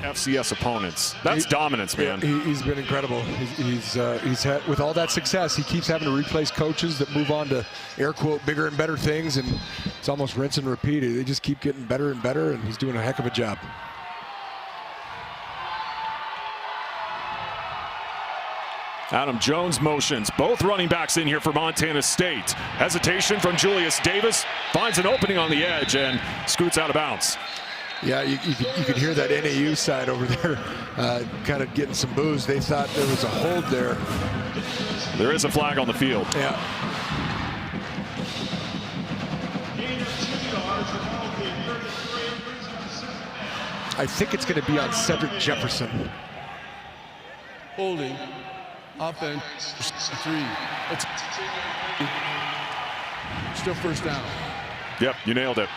FCS opponents. That's dominance, man. He's been incredible. He's had, with all that success, he keeps having to replace coaches that move on to air quote bigger and better things, and it's almost rinse and repeat. They just keep getting better and better, and he's doing a heck of a job. Adam Jones motions. Both running backs in here for Montana State. Hesitation from Julius Davis. Finds an opening on the edge and scoots out of bounds. Yeah, you could hear that NAU side over there kind of getting some boos. They thought there was a hold there. There is a flag on the field. Yeah. I think it's going to be on Cedric Jefferson. Holding. Offense 3. It's still first down. Yep, you nailed it.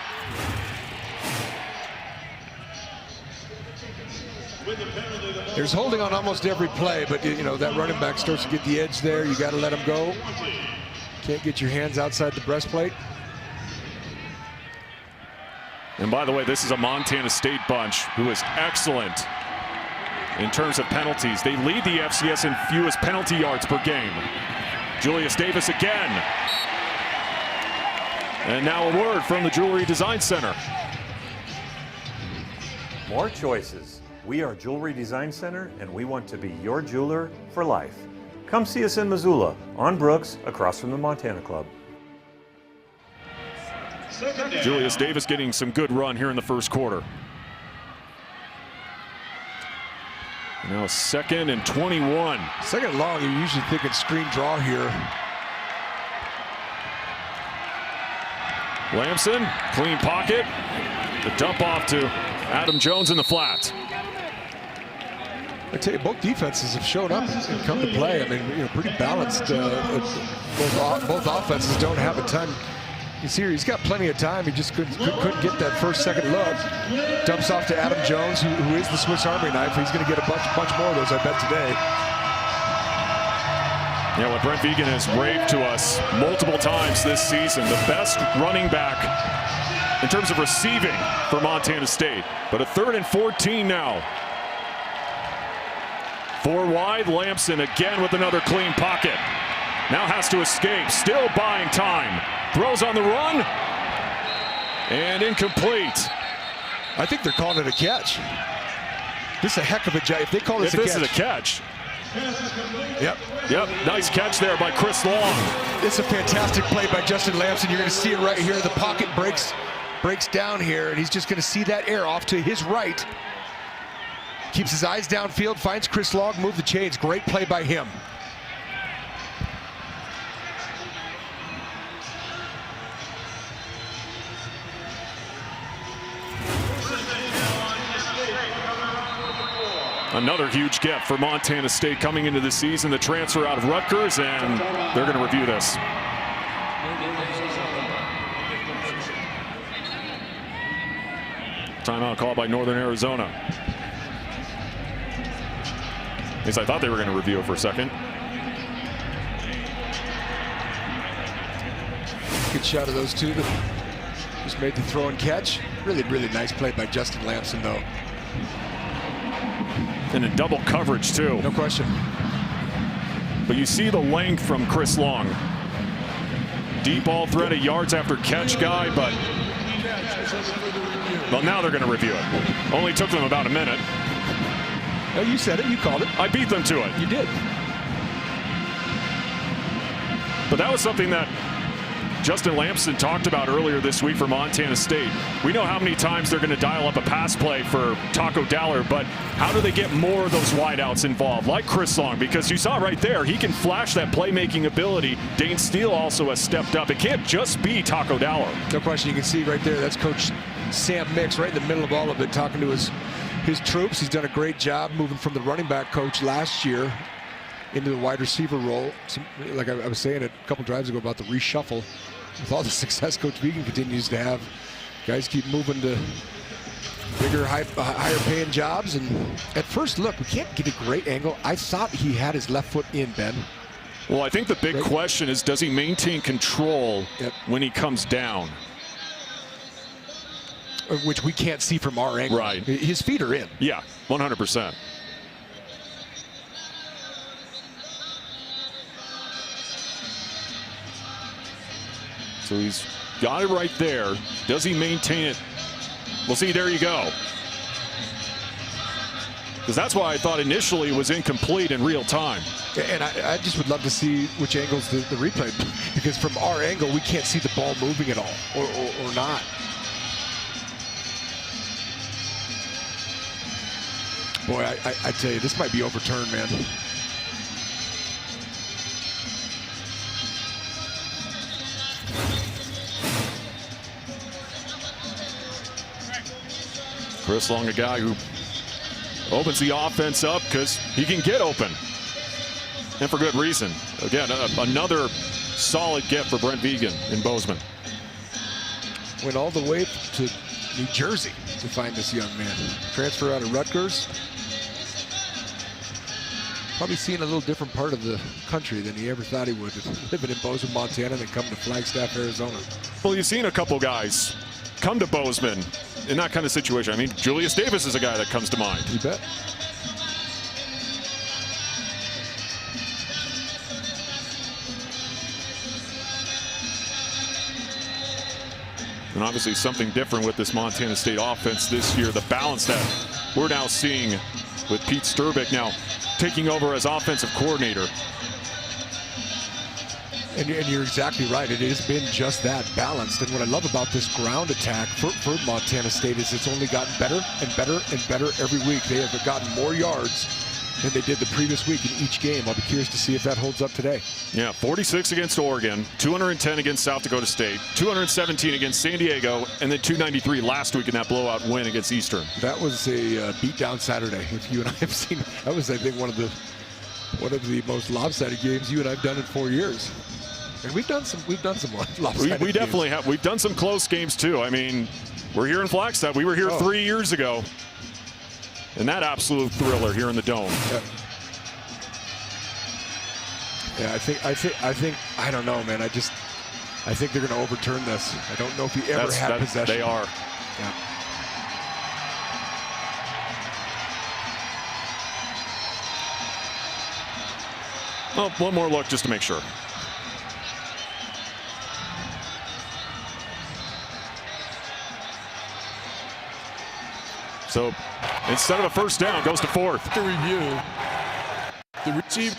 There's holding on almost every play, but you know that running back starts to get the edge there. You got to let him go. Can't get your hands outside the breastplate. And by the way, this is a Montana State bunch who is excellent in terms of penalties. They lead the FCS in fewest penalty yards per game. Julius Davis again. And now a word from the Jewelry Design Center. More choices. We are Jewelry Design Center, and we want to be your jeweler for life. Come see us in Missoula, on Brooks, across from the Montana Club. Julius Davis getting some good run here in the first quarter. Now 2nd and 21. Second and long, you're usually thinking screen draw here. Lamson, clean pocket. The dump off to Adam Jones in the flat. I tell you, both defenses have showed up and come to play. I mean, you know, pretty balanced. Both offenses don't have a ton. You see here, he's got plenty of time. He just couldn't get that second look. Dumps off to Adam Jones, who is the Swiss Army knife. He's going to get a bunch more of those, I bet, today. Yeah, what Brent Vigen has raved to us multiple times this season, the best running back in terms of receiving for Montana State. But a 3rd and 14 now. 4 wide, Lamson again with another clean pocket. Now has to escape, still buying time. Throws on the run, and incomplete. I think they're calling it a catch. This is a heck of a job. If they call this a catch. This is a catch. Yep. Yep, nice catch there by Chris Long. It's a fantastic play by Justin Lamson. You're going to see it right here. The pocket breaks down here, and he's just going to see that air off to his right. Keeps his eyes downfield, finds Chris Long, move the chains. Great play by him. Another huge get for Montana State coming into the season. The transfer out of Rutgers, and they're going to review this. Timeout call by Northern Arizona. At least I thought they were going to review it for a second. Good shot of those two that just made the throw and catch. Really, really nice play by Justin Lamson, though. And in double coverage, too. No question. But you see the length from Chris Long. Deep ball threat, a yards after catch guy, but well, now they're going to review it. Only took them about a minute. Oh, you said it. You called it. I beat them to it. You did. But that was something that Justin Lamson talked about earlier this week for Montana State. We know how many times they're going to dial up a pass play for Taco Dallard, but how do they get more of those wideouts involved, like Chris Long? Because you saw right there, he can flash that playmaking ability. Dane Steele also has stepped up. It can't just be Taco Dallard. No question. You can see right there, that's Coach Sam Mix right in the middle of all of it, talking to his troops. He's done a great job moving from the running back coach last year into the wide receiver role. Like I was saying a couple drives ago about the reshuffle. With all the success Coach Vigen continues to have, guys keep moving to bigger, higher paying jobs. And at first look, we can't get a great angle. I thought he had his left foot in, Ben. Well, I think the big question is, does he maintain control when he comes down? which we can't see from our angle. Right. His feet are in. Yeah, 100%. So he's got it right there. Does he maintain it? We'll see. There you go. Because that's why I thought initially it was incomplete in real time. And I just would love to see which angle's the replay, because from our angle, we can't see the ball moving at all, or not. Boy, I tell you, this might be overturned, man. Chris Long, a guy who opens the offense up because he can get open. And for good reason. Again, another solid gift for Brent Vigen in Bozeman. Went all the way to New Jersey to find this young man. Transfer out of Rutgers. Probably seeing a little different part of the country than he ever thought he would. Living in Bozeman, Montana, and then coming to Flagstaff, Arizona. Well, you've seen a couple guys come to Bozeman in that kind of situation. I mean, Julius Davis is a guy that comes to mind. You bet. And obviously something different with this Montana State offense this year. The balance that we're now seeing with Pete Sturbick now taking over as offensive coordinator. And you're exactly right. It has been just that, balanced. And what I love about this ground attack for Montana State is it's only gotten better and better and better every week. They have gotten more yards than they did the previous week in each game. I'll be curious to see if that holds up today. Yeah, 46 against Oregon, 210 against South Dakota State, 217 against San Diego, and then 293 last week in that blowout win against Eastern. That was a beatdown Saturday. If you and I have seen, that was, I think, one of the most lopsided games you and I've done in 4 years. And we've done some lopsided We definitely have. We've done some close games too. I mean, we're here in Flagstaff. We were here 3 years ago. And that absolute thriller here in the Dome. Yeah, I think, I don't know, man. I think they're going to overturn this. I don't know if he ever had possession. They are. Yeah. Well, one more look just to make sure. So instead of a first down, goes to fourth. To review, the receiver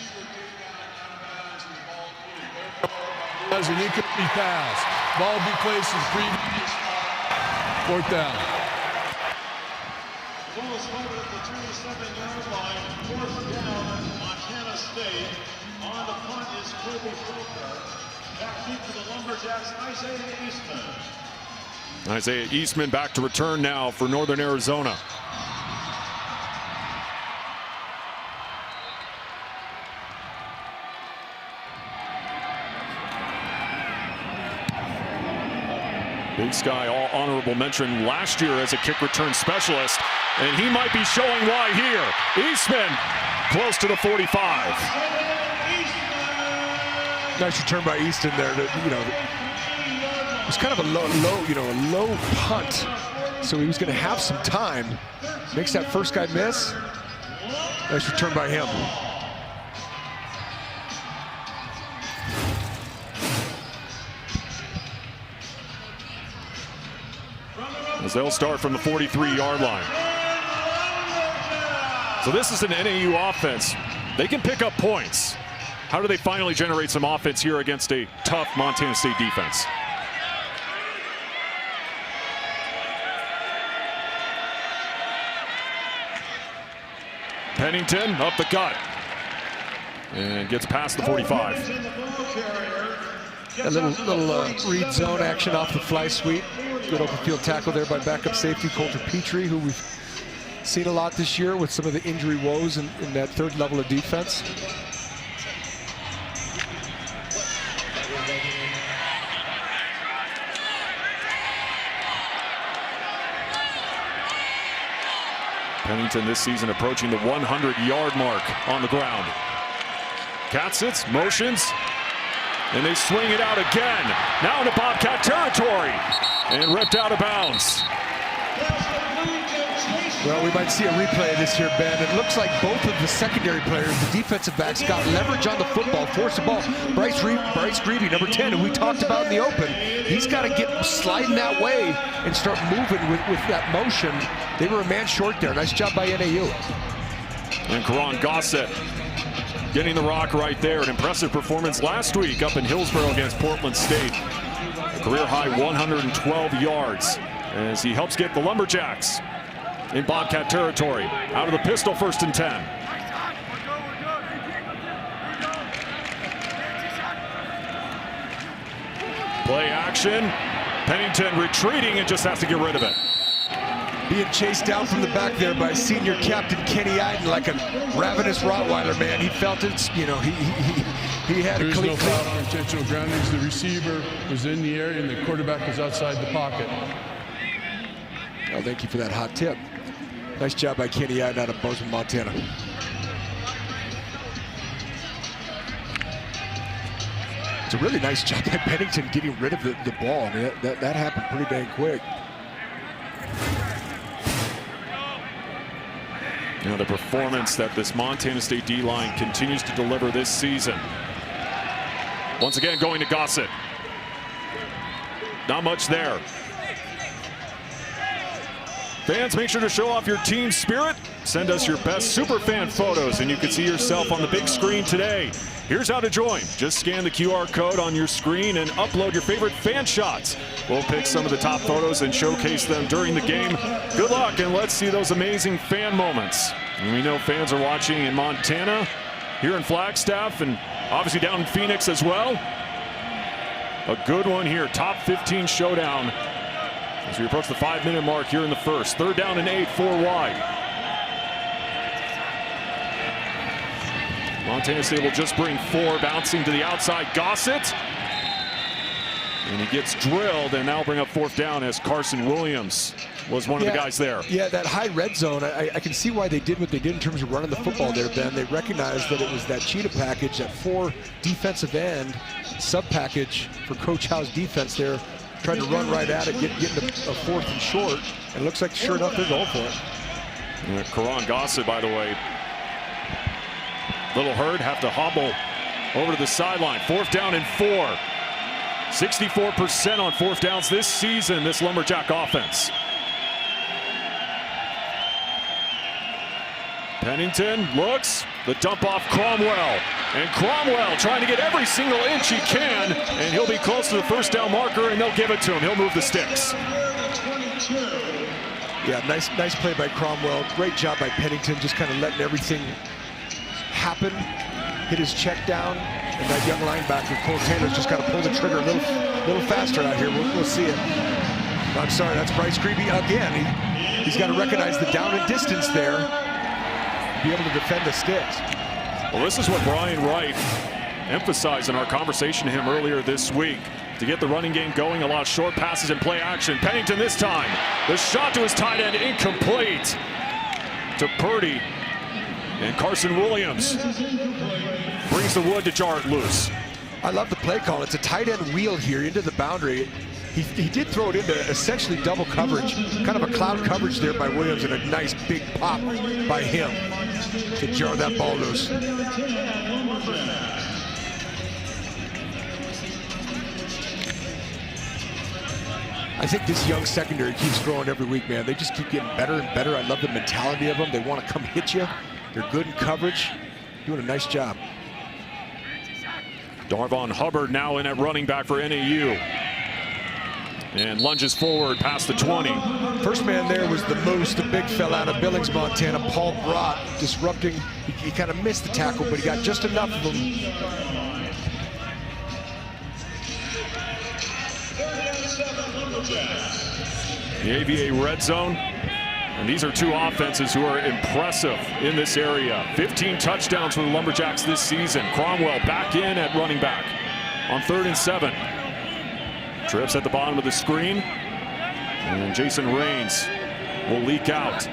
has an incomplete pass. Ball be placed in 4th down. Ball is over at the 27-yard line. 4th down, Montana State. On the punt is Kobe Fulker. Back deep to the Lumberjacks, Isaiah Eastman. Isaiah Eastman back to return now for Northern Arizona. Big Sky, all honorable mention last year as a kick return specialist, and he might be showing why here. Eastman close to the 45. Nice return by Easton there. It was kind of a low punt, so he was going to have some time. Makes that first guy miss. Nice return by him. As they'll start from the 43-yard line. So this is an NAU offense. They can pick up points. How do they finally generate some offense here against a tough Montana State defense? Pennington up the gut and gets past the 45. A little read zone action off the fly sweep. Good open field tackle there by backup safety Coulter Petrie, who we've seen a lot this year with some of the injury woes in that third level of defense. Pennington this season approaching the 100-yard mark on the ground. Cat sits, motions, and they swing it out again. Now into Bobcat territory and ripped out of bounds. Well, we might see a replay of this here, Ben. It looks like both of the secondary players, the defensive backs, got leverage on the football, forced the ball. Bryce Greavy, number 10, who we talked about in the open, he's got to get sliding that way and start moving with that motion. They were a man short there. Nice job by NAU. And Karan Gossett getting the rock right there. An impressive performance last week up in Hillsborough against Portland State. A career-high 112 yards as he helps get the Lumberjacks in Bobcat territory. Out of the pistol, 1st and 10. Play action. Pennington retreating and just has to get rid of it. Being chased down from the back there by senior captain Kenny Iden like a ravenous Rottweiler, man. He felt it, you know, he had a clean. There's no foul on intentional groundings. The receiver was in the area and the quarterback was outside the pocket. Oh, thank you for that hot tip. Nice job by Kenny Iden out of Bozeman, Montana. It's a really nice job by Pennington getting rid of the ball. I mean, that happened pretty dang quick. You know, the performance that this Montana State D-line continues to deliver this season. Once again, going to Gossett. Not much there. Fans, make sure to show off your team spirit. Send us your best Superfan photos, and you can see yourself on the big screen today. Here's how to join. Just scan the QR code on your screen and upload your favorite fan shots. We'll pick some of the top photos and showcase them during the game. Good luck, and let's see those amazing fan moments. And we know fans are watching in Montana, here in Flagstaff, and obviously down in Phoenix as well. A good one here, top 15 showdown as we approach the 5-minute mark here in the first. 3rd down and 8, 4 wide. Montana State will just bring 4, bouncing to the outside. Gossett. And he gets drilled, and now bring up 4th down as Carson Williams was one of the guys there. Yeah, that high red zone, I can see why they did what they did in terms of running the football there, Ben. They recognized that it was that cheetah package, that 4 defensive end sub package for Coach Howe's defense there. Trying to run right at it, getting a 4th and short. And it looks like, sure enough, they're going for it. Yeah, Karan Gossett, by the way, little hurt, have to hobble over to the sideline. 4th down and 4. 64% on 4th downs this season, this Lumberjack offense. Pennington looks, the dump off Cromwell. And Cromwell trying to get every single inch he can, and he'll be close to the 1st down marker, and they'll give it to him. He'll move the sticks. Yeah, nice play by Cromwell. Great job by Pennington, just kind of letting everything happen. Hit his check down, and that young linebacker, Cole Taylor's just got to pull the trigger a little faster out here. We'll see it. I'm sorry, that's Bryce Greavy again. He's got to recognize the down and distance there, be able to defend the sticks. Well, this is what Brian Wright emphasized in our conversation to him earlier this week. To get the running game going, a lot of short passes and play action. Pennington this time. The shot to his tight end, incomplete to Purdy. And Carson Williams brings the wood to jar it loose. I love the play call. It's a tight end wheel here into the boundary. He did throw it into essentially double coverage, kind of a cloud coverage there by Williams, and a nice big pop by him to jar that ball loose. I think this young secondary keeps growing every week, man. They just keep getting better and better. I love the mentality of them. They want to come hit you. They're good in coverage, doing a nice job. Darvon Hubbard now in at running back for NAU. And lunges forward past the 20. First man there was the Moose, the big fella out of Billings, Montana, Paul Brott, disrupting. He kind of missed the tackle, but he got just enough of them. The AVA red zone. And these are 2 offenses who are impressive in this area. 15 touchdowns for the Lumberjacks this season. Cromwell back in at running back on 3rd and 7. Trips at the bottom of the screen. And Jason Raines will leak out.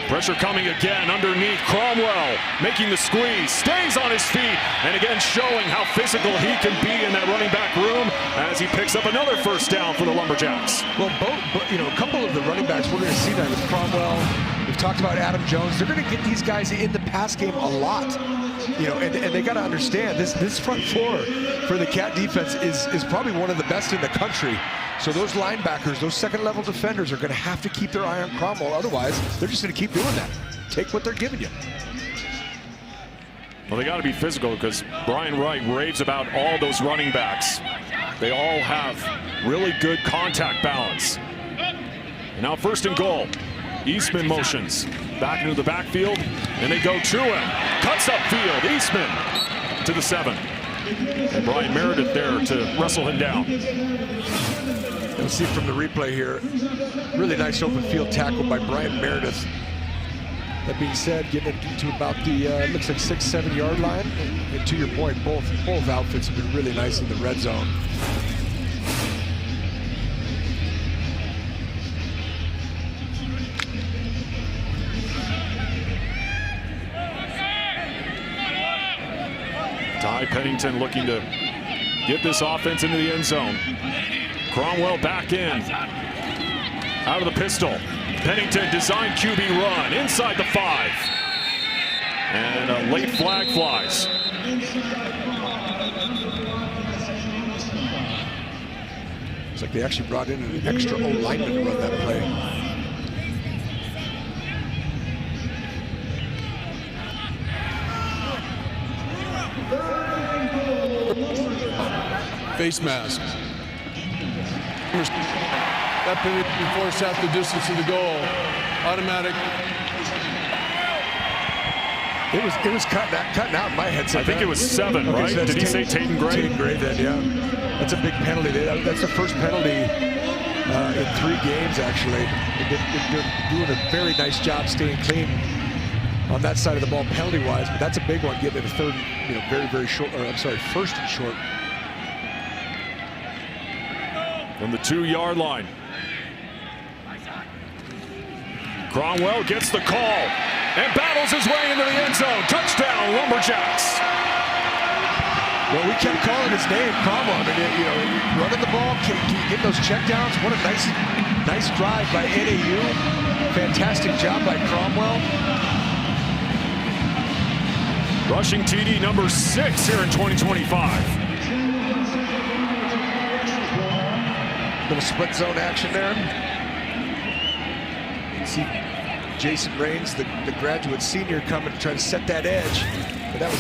Pressure coming again underneath. Cromwell making the squeeze, stays on his feet, and again showing how physical he can be in that running back room as as he picks up another first down for the Lumberjacks. Well, a couple of the running backs, we're going to see that with Cromwell. We've talked about Adam Jones. They're going to get these guys in the pass game a lot. And they got to understand this front four for the Cat defense is probably one of the best in the country. So those linebackers, those second-level defenders are going to have to keep their eye on Cromwell. Otherwise, they're just going to keep doing that. Take what they're giving you. Well, they got to be physical because Brian Wright raves about all those running backs. They all have really good contact balance. And now 1st and goal. Eastman motions back into the backfield, and they go to him. Cuts upfield. Eastman to the 7. And Brian Meredith there to wrestle him down. You'll see from the replay here, really nice open field tackle by Brian Meredith. That being said, getting into about the looks like 6-7 yard line. And to your point, both outfits have been really nice in the red zone. Ty Pennington looking to get this offense into the end zone. Cromwell back in. Out of the pistol. Pennington design QB run inside the 5. And a late flag flies. It's like they actually brought in an extra O-lineman to run that play. Face mask. That penalty forced half the distance to the goal. Automatic. It was cutting out in my headset. I think it was 7, okay, right? So did he say Tatum Gray? Tatum Gray then, yeah. That's a big penalty. That's the first penalty in 3 games, actually. They're doing a very nice job staying clean on that side of the ball penalty-wise, but that's a big one, getting it a third, very short, or I'm sorry, 1st and short. From the 2-yard line. Cromwell gets the call and battles his way into the end zone. Touchdown, Lumberjacks. Well, we kept calling his name, Cromwell. I mean, running the ball, can you get those checkdowns? What a nice drive by NAU. Fantastic job by Cromwell. Rushing TD number 6 here in 2025. Little split zone action there. You see Jason Raines, the graduate senior, coming to try to set that edge. But that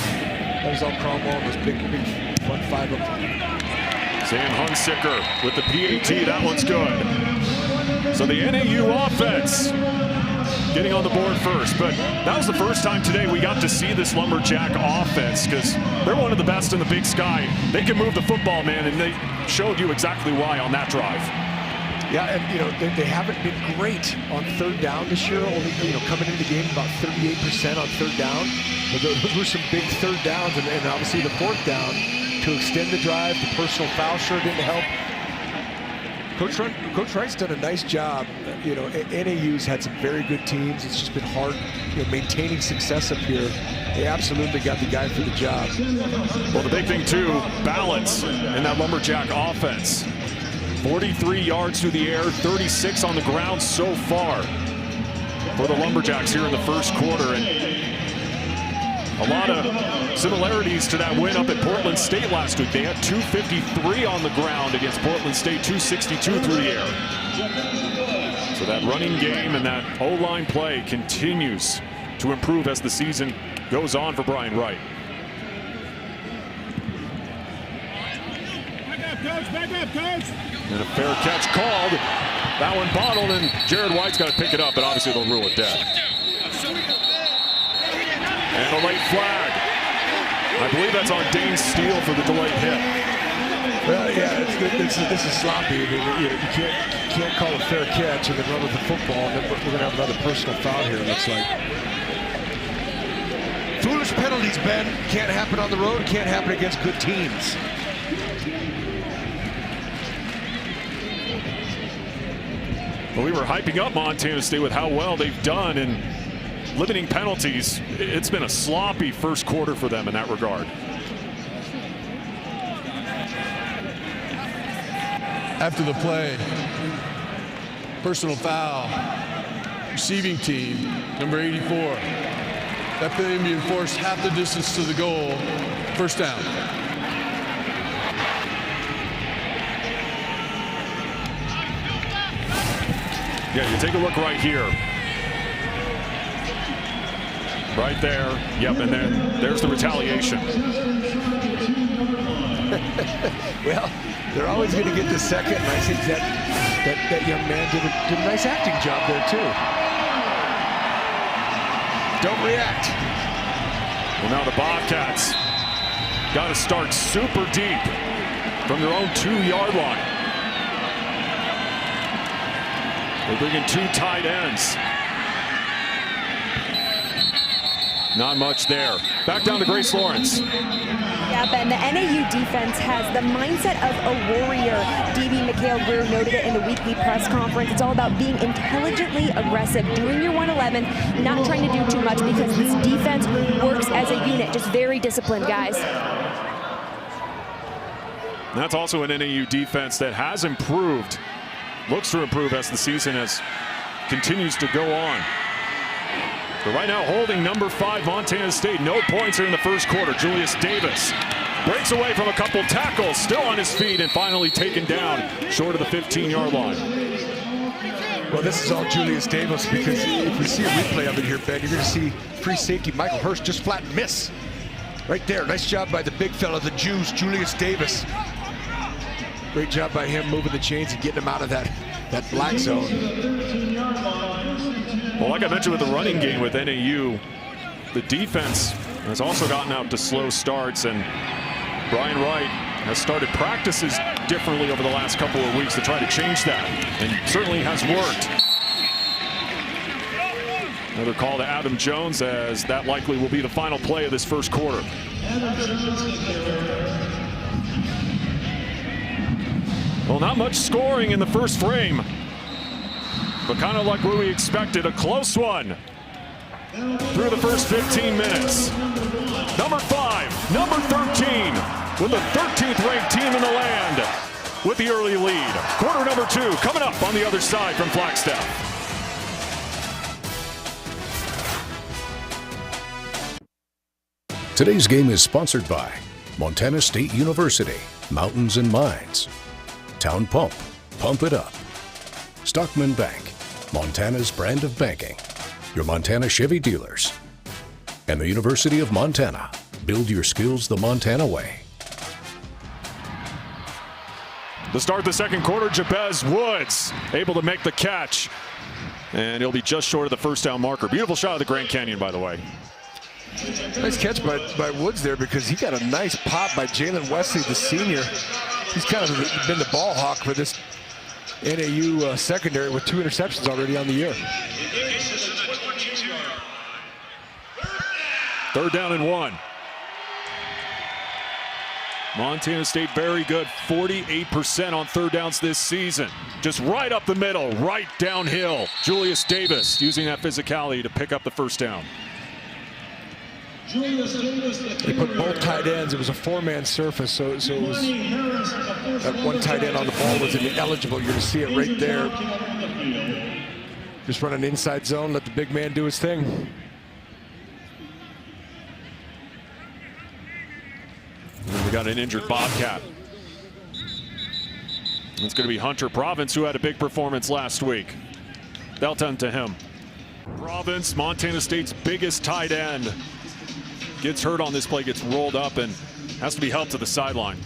was all Cromwell and those big front 5 up. Sam Hunsicker with the PAT. That one's good. So the NAU offense getting on the board first. But that was the first time today we got to see this Lumberjack offense because they're one of the best in the Big Sky. They can move the football, man, and they showed you exactly why on that drive. Yeah, and they haven't been great on 3rd down this year. Only coming into the game about 38% on 3rd down. But those were some big 3rd downs, and obviously the 4th down to extend the drive. The personal foul sure didn't help. Coach Wright's done a nice job. NAU's had some very good teams. It's just been hard, maintaining success up here. They absolutely got the guy for the job. Well, the big thing too, balance in that Lumberjack offense. 43 yards through the air, 36 on the ground so far for the Lumberjacks here in the 1st quarter. And a lot of similarities to that win up at Portland State last week. They had 253 on the ground against Portland State, 262 through the air. So that running game and that O-line play continues to improve as the season goes on for Brian Wright. Back up, coach. And a fair catch called. That one bottled, and Jared White's got to pick it up, but obviously they'll rule it dead. And a late flag. I believe that's on Dane Steele for the delayed hit. Well, yeah, this is sloppy. I mean, you can't call a fair catch and then run with the football. And then we're going to have another personal foul here, it looks like. Foolish penalties, Ben. Can't happen on the road. Can't happen against good teams. Well, we were hyping up Montana State with how well they've done in limiting penalties. It's been a sloppy 1st quarter for them in that regard. after the play. Personal foul. Receiving team, number 84. That play being enforced half the distance to the goal. First down. Yeah, you take a look right here. Right there. Yep, and then there's the retaliation. Well, they're always going to get the second, and I think that young man did a nice acting job there, too. Don't react. Well, now the Bobcats got to start super deep from their own 2-yard line. They bring in 2 tight ends. Not much there. Back down to Grace Lawrence. Yep, and the NAU defense has the mindset of a warrior. DB Mikhail Greer noted it in the weekly press conference. It's all about being intelligently aggressive, doing your 111, not trying to do too much because this defense works as a unit, just very disciplined, guys. That's also an NAU defense that has improved, looks to improve as the season continues to go on. But right now holding number 5 Montana State. No points here in the first quarter. Julius Davis breaks away from a couple tackles, still on his feet, and finally taken down short of the 15-yard line. Well, this is all Julius Davis, because if we see a replay of it here, Ben, you're going to see free safety Michael Hurst just flat miss. Right there. Nice job by the big fella, the Jews, Julius Davis. Great job by him moving the chains and getting him out of that black zone. Well, like I mentioned with the running game with NAU, the defense has also gotten out to slow starts, and Brian Wright has started practices differently over the last couple of weeks to try to change that, and certainly has worked. Another call to Adam Jones, as that likely will be the final play of this first quarter. Well, not much scoring in the first frame, but kind of like what we expected, a close one through the first 15 minutes. Number 5, number 13, with the 13th ranked team in the land with the early lead. Quarter number 2 coming up on the other side from Flagstaff. Today's game is sponsored by Montana State University, Mountains and Mines, Town Pump, Pump It Up, Stockman Bank, Montana's brand of banking, your Montana Chevy dealers, and the University of Montana. Build your skills the Montana way. To start the second quarter, Jabez Woods able to make the catch, and he'll be just short of the first down marker. Beautiful shot of the Grand Canyon, by the way. Nice catch by Woods there, because he got a nice pop by Jalen Wesley, the senior. He's kind of been the ball hawk for this NAU secondary, with 2 interceptions already on the year. 3rd down and 1. Montana State very good, 48% on 3rd downs this season. Just right up the middle, right downhill. Julius Davis using that physicality to pick up the first down. They put both tight ends. It was a 4-man surface, so it was that one tight end on the ball was ineligible. You're going to see it right there. Just run an inside zone, let the big man do his thing. And we got an injured Bobcat. It's going to be Hunter Province, who had a big performance last week. They'll tend to him. Province, Montana State's biggest tight end, gets hurt on this play, gets rolled up, and has to be helped to the sideline.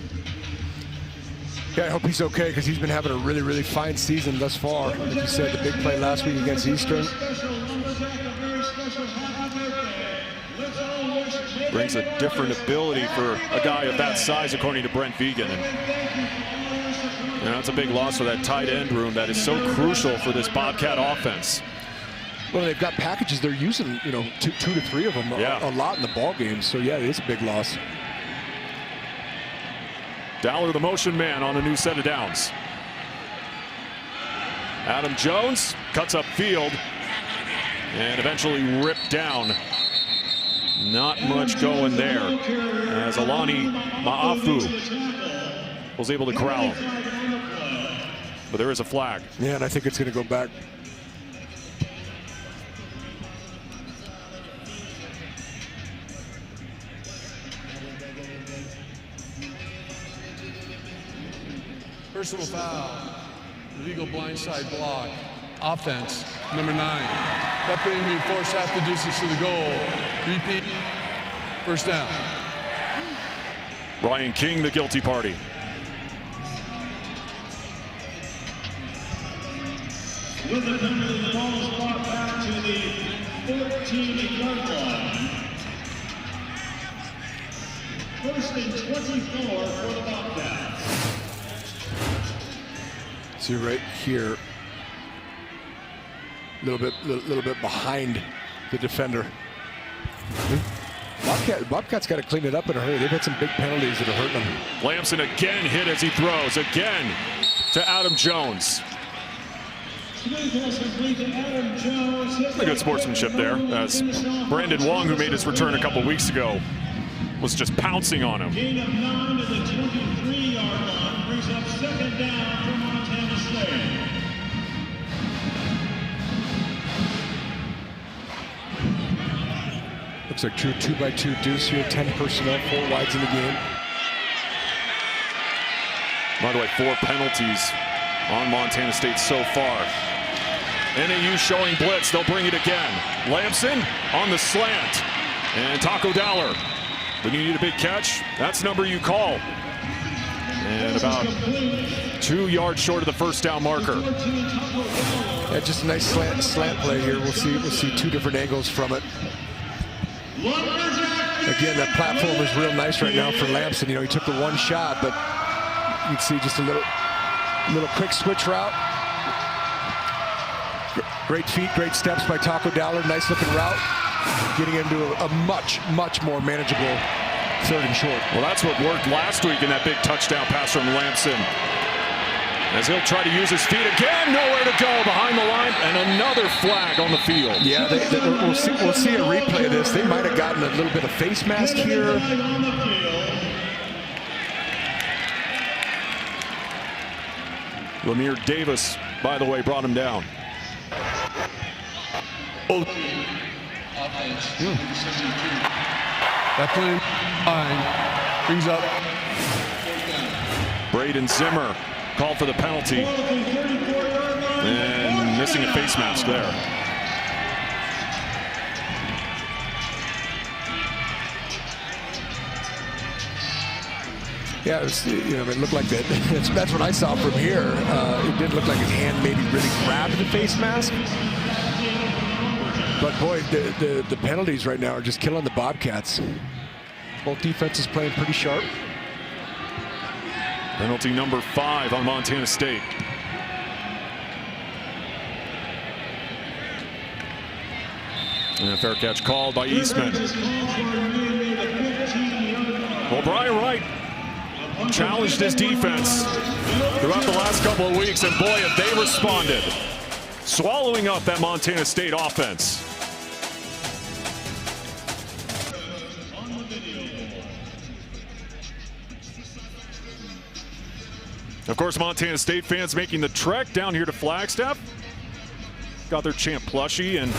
Yeah, I hope he's okay, because he's been having a really, really fine season thus far. Like you said, the big play last week against Eastern. Brings a different ability for a guy of that size, according to Brent Vegan. And that's a big loss for that tight end room that is so crucial for this Bobcat offense. Well, they've got packages they're using, you know, 2 to 3 of them a lot in the ball game. So yeah, it is a big loss. Dowler, the motion man, on a new set of downs. Adam Jones cuts up field and eventually ripped down. Not much going there, as Alani Ma'afu was able to corral him. but there is a flag. Yeah, and I think it's going to go back. Personal foul, illegal blindside block, offense, number 9. That play being forced half the distance to the goal. Repeat, first down. Ryan King, the guilty party. With the penalty, the ball is brought back to the 14-yard line. First and 24 for the Bobcats. See right here, little bit behind the defender. Bobcat's got to clean it up in a hurry. They've had some big penalties that are hurting them. Lamson again hit as he throws, again to Adam Jones. A good sportsmanship there, as Brandon Wong, who made his return a couple weeks ago, was just pouncing on him. Gain of 9 to the 23-yard line brings up second down for Montana State. Looks like true 2x2 deuce here, 10 personnel, 4 wides in the game. By the way, 4 penalties on Montana State so far. NAU showing blitz, they'll bring it again. Lamson on the slant, and Taco Dowler. When you need a big catch, that's the number you call. And about 2 yards short of the first down marker. Yeah, just a nice slant play here. We'll see 2 different angles from it. Again, that platform is real nice right now for Lamson. You know, he took the one shot, but you'd see just a little quick switch route. Great feet, great steps by Taco Dowler. Nice looking route. Getting into a much more manageable third and short. Well, that's what worked last week in that big touchdown pass from Lamson. As he'll try to use his feet again, nowhere to go behind the line, and another flag on the field. Yeah, we'll see a replay of this. They might have gotten a little bit of face mask here. Lemire Davis, by the way, brought him down. That play brings up Braden Zimmer called for the penalty. And missing a face mask there. Yeah, it was, you know, it looked like that. That's what I saw from here. It did look like his hand maybe really grabbed the face mask. But boy, the penalties right now are just killing the Bobcats. Both defenses playing pretty sharp. Penalty number 5 on Montana State. And a fair catch called by Eastman. Well, Brian Wright challenged his defense throughout the last couple of weeks, and boy, have they responded. Swallowing up that Montana State offense. Of course, Montana State fans making the trek down here to Flagstaff. Got their champ plushie and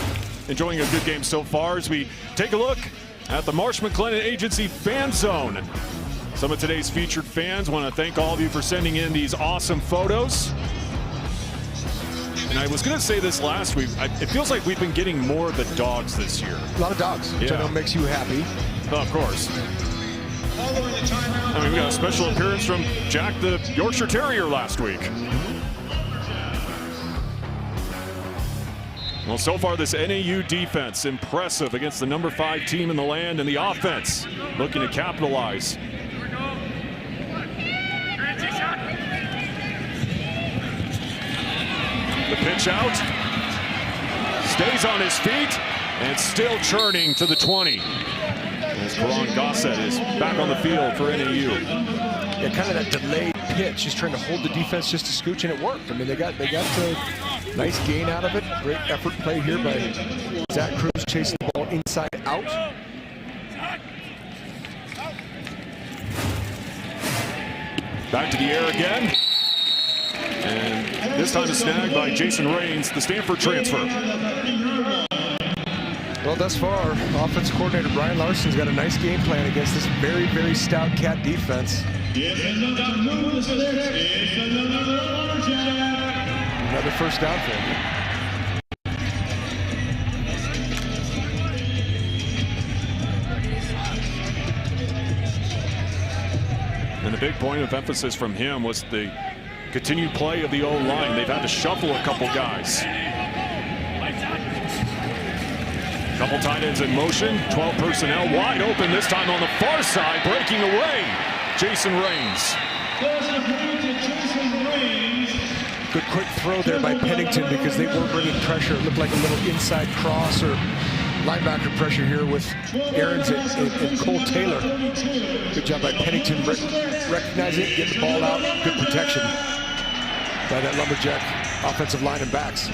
enjoying a good game so far as we take a look at the Marsh McLennan Agency Fan Zone. Some of today's featured fans want to thank all of you for sending in these awesome photos. And I was going to say this last week, it feels like we've been getting more of the dogs this year. A lot of dogs, which I know makes you happy. Of course. I mean, we got a special appearance from Jack the Yorkshire Terrier last week. Well, so far this NAU defense impressive against the number 5 team in the land, and the offense looking to capitalize. The pitch out, stays on his feet, and still churning to the 20. As Karan Gossett is back on the field for NAU. Yeah, kind of that delayed pitch, just trying to hold the defense just a scooch, and it worked. I mean, they got the nice gain out of it. Great effort play here by Zach Cruz, chasing the ball inside out. Back to the air again. And this time a snag by Jason Raines, the Stanford transfer. Well, thus far, offense coordinator Brian Larson's got a nice game plan against this very, very stout Cat defense. Another first down for him. And the big point of emphasis from him was the continued play of the O-line. They've had to shuffle a couple guys. Couple tight ends in motion, 12 personnel wide open this time on the far side, breaking away. Jason Raines. Good quick throw there by Pennington because they weren't bringing pressure. It looked like a little inside cross or linebacker pressure here with Aarons and Cole Taylor. Good job by Pennington recognizing it, getting the ball out. Good protection by that Lumberjack offensive line and backs.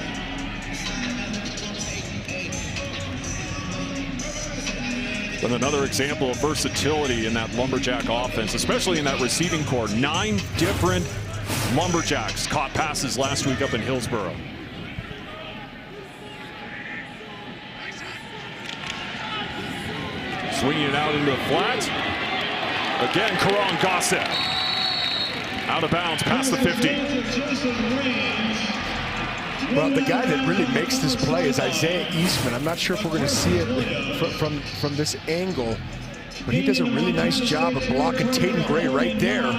But another example of versatility in that Lumberjack offense, especially in that receiving core. 9 different Lumberjacks caught passes last week up in Hillsboro. Swinging it out into the flat. Again, Karan Gossett. Out of bounds past the 50. Well, the guy that really makes this play is Isaiah Eastman. I'm not sure if we're going to see it from this angle, but he does a really nice job of blocking Tatum Gray right there.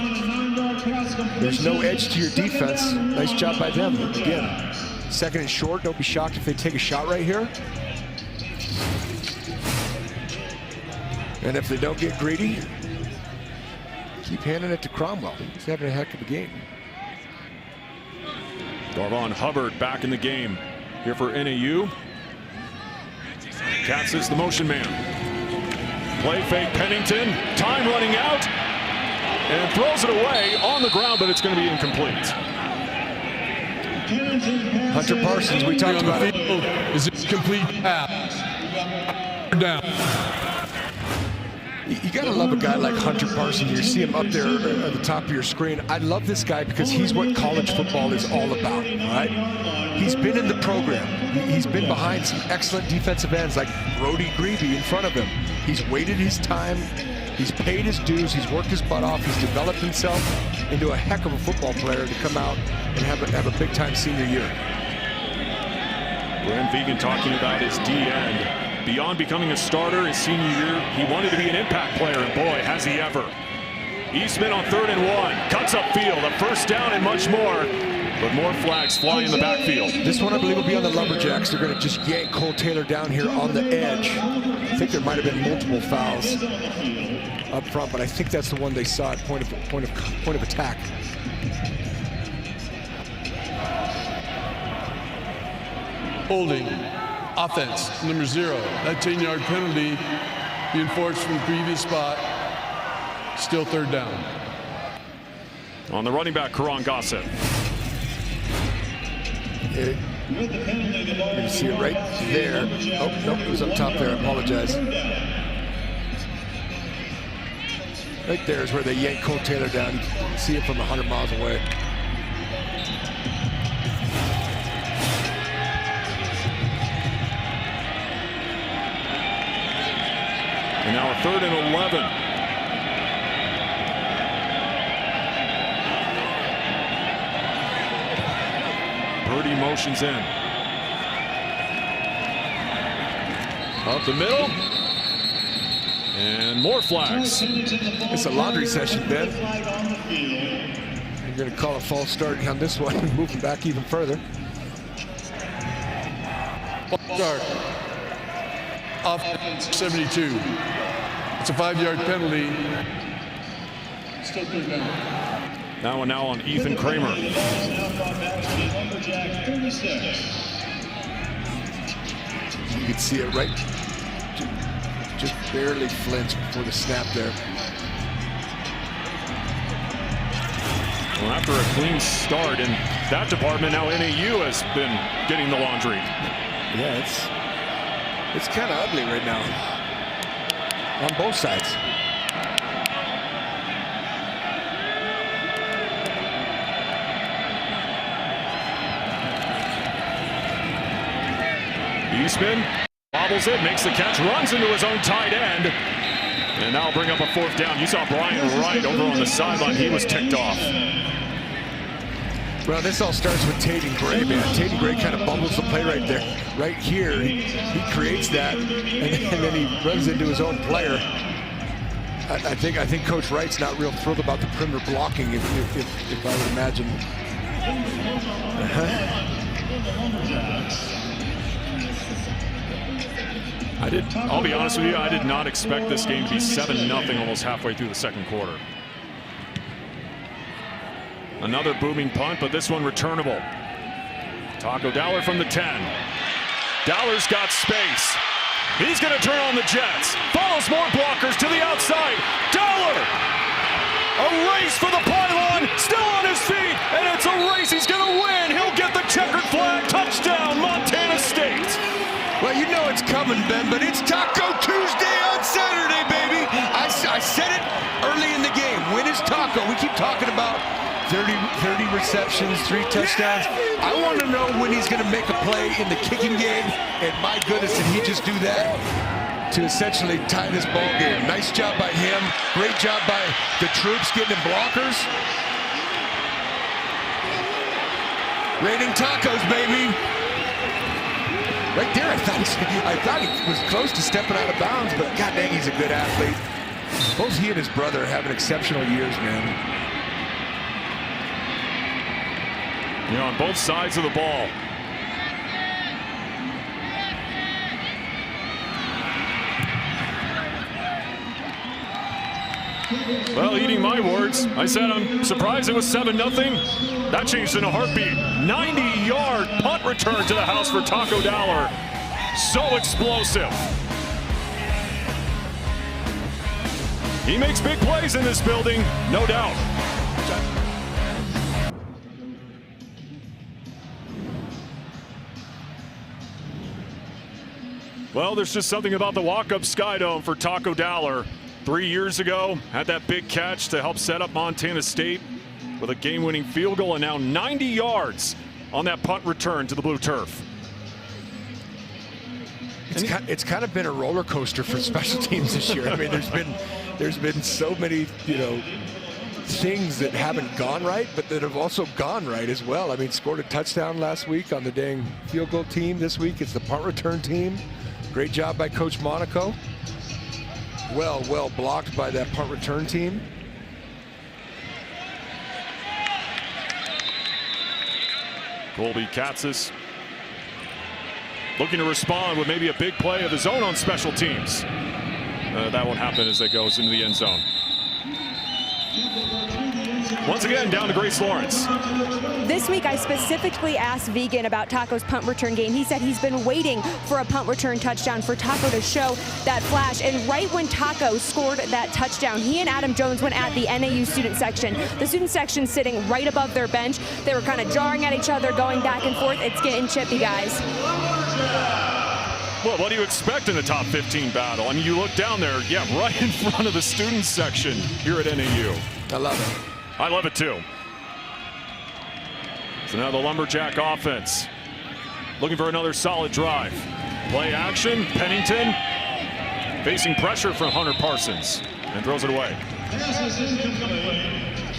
There's no edge to your defense. Nice job by them. Again, second and short. Don't be shocked if they take a shot right here. And if they don't get greedy, keep handing it to Cromwell. He's having a heck of a game. Darvon Hubbard back in the game here for NAU. Katz is the motion man. Play fake Pennington. Time running out. And throws it away on the ground, but it's going to be incomplete. Hunter Parsons, we talked about it. Is it complete pass? Down. You gotta love a guy like Hunter Parsons. You see him up there at the top of your screen. I love this guy because he's what college football is all about, all right? He's been in the program. He's been behind some excellent defensive ends like Brody Greavy in front of him. He's waited his time. He's paid his dues. He's worked his butt off. He's developed himself into a heck of a football player to come out and have a big-time senior year. Brent Vigen talking about his D-end. Beyond becoming a starter his senior year, he wanted to be an impact player, and boy, has he ever. Eastman on 3rd and 1, cuts upfield, a first down and much more, but more flags fly in the backfield. This one, I believe, will be on the Lumberjacks. They're going to just yank Cole Taylor down here on the edge. I think there might have been multiple fouls up front, but I think that's the one they saw at point of attack. Holding. Offense, number 0. That 10-yard penalty being forced from the previous spot. Still 3rd down. On the running back, Karan Gossett. You can see it right there. Oh, nope, it was up top there. I apologize. Right there is where they yank Cole Taylor down. You can see it from 100 miles away. And now a 3rd and 11. Purdy motions in. Up the middle. And more flags. It's a laundry session, Ben. You're going to call a false start on this one and move him back even further. Start. Offense 72. It's a 5-yard penalty. Still 3rd down. Now on Ethan Kramer. You can see it right, just barely flinch before the snap there. Well, after a clean start in that department, now NAU has been getting the laundry. Yeah, it's kind of ugly right now on both sides. U-spin, bobbles it, makes the catch, runs into his own tight end. And that'll bring up a 4th down. You saw Brian Wright over on the sideline. He was ticked off. Well, this all starts with Taden Gray, man. Taden Gray kind of bubbles the play right there. Right here, he creates that, and then he runs into his own player. I think Coach Wright's not real thrilled about the perimeter blocking, if I would imagine. I'll be honest with you, I did not expect this game to be 7-0 almost halfway through the second quarter. Another booming punt, but this one returnable. Taco Dowler from the 10. Dowler's got space. He's going to turn on the Jets. Follows more blockers to the outside. Dowler! A race for the pylon. Still on his feet. And it's a race. He's going to win. He'll get the checkered flag. Touchdown, Montana State. Well, you know it's coming, Ben, but it's Taco Tuesday on Saturday, baby. I said it early in the game. Win is Taco. We keep talking about 30 receptions, 3 touchdowns. I want to know when he's going to make a play in the kicking game, and my goodness, did he just do that to essentially tie this ball game. Nice job by him. Great job by the troops getting him blockers. Raining tacos, baby. Right there, I thought he was close to stepping out of bounds, but god dang, he's a good athlete. Both he and his brother are having exceptional years, man. You know, on both sides of the ball. Well, eating my words, I said I'm surprised it was 7-0. That changed in a heartbeat. 90-yard punt return to the house for Taco Dowler. So explosive. He makes big plays in this building, no doubt. Well, there's just something about the Walkup Skydome for Taco Dowler. 3 years ago, had that big catch to help set up Montana State with a game-winning field goal, and now 90 yards on that punt return to the blue turf. It's kind of been a roller coaster for special teams this year. I mean, there's been so many, things that haven't gone right, but that have also gone right as well. I mean, scored a touchdown last week on the dang field goal team. This week it's the punt return team. Great job by Coach Monaco. Well blocked by that punt return team. Colby Katzis looking to respond with maybe a big play of his own on special teams. That won't happen as it goes into the end zone. Once again, down to Grace Lawrence. This week, I specifically asked Vegan about Taco's punt return game. He said he's been waiting for a punt return touchdown for Taco to show that flash. And right when Taco scored that touchdown, he and Adam Jones went at the NAU student section. The student section sitting right above their bench. They were kind of jarring at each other, going back and forth. It's getting chippy, guys. Well, what do you expect in a top 15 battle? I mean, you look down there, yeah, right in front of the student section here at NAU. I love it. I love it too. So now the Lumberjack offense looking for another solid drive. Play action, Pennington facing pressure from Hunter Parsons and throws it away.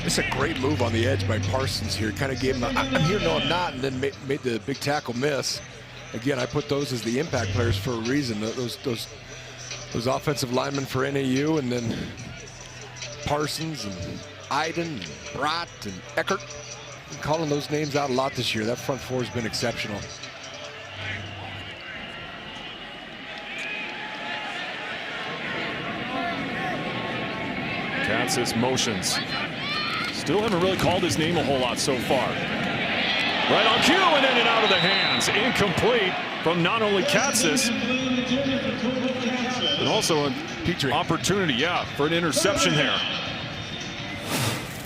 It's a great move on the edge by Parsons here. Kind of gave him I'm here, no I'm not, and then made the big tackle miss. Again, I put those as the impact players for a reason. Those offensive linemen for NAU, and then Parsons and Iden, and Brott, and Eckert. I'm calling those names out a lot this year. That front four has been exceptional. Katzis motions. Still haven't really called his name a whole lot so far. Right on cue and in and out of the hands. Incomplete from not only Katzis, but also an opportunity, yeah, for an interception there.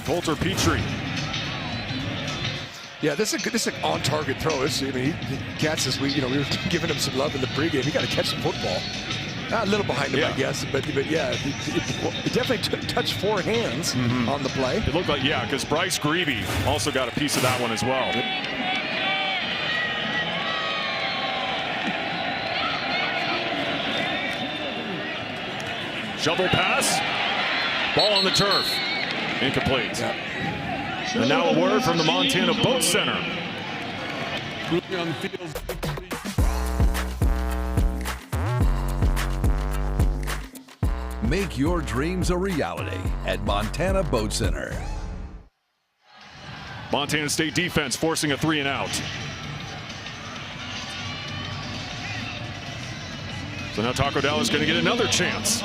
Coulter Petrie. Yeah, this is an on-target throw. Katzis, we were giving him some love in the pregame. He got to catch some football. A little behind him, I guess, but yeah, it definitely touched 4 hands on the play. It looked like, yeah, because Bryce Greavy also got a piece of that one as well. Shovel pass. Ball on the turf. Incomplete. Yep. And now a word from the Montana Boat Center. On the field. Make your dreams a reality at Montana Boat Center. Montana State defense forcing a 3 and out. So now Taco Dell is going to get another chance.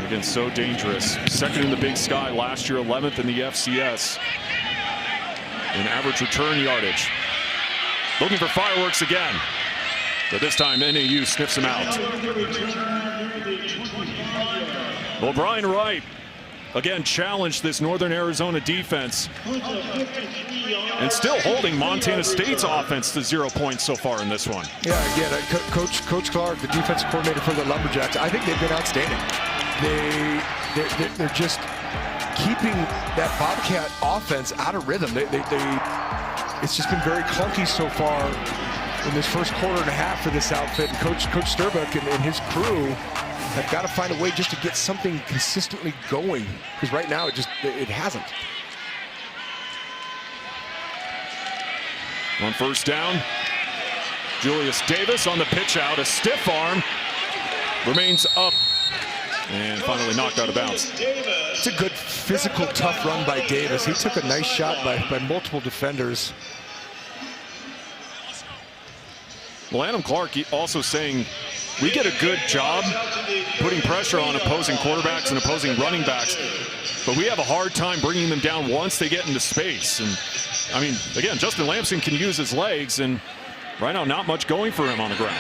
Again, so dangerous. Second in the Big Sky last year, 11th in the FCS in average return yardage. Looking for fireworks again, but this time NAU sniffs him out. Well, Brian Wright again challenged this Northern Arizona defense and still holding Montana State's offense to 0 points so far in this one. Yeah, again, Coach Clark, the defensive coordinator for the Lumberjacks, I think they've been outstanding. They're just keeping that Bobcat offense out of rhythm. It's just been very clunky so far in this first quarter and a half for this outfit. And Coach Sturbuck and his crew have got to find a way just to get something consistently going, because right now it hasn't. On first down, Julius Davis on the pitch out, a stiff arm, remains up and finally knocked out of bounds. It's a good physical, tough run by Davis. He took a nice shot by multiple defenders. Well, Adam Clark also saying we get a good job putting pressure on opposing quarterbacks and opposing running backs, but we have a hard time bringing them down once they get into space. And I mean, again, Justin Lamson can use his legs, and right now not much going for him on the ground.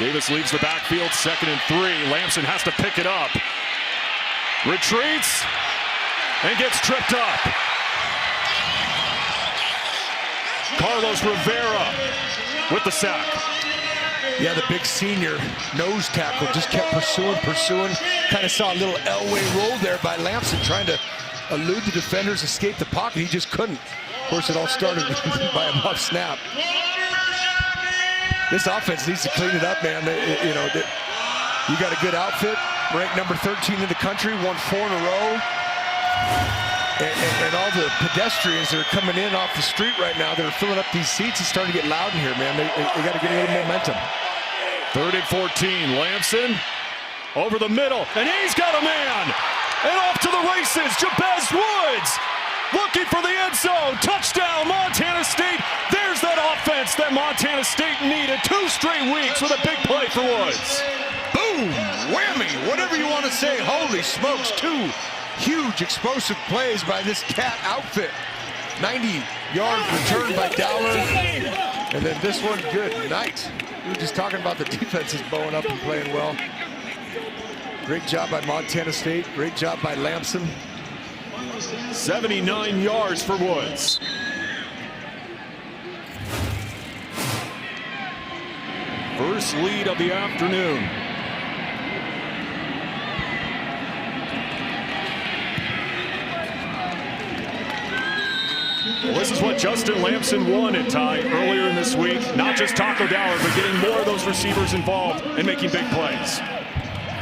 Davis leaves the backfield, 2nd and 3. Lamson has to pick it up. Retreats and gets tripped up. Carlos Rivera with the sack. Yeah, the big senior nose tackle just kept pursuing. Kind of saw a little Elway roll there by Lamson, trying to elude the defenders, escape the pocket. He just couldn't. Of course, it all started by a muff snap. This offense needs to clean it up, man. You got a good outfit, ranked number 13 in the country, won 4 in a row. And all the pedestrians that are coming in off the street right now that are filling up these seats, it's starting to get loud in here, man. They got to get a little momentum. 3rd and 14, Lamson over the middle, and he's got a man. And off to the races, Jabez Woods looking for the end zone. Touchdown, Montana State. There's that offense that Montana State needed. 2 straight weeks with a big play for Woods. Boom, whammy, whatever you want to say. Holy smokes, 2 huge explosive plays by this Cat outfit. 90-yard return by Dowler. And then this one, good night. We were just talking about the defense is bowing up and playing well. Great job by Montana State. Great job by Lamson. 79 yards for Woods. First lead of the afternoon. Well, this is what Justin Lamson wanted, Ty, earlier in this week. Not just Taco Dowler, but getting more of those receivers involved and making big plays.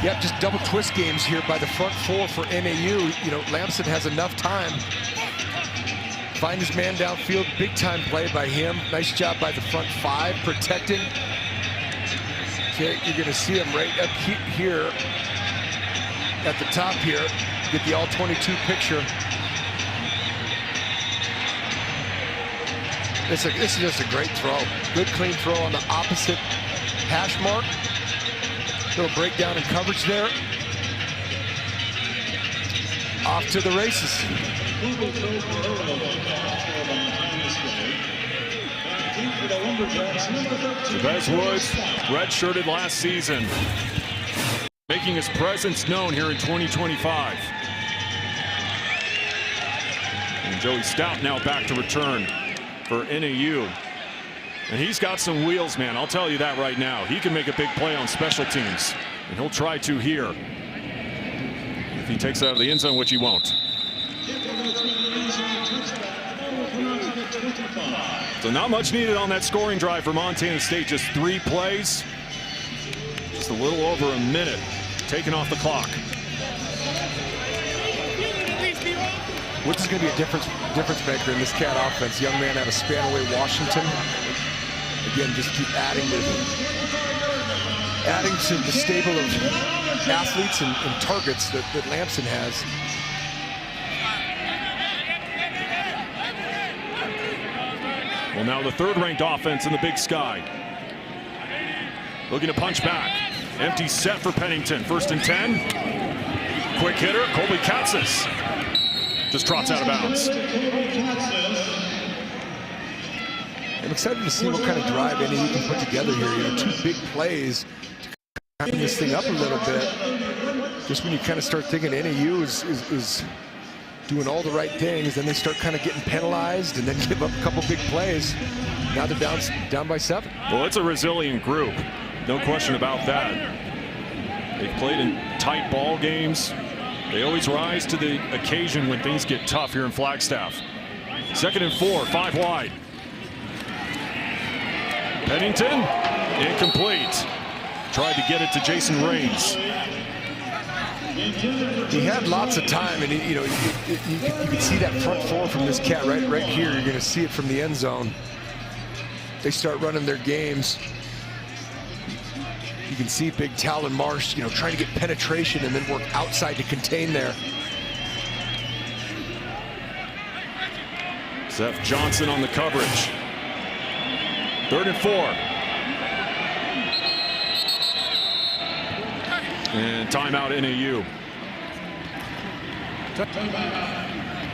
Yep, just double twist games here by the front 4 for NAU. You know, Lamson has enough time. Find his man downfield, big time play by him. Nice job by the front 5, protecting. Okay, you're gonna see him right up here at the top here. Get the all 22 picture. This is just a great throw. Good clean throw on the opposite hash mark. Little breakdown in coverage there. Off to the races. Jabez Woods, redshirted last season, making his presence known here in 2025. And Joey Stout now back to return for NAU. And he's got some wheels, man. I'll tell you that right now. He can make a big play on special teams. And he'll try to here. If he takes it out of the end zone, which he won't. So not much needed on that scoring drive for Montana State. Just 3 plays. Just a little over a minute taken off the clock. What's going to be a difference maker in this Cat offense? Young man out of Spanaway, Washington. Again, just keep adding to the stable of athletes and targets that Lamson has. Well, now the 3rd-ranked offense in the Big Sky. Looking to punch back. Empty set for Pennington. 1st and 10. Quick hitter, Colby Katzis. Just trots out of bounds. I'm excited to see what kind of drive NAU can put together here. You know, 2 big plays to kind of this thing up a little bit. Just when you kind of start thinking NAU is doing all the right things, then they start kind of getting penalized and then give up a couple big plays. Now they're down by 7. Well, it's a resilient group. No question about that. They've played in tight ball games. They always rise to the occasion when things get tough here in Flagstaff. 2nd and 4, 5 wide. Pennington, incomplete. Tried to get it to Jason Raines. He had lots of time, and you can see that front 4 from this Cat right here. You're going to see it from the end zone. They start running their games. You can see Big Talon Marsh, trying to get penetration and then work outside to contain there. Seth Johnson on the coverage. 3rd and 4. And timeout NAU.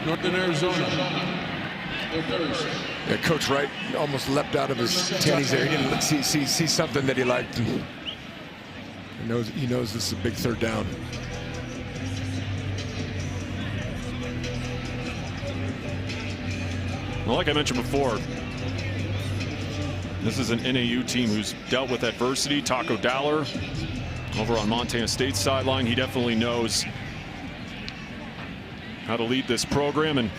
Northern Arizona. Yeah, Coach Wright almost leapt out of his tennies there. He didn't see something that he liked. He knows this is a big 3rd down. Well, like I mentioned before, this is an NAU team who's dealt with adversity. Taco Dowler over on Montana State's sideline. He definitely knows how to lead this program. And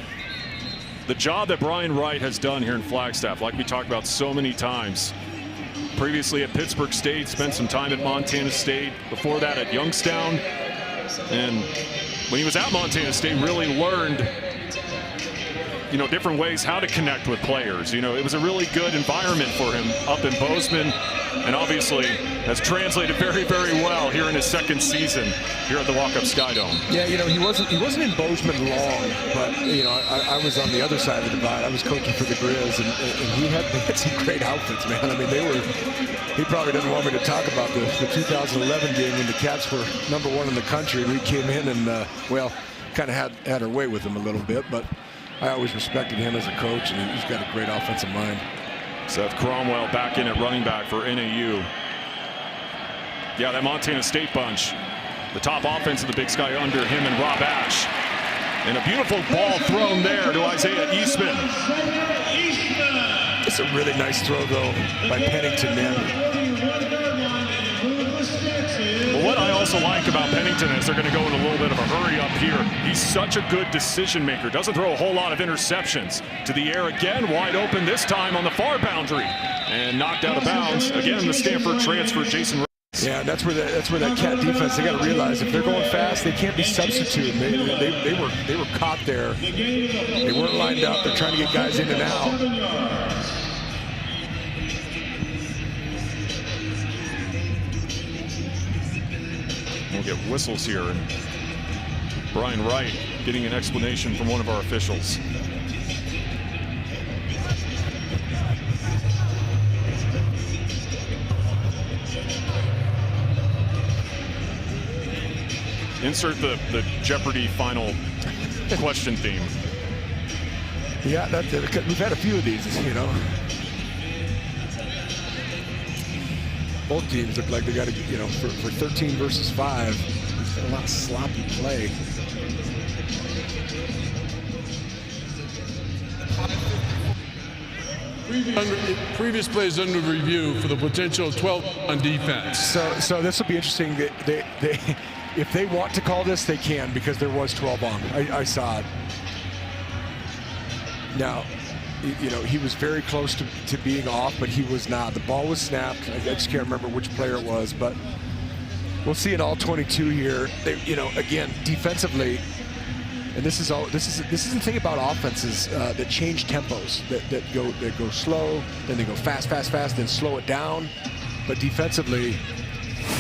the job that Brian Wright has done here in Flagstaff, like we talked about so many times, previously at Pittsburgh State, spent some time at Montana State, before that at Youngstown. And when he was at Montana State, really learned different ways how to connect with players. It was a really good environment for him up in Bozeman, and obviously has translated very, very well here in his 2nd season here at the Walkup Skydome. Yeah, he wasn't in Bozeman long, but I was on the other side of the divide. I was coaching for the Grizz, and they had some great outfits, man. I mean, he probably doesn't want me to talk about the 2011 game when the Cats were #1 in the country, and we came in and kind of had our way with them a little bit, but I always respected him as a coach, and he's got a great offensive mind. Seth Cromwell back in at running back for NAU. Yeah, that Montana State bunch. The top offense of the Big Sky under him and Rob Ash. And a beautiful ball thrown there to Isaiah Eastman. It's a really nice throw, though, by Pennington, man. Well, what I also like about Pennington is they're going to go in a little bit of a hurry up here. He's such a good decision maker. Doesn't throw a whole lot of interceptions. To the air again, wide open this time on the far boundary. And knocked out of bounds. Again, the Stanford transfer, Jason Raines. Yeah, that's where that Cat defense, they got to realize if they're going fast, they can't be substituted. They were caught there. They weren't lined up. They're trying to get guys in and out. We'll get whistles here. And Brian Wright getting an explanation from one of our officials. Insert the Jeopardy final question theme. Yeah, we've had a few of these, Both teams look like they got to, for 13 versus 5, there's been a lot of sloppy play. Previous plays under review for the potential 12 on defense. So this will be interesting. If they want to call this, they can, because there was 12 on. I saw it. Now, you know, he was very close to being off, but he was not. The ball was snapped. I just can't remember which player it was, but we'll see in all 22 here. You know, again, defensively, and this is the thing about offenses that change tempos, that go slow, then they go fast, then slow it down. But defensively,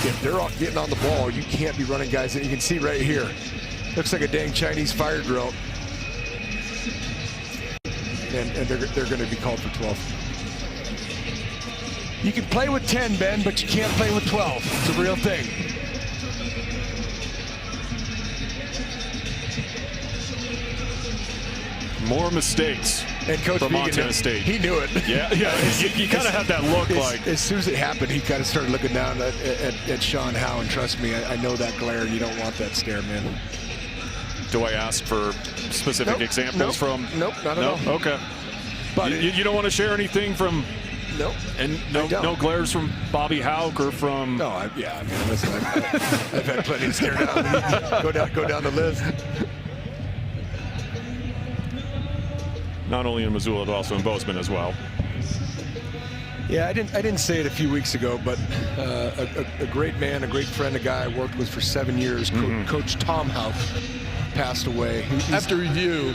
if they're getting on the ball, you can't be running guys. And you can see right here, looks like a dang Chinese fire drill. And they're going to be called for 12. You can play with 10, Ben, but you can't play with 12. It's a real thing. More mistakes and Coach for Montana Vegan, State. He knew it. Yeah. You kind of had that look like. As soon as it happened, he kind of started looking down at Sean Howe, and trust me, I know that glare, and you don't want that stare, man. Do I ask for specific examples from? Nope, not at all. Okay. But you don't want to share anything from? Nope. And no glares from Bobby Houck or from? No, I mean, listen, I've had plenty to stare down. Go down the list. Not only in Missoula, but also in Bozeman as well. Yeah, I didn't say it a few weeks ago, but a great man, a great friend, a guy I worked with for 7 years, Coach Tom Houck, passed away. After review,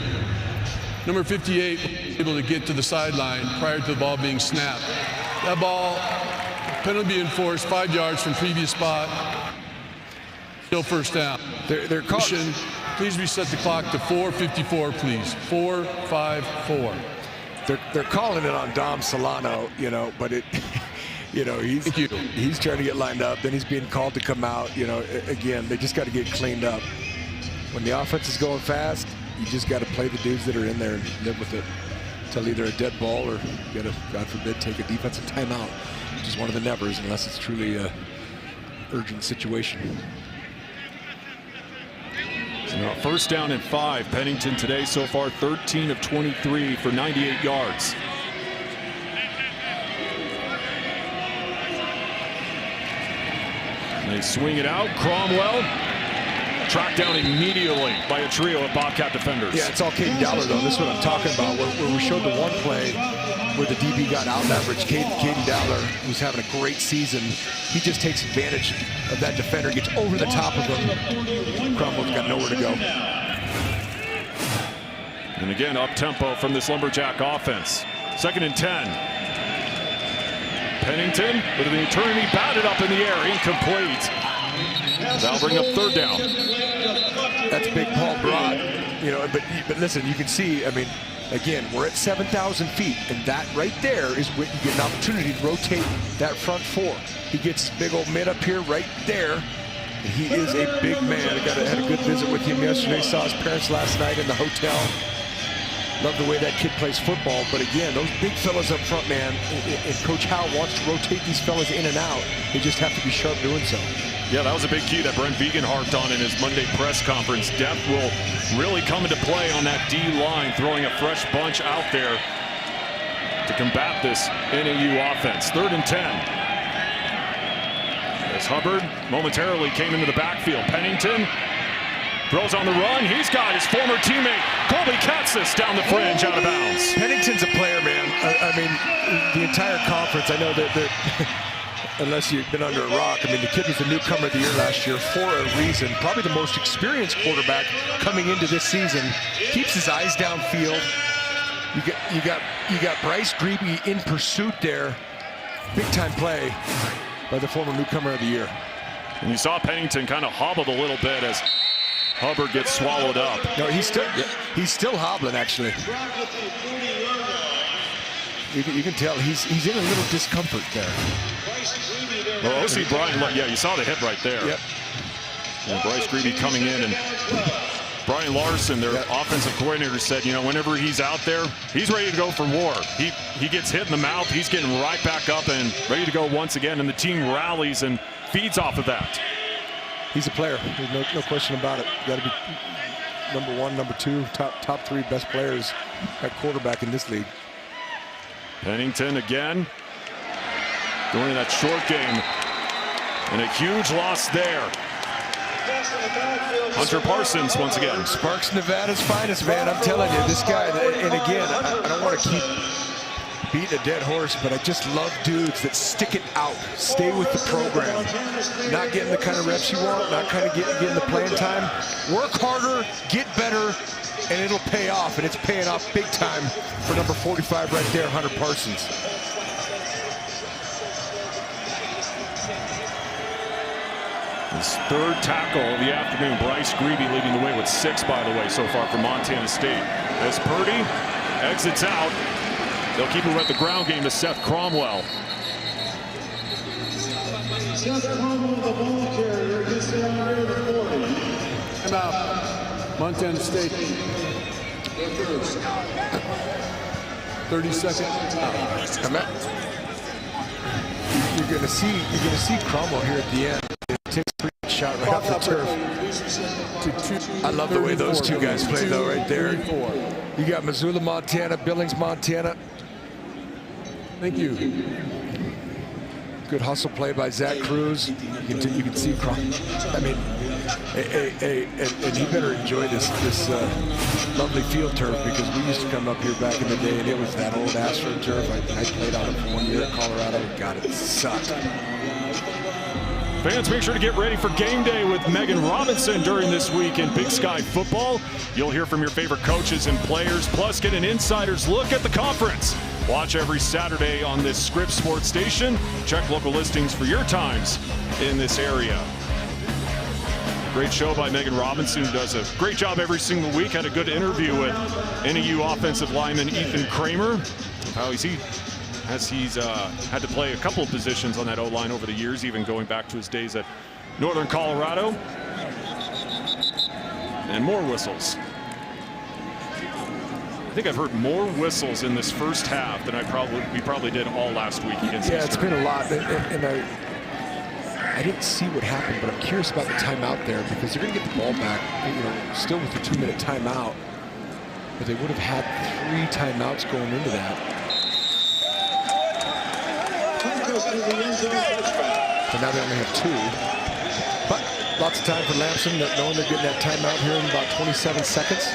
number 58 was able to get to the sideline prior to the ball being snapped. That ball, penalty enforced 5 yards from previous spot. Still first down. They're caution. Please reset the clock to 4:54, please. 4:54. They're calling it on Dom Solano, you know, but it, you know, he's trying to get lined up. Then he's being called to come out. You know, again, they just got to get cleaned up. When the offense is going fast, you just got to play the dudes that are in there and live with it until either a dead ball or you got to, God forbid, take a defensive timeout, which is one of the nevers unless it's truly a urgent situation. So now first down and 5. Pennington today so far 13 of 23 for 98 yards. And they swing it out. Cromwell tracked down immediately by a trio of Bobcat defenders. Yeah, it's all Caden Dowler, though. This is what I'm talking about, where we showed the one play where the DB got out leverage. Caden Dowler, who's having a great season, he just takes advantage of that defender, gets over the top of him. Cromwell's got nowhere to go. And again, up-tempo from this Lumberjack offense. 2nd and 10. Pennington with an eternity batted up in the air, incomplete. That'll bring up 3rd down. That's big Paul Broad, you know, but listen, you can see, I mean, again, we're at 7,000 feet, and that right there is when you get an opportunity to rotate that front 4. He gets big old mid up here right there. He is a big man. I had a good visit with him yesterday, saw his parents last night in the hotel. Love the way that kid plays football, but again, those big fellas up front, man, and Coach Howe wants to rotate these fellas in and out. They just have to be sharp doing so. Yeah, that was a big key that Brent Vegan harped on in his Monday press conference. Depth will really come into play on that D-line, throwing a fresh bunch out there to combat this NAU offense. 3rd and 10. As Hubbard momentarily came into the backfield. Pennington throws on the run. He's got his former teammate, Colby Katzis, down the fringe, out of bounds. Pennington's a player, man. I mean, the entire conference, I know that unless you've been under a rock, I mean, the kid was the newcomer of the year last year for a reason. Probably the most experienced quarterback coming into this season. Keeps his eyes downfield. You got Bryce Grebe in pursuit there. Big time play by the former newcomer of the year. And you saw Pennington kind of hobbled a little bit as Hubbard gets swallowed up. No, he's still hobbling, actually. You can tell he's in a little discomfort there. Well, OC Brian, yeah, you saw the hit right there. Yep. And Bryce Grebe coming in, and Brian Larson, their offensive coordinator, said, you know, whenever he's out there, he's ready to go for war. He gets hit in the mouth, he's getting right back up and ready to go once again, and the team rallies and feeds off of that. He's a player. There's no question about it. Got to be number 1, number 2, top 3 best players at quarterback in this league. Pennington again, doing that short game, and a huge loss there. Hunter Parsons once again. Sparks Nevada's finest, man. I'm telling you, this guy, and again, I don't want to keep beating a dead horse, but I just love dudes that stick it out, stay with the program, not getting the kind of reps you want, not kind of getting the playing time. Work harder, get better, and it'll pay off, and it's paying off big time for number 45 right there, Hunter Parsons. His third tackle of the afternoon. Bryce Greavy leading the way with 6, by the way, so far for Montana State. As Purdy exits out, they'll keep him at the ground game to Seth Cromwell. Seth Cromwell, the ball carrier, gets down near the 40. Time out. Montana State. 30 seconds. You're gonna see Cromwell here at the end. It takes a pretty shot right off the turf. I love the way those two guys play though, right there. You got Missoula, Montana, Billings, Montana. Thank you. Good hustle play by Zach Cruz. You can see Cromwell. I mean, and he better enjoy this lovely field turf, because we used to come up here back in the day and it was that old Astro turf. I played on it for 1 year at Colorado. God, it sucked. Fans, make sure to get ready for game day with Megan Robinson during this week in Big Sky football. You'll hear from your favorite coaches and players, plus get an insider's look at the conference. Watch every Saturday on this Scripps Sports station. Check local listings for your times in this area. Great show by Megan Robinson, who does a great job every single week. Had a good interview with NAU offensive lineman Ethan Kramer. How he's had to play a couple of positions on that O-line over the years, even going back to his days at Northern Colorado. And more whistles. I think I've heard more whistles in this first half than we probably did all last week against Eastern. It's been a lot, and I didn't see what happened, but I'm curious about the timeout there, because they're going to get the ball back, still with the 2-minute timeout, but they would have had 3 timeouts going into that. So now they only have 2, but lots of time for Lamson, knowing they're getting that timeout here in about 27 seconds.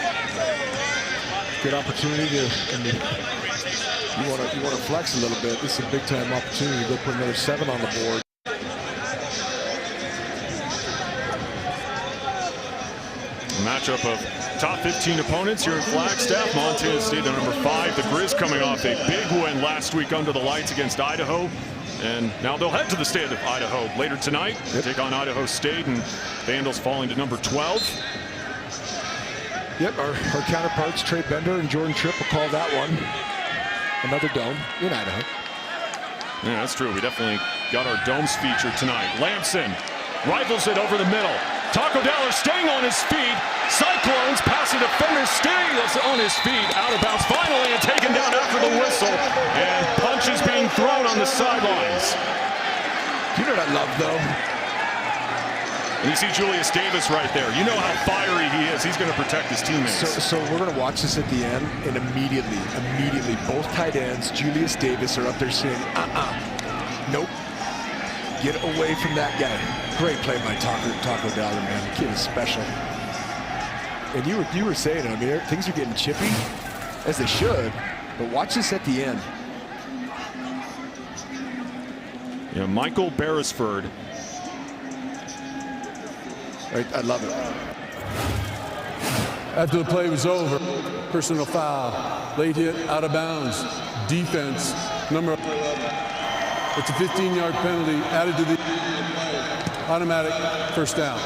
Good opportunity to, you want to flex a little bit. This is a big time opportunity to go put another 7 on the board. A matchup of top 15 opponents here at Flagstaff. Montana State at number 5. The Grizz coming off a big win last week under the lights against Idaho. And now they'll head to the state of Idaho later tonight. Take on Idaho State, and Vandals falling to number 12. Yep, our counterparts, Trey Bender and Jordan Tripp, will call that one another dome in Idaho. Yeah, that's true. We definitely got our domes featured tonight. Lamson rifles it over the middle. Taco Dowler staying on his feet. Cyclones passing defender staying on his feet. Out of bounds finally, and taken down after the whistle. And punches being thrown on the sidelines. You know what I love, though? And you see Julius Davis right there. You know how fiery he is. He's going to protect his teammates. So we're going to watch this at the end, and immediately, both tight ends, Julius Davis, are up there saying, nope, get away from that guy. Great play by Taco Dowler, man. The kid is special. And you were saying, I mean, things are getting chippy, as they should, but watch this at the end. Yeah, Michael Beresford. I love it. After the play was over, personal foul, late hit, out of bounds, defense, number 11. It's a 15-yard penalty added to the automatic first down.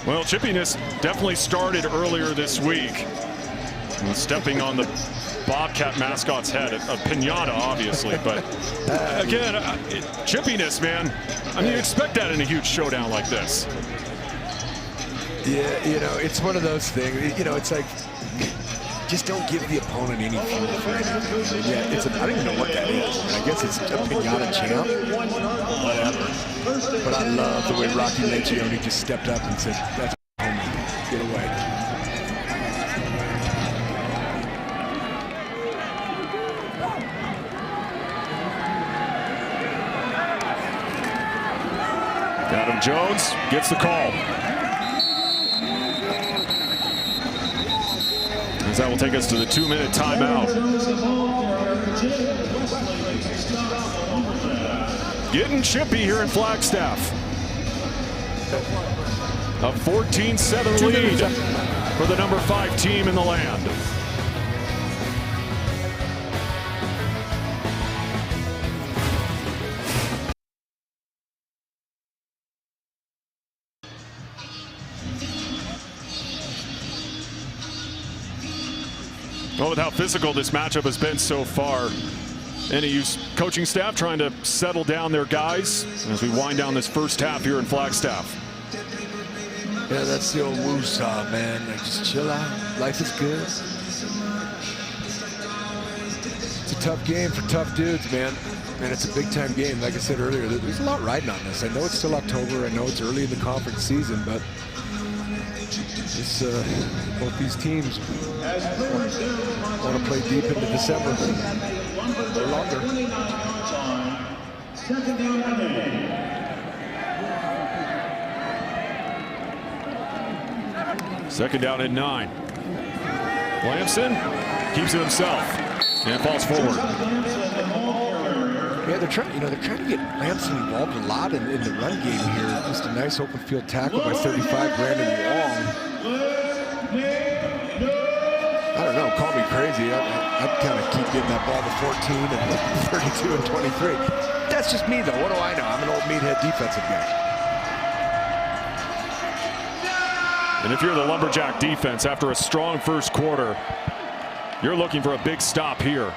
Well, chippiness definitely started earlier this week. And stepping on the Bobcat mascot's head, a pinata, obviously, but again, chippiness, man. I mean, you expect that in a huge showdown like this. Yeah, it's one of those things. It's like, just don't give the opponent any fuel for anything. Yeah, I don't even know what that is. I guess it's a pinata champ, whatever. But I love the way Rocky Lencioni just stepped up and said, "That's homie, get away." And Jones gets the call. As that will take us to the 2-minute timeout. Getting chippy here in Flagstaff. A 14-7 lead for the number 5 team in the land. Well, with how physical this matchup has been so far, NAU's coaching staff trying to settle down their guys as we wind down this first half here in Flagstaff. Yeah, that's the old woo-saw, man. Like, just chill out. Life is good. It's a tough game for tough dudes, man. And it's a big-time game. Like I said earlier, there's a lot riding on this. I know it's still October. I know it's early in the conference season, but it's, both these teams want to play deep into December or longer. Second down and 8. Second down and 9. Lamson keeps it himself and falls forward. Yeah, they're trying to get Lamson involved a lot in the run game here. Just a nice open field tackle by 35, Brandon Wong. I don't know, call me crazy. I'd kind of keep getting that ball to 14 and 32 and 23. That's just me, though. What do I know? I'm an old meathead defensive guy. And if you're the Lumberjack defense, after a strong first quarter, you're looking for a big stop here.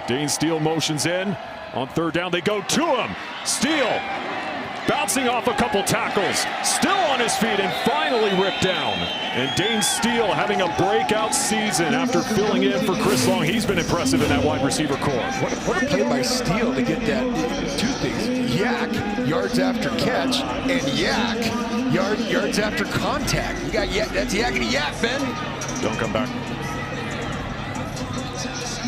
Dane Steele motions in. On third down, they go to him. Steele bouncing off a couple tackles, still on his feet and finally ripped down. And Dane Steele having a breakout season after filling in for Chris Long. He's been impressive in that wide receiver corps. What a play by Steele to get that. Two things: yak, yards after catch, and yak, yards after contact. You got yak. That's yakety yak, Ben. Don't come back.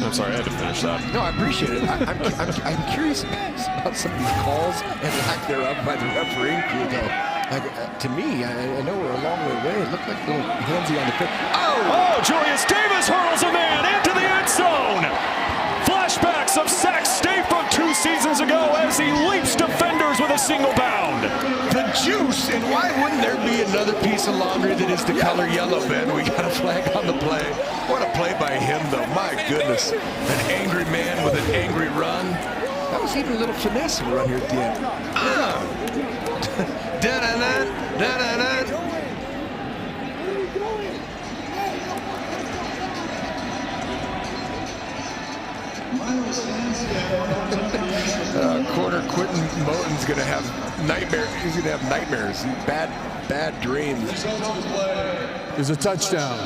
I'm sorry, I had to finish that. No, I appreciate it. I'm curious about some of these calls and lack thereof by the refereeing crew, though. Like, to me, I know we're a long way away. It looked like a little handsy on the pitch. Oh, Julius Davis hurls a man into the end zone. Flashbacks of Sac State from 2 seasons ago as he leaps defenders with a single bound. The juice, and why wouldn't there be another piece of laundry that is the color yellow, Ben? We got a flag on the play. What a play by him, though. My goodness. An angry man with an angry run. That was even a little finesse in the run here at the end. Da-da-da, da-da-da. Corner Quentin Moten's gonna have nightmares. He's gonna have nightmares. Bad dreams. There's a touchdown.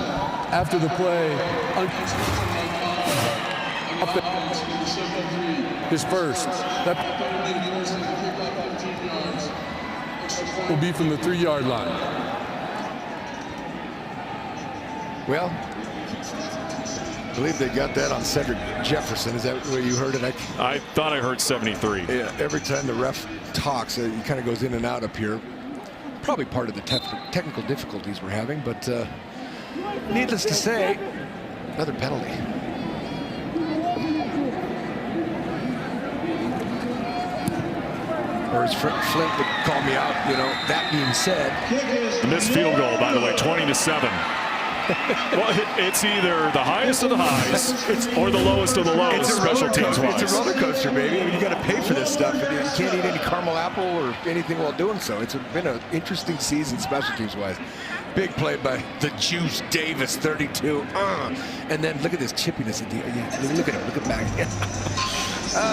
After the play, his first. That will be from the 3-yard line. Well, I believe they got that on Cedric Jefferson. Is that where you heard it? I thought I heard 73. Yeah, every time the ref talks, he kind of goes in and out up here. Probably part of the technical difficulties we're having, but needless to say, another penalty. Or as Flint would call me out, that being said. The missed field goal, by the way, 20-7. Well, it's either the highest of the highs or the lowest of the lows, special teams wise. It's a roller coaster, baby. I mean, you got to pay for this stuff. You can't eat any caramel apple or anything while doing so. It's been an interesting season, special teams wise. Big play by the Juice Davis, 32. And then look at this chippiness. Look at him. Look at back.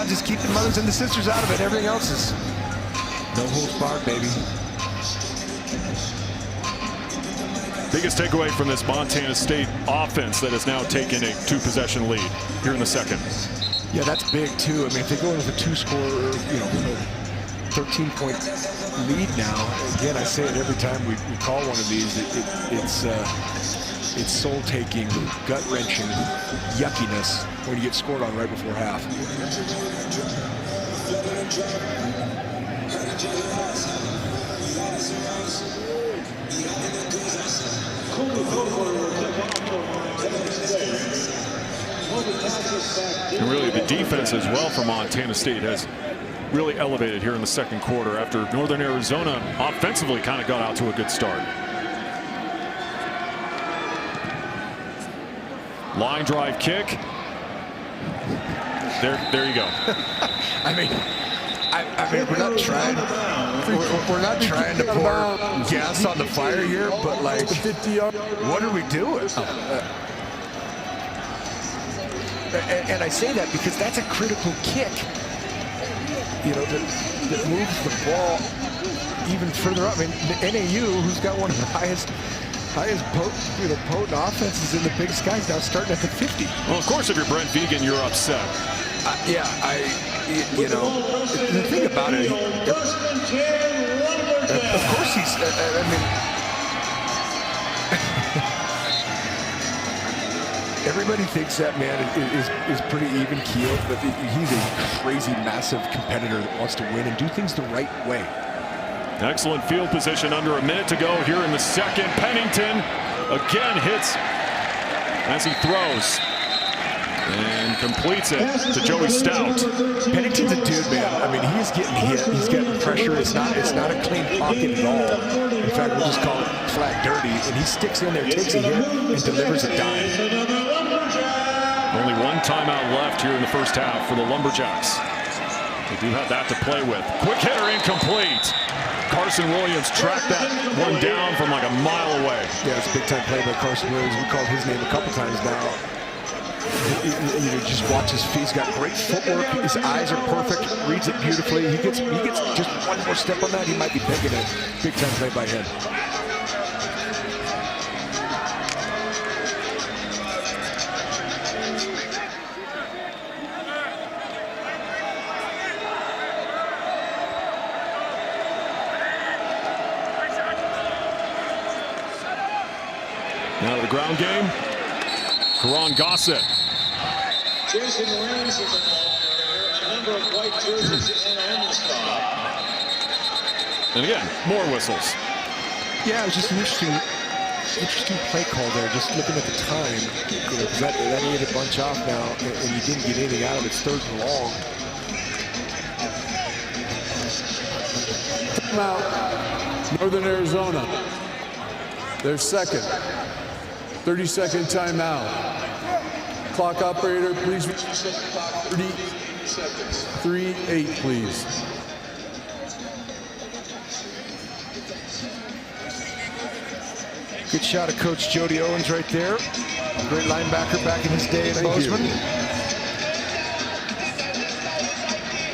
Just keep the mothers and the sisters out of it. Everything else is no holds barred, baby. Biggest takeaway from this Montana State offense that has now taken a 2-possession lead here in the second. Yeah, that's big too. I mean, if they go in with a 2-score, 13-point lead now. Again, I say it every time we call one of these. It's soul-taking, gut-wrenching yuckiness when you get scored on right before half. And really the defense as well for Montana State has really elevated here in the second quarter after Northern Arizona offensively kind of got out to a good start. Line drive kick. There you go. I mean, we're not trying. We're not trying to pour gas on the fire here, but like, what are we doing? And I say that because that's a critical kick. You know, that moves the ball even further up. I mean, the NAU, who's got one of the highest potent offenses in the Big Sky, is now starting at the 50. Well, of course, if you're Brent Vegan, you're upset. Yeah, you know, the thing about it, of course he's, I mean, everybody thinks that man is pretty even keeled, but he's a crazy, massive competitor that wants to win and do things the right way. Excellent field position under a minute to go here in the second. Pennington again hits as he throws and completes it to Joey Stout. Pennington's a dude, man. I mean, he's getting hit. He's getting pressure. It's not a clean pocket at all. In fact, we'll just call it flat dirty. And he sticks in there, takes a hit, and delivers a dime. Only one timeout left here in the first half for the Lumberjacks. They do have that to play with. Quick hitter incomplete. Carson Williams tracked that one down from like a mile away. Yeah, it's a big-time play by Carson Williams. We called his name a couple times now. You just watch his feet. He's got great footwork. His eyes are perfect. Reads it beautifully. He gets just one more step on that. He might be picking it. Big-time play by him. Now to the ground game. Karan Gossett. Jason Raines is a number of white jerseys and a women's spot. And again, more whistles. Yeah, it was just an interesting play call there. Just looking at the time, you know, because that needed a bunch off now, and you didn't get anything out of it. It's third and long. Timeout, Northern Arizona. Their second. 30-second timeout. Clock operator, please. 30 seconds. 3-8, please. Good shot of Coach Jody Owens right there. Great linebacker back in his day in Bozeman.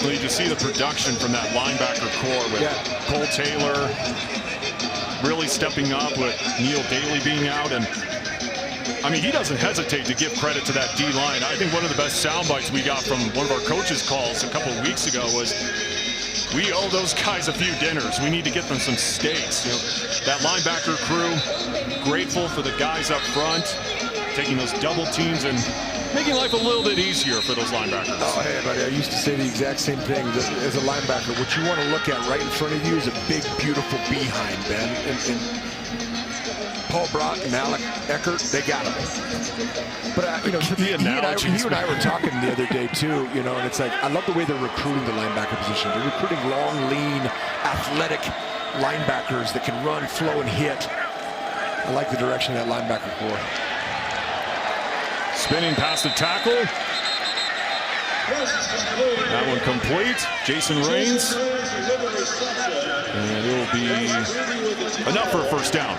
Well, you just see the production from that linebacker core with Cole Taylor really stepping up, with Neil Daly being out. And I mean, he doesn't hesitate to give credit to that D-line. I think one of the best sound bites we got from one of our coaches' calls a couple of weeks ago was, we owe those guys a few dinners. We need to get them some steaks. You know, that linebacker crew, grateful for the guys up front, taking those double teams and making life a little bit easier for those linebackers. Oh, hey, buddy, I used to say the exact same thing as a linebacker. What you want to look at right in front of you is a big, beautiful behind, man. And Paul Brock and Alec Eckert, they got him. But, you know, he and I were talking the other day, too, you know, and it's like, I love the way they're recruiting the linebacker position. They're recruiting long, lean, athletic linebackers that can run, flow, and hit. I like the direction of that linebacker core. Spinning past the tackle. That one complete. Jason Raines. And it will be enough for a first down.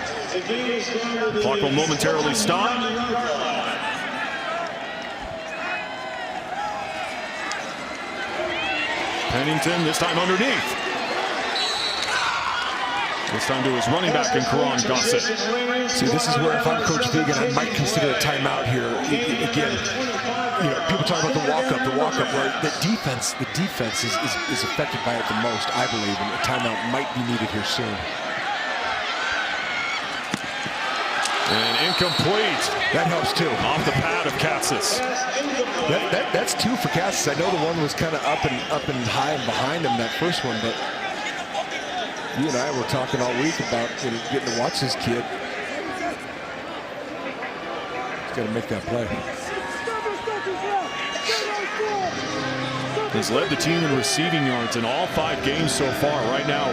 Clock will momentarily stop. Pennington this time underneath. This time to his running back in Karan Gossett. See, this is where if I'm Coach Vegan, I might consider a timeout here. Again, you know, people talk about the walk-up, where the defense is affected by it the most, I believe, and a timeout might be needed here soon. And incomplete. That helps too. Off the pad of Katsas. That's two for Katsas. I know the one was kind of up and high and behind him, that first one, but You and I were talking all week about getting to watch this kid. He's got to make that play. Has led the team in receiving yards in all 5 games so far. Right now,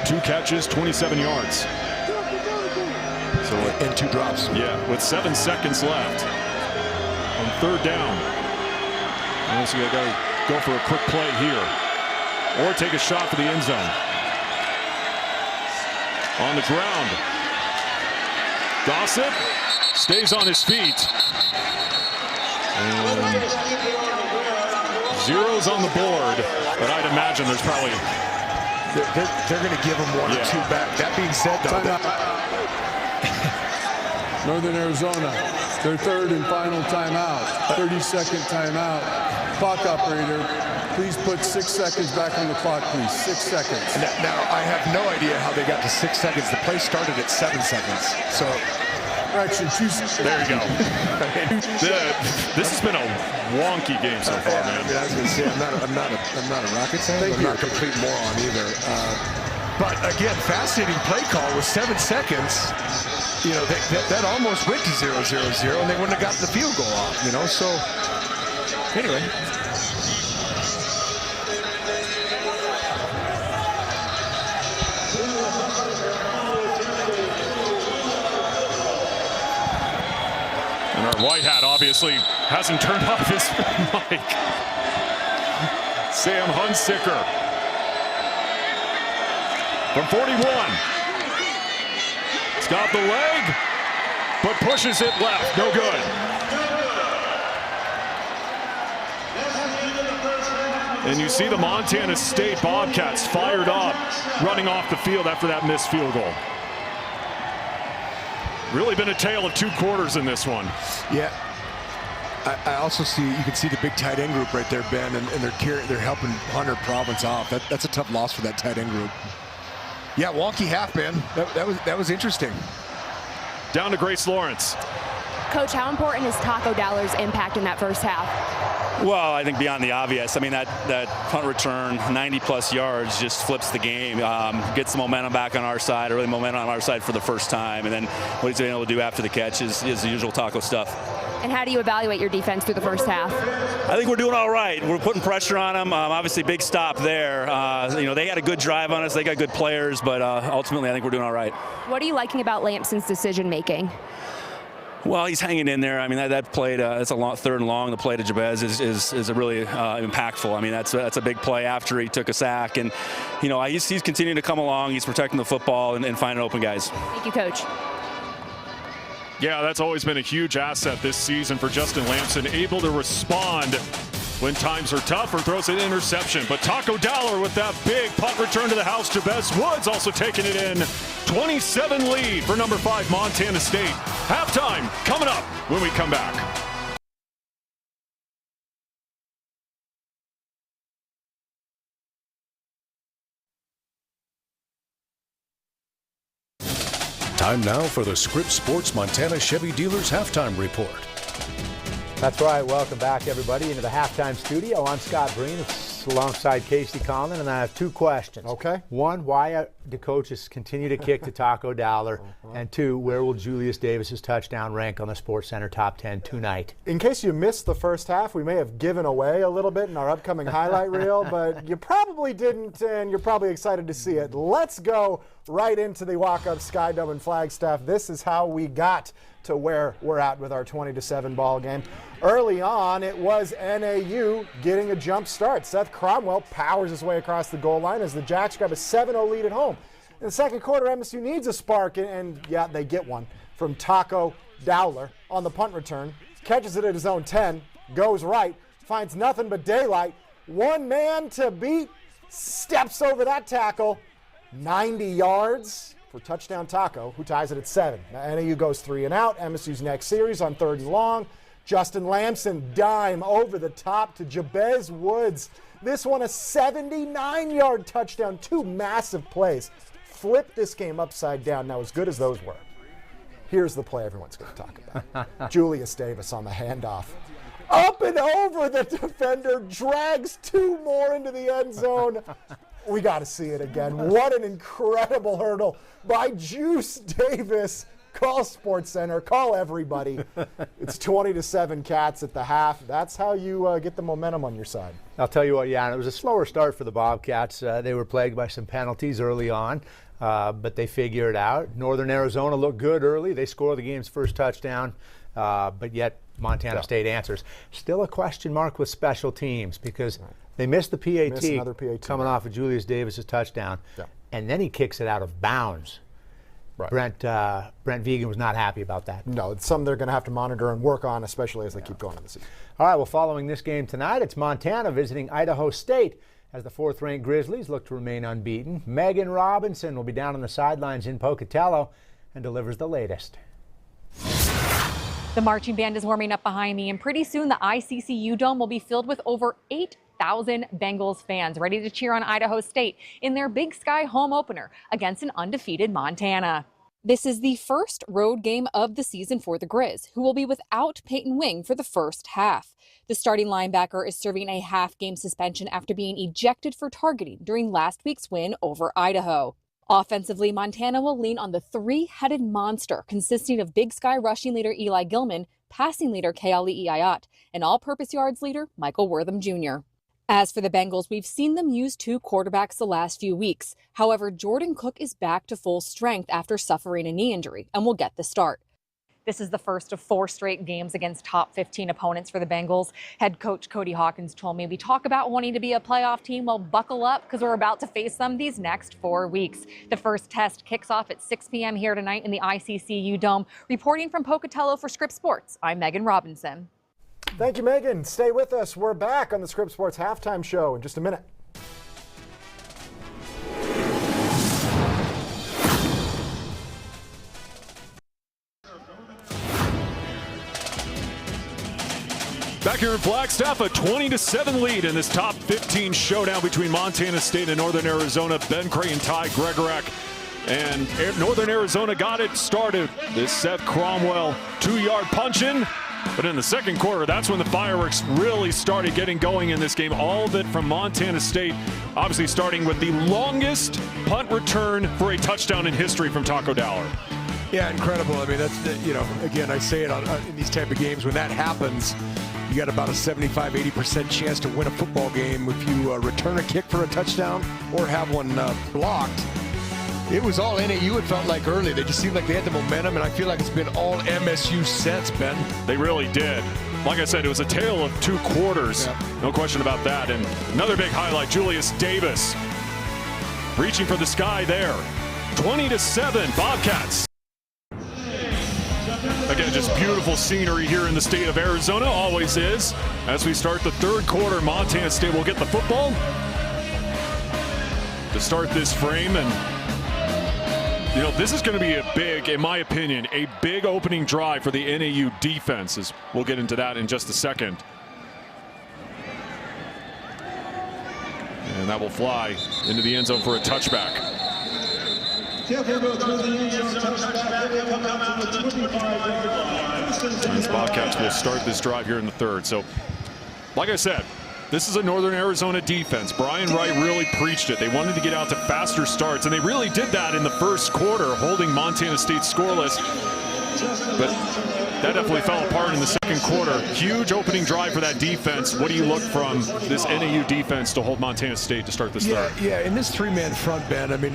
2 catches, 27 yards. So and 2 drops. Yeah, with 7 seconds left on 3rd down. So you got to go for a quick play here, or take a shot for the end zone. On the ground, Gossett stays on his feet. And zeros on the board, but I'd imagine there's probably... They're going to give him 1 or 2 back. That being said, though, Northern Arizona, their 3rd and final timeout, 32nd timeout. Clock operator, please put 6 seconds back on the clock, please. 6 seconds. Now, I have no idea how they got to 6 seconds. The play started at 7 seconds. So, correction, 2 seconds. There you go. This has been a wonky game so far, man. I was going to say, I'm not a rocket scientist. I'm not a complete moron either. But again, fascinating play call with 7 seconds. You know, that almost went to 0-0-0, and they wouldn't have gotten the field goal off. You know, so anyway. And our white hat obviously hasn't turned off his mic. Sam Hunsicker from 41. He's got the leg, but pushes it left. No good. And you see the Montana State Bobcats fired up, running off the field after that missed field goal. Really been a tale of 2 quarters in this one. Yeah. I also see, you can see the big tight end group right there, Ben, and they're helping Hunter Province off. That's a tough loss for that tight end group. Yeah, wonky half, man. That was interesting. Down to Grace Lawrence. Coach, how important is Taco Dowler's impact in that first half? Well, I think beyond the obvious. I mean, that punt return, 90-plus yards, just flips the game, gets the momentum back on our side, or really momentum on our side for the first time. And then what he's been able to do after the catch is the usual Taco stuff. And how do you evaluate your defense through the first half? I think we're doing all right. We're putting pressure on them. Obviously, big stop there. You know, they had a good drive on us. They got good players, but ultimately, I think we're doing all right. What are you liking about Lampson's decision-making? Well, he's hanging in there. I mean, that play, that's a long, 3rd and long. The play to Jabez is a really impactful. I mean, that's a big play after he took a sack. And, you know, he's continuing to come along. He's protecting the football and finding open guys. Thank you, Coach. Yeah, that's always been a huge asset this season for Justin Lampson, able to respond when times are tough or throws an interception. But Taco Dowler with that big punt return to the house. Jabez Woods also taking it in. 27 lead for number 5 Montana State. Halftime coming up when we come back. Time now for the Scripps Sports Montana Chevy Dealers Halftime Report. That's right. Welcome back, everybody, into the halftime studio. I'm Scott Breen alongside Casey Conlon, and I have 2 questions. Okay. 1, why do coaches continue to kick to Taco Dowler? And 2, where will Julius Davis's touchdown rank on the SportsCenter top 10 tonight? In case you missed the first half, we may have given away a little bit in our upcoming highlight reel, but you probably didn't, and you're probably excited to see it. Let's go right into the Walkup Skydome in Flagstaff. This is how we got to where we're at with our 20-7 ball game. Early on, it was NAU getting a jump start. Seth Cromwell powers his way across the goal line as the Jacks grab a 7-0 lead at home. In the second quarter, MSU needs a spark, and yeah, they get one from Taco Dowler on the punt return. Catches it at his own 10, goes right, finds nothing but daylight. One man to beat, steps over that tackle, 90 yards for touchdown Taco, who ties it at 7. Now, NAU goes 3 and out. MSU's next series on 3rd and long. Justin Lampson dime over the top to Jabez Woods. This one a 79-yard touchdown. 2 massive plays. Flipped this game upside down. Now, as good as those were, here's the play everyone's going to talk about. Julius Davis on the handoff. Up and over the defender, drags 2 more into the end zone. We got to see it again. What an incredible hurdle by Juice Davis. Call Sports Center. Call everybody. It's 20-7 Cats at the half. That's how you get the momentum on your side. I'll tell you what, yeah, it was a slower start for the Bobcats. They were plagued by some penalties early on, but they figure it out. Northern Arizona looked good early. They scored the game's first touchdown, but yet Montana State answers. Still a question mark with special teams because they missed the PAT, coming off of Julius Davis's touchdown, and then he kicks it out of bounds. Brent Vegan was not happy about that. No, it's something they're going to have to monitor and work on, especially as they keep going in the season. All right, well, following this game tonight, it's Montana visiting Idaho State as the 4th-ranked Grizzlies look to remain unbeaten. Megan Robinson will be down on the sidelines in Pocatello and delivers the latest. The marching band is warming up behind me, and pretty soon the ICCU Dome will be filled with over 8,000 Bengals fans ready to cheer on Idaho State in their Big Sky home opener against an undefeated Montana. This is the first road game of the season for the Grizz, who will be without Peyton Wing for the first half. The starting linebacker is serving a half-game suspension after being ejected for targeting during last week's win over Idaho. Offensively, Montana will lean on the three-headed monster consisting of Big Sky rushing leader Eli Gilman, passing leader Keali Iayat, and all-purpose yards leader Michael Wortham Jr. As for the Bengals, we've seen them use 2 quarterbacks the last few weeks. However, Jordan Cook is back to full strength after suffering a knee injury and will get the start. This is the first of 4 straight games against top 15 opponents for the Bengals. Head coach Cody Hawkins told me, we talk about wanting to be a playoff team. Well, buckle up because we're about to face them these next 4 weeks. The first test kicks off at 6 p.m. here tonight in the ICCU Dome. Reporting from Pocatello for Scripps Sports, I'm Megan Robinson. Thank you, Megan. Stay with us. We're back on the Scripps Sports Halftime Show in just a minute. Back here in Flagstaff, a 20-7 lead in this top 15 showdown between Montana State and Northern Arizona. Ben Creighton, Ty Gregorek, and Northern Arizona got it started. This Seth Cromwell 2-yard punch-in. But in the second quarter, that's when the fireworks really started getting going in this game. All of it from Montana State, obviously starting with the longest punt return for a touchdown in history from Taco Dowler. Yeah, incredible. I mean, that's, again, I say it in these type of games. When that happens, you got about a 75-80% chance to win a football game if you return a kick for a touchdown or have one blocked. It was all NAU, it felt like, early. They just seemed like they had the momentum, and I feel like it's been all MSU since, Ben. They really did. Like I said, it was a tale of 2 quarters. No question about that. And another big highlight, Julius Davis reaching for the sky there. 20-7 Bobcats. Again, just beautiful scenery here in the state of Arizona, always is. As we start the third quarter, Montana State will get the football to start this frame. And, you know, this is going to be a big, in my opinion, a big opening drive for the NAU defense. We'll get into that in just a second. And that will fly into the end zone for a touchback. These Bobcats will start this drive here in the third. So, like I said, this is a Northern Arizona defense. Brian Wright really preached it. They wanted to get out to faster starts, and they really did that in the first quarter, holding Montana State scoreless. But that definitely fell apart in the second quarter. Huge opening drive for that defense. What do you look from this NAU defense to hold Montana State to start this third? Yeah, in this 3-man front, Ben, I mean,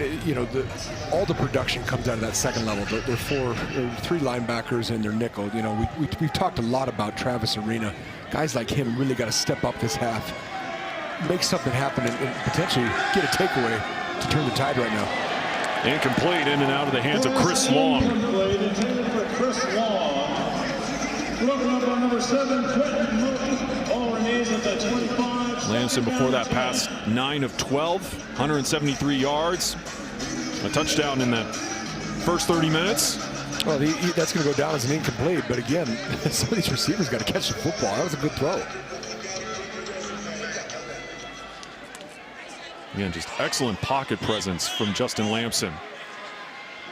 all the production comes out of that second level. There are 3 linebackers and their nickel. You know, we've talked a lot about Travis Arena. Guys like him really got to step up this half, make something happen, and potentially get a takeaway to turn the tide right now. Incomplete, in and out of the hands of Chris Long. Chris Long. Broken up on number 7, Quentin Mook. All remains at the 25. Lamson before that pass, 9 of 12, 173 yards. A touchdown in that first 30 minutes. Well, that's going to go down as an incomplete, but again, some of these receivers got to catch the football. That was a good throw. Again, just excellent pocket presence from Justin Lamson.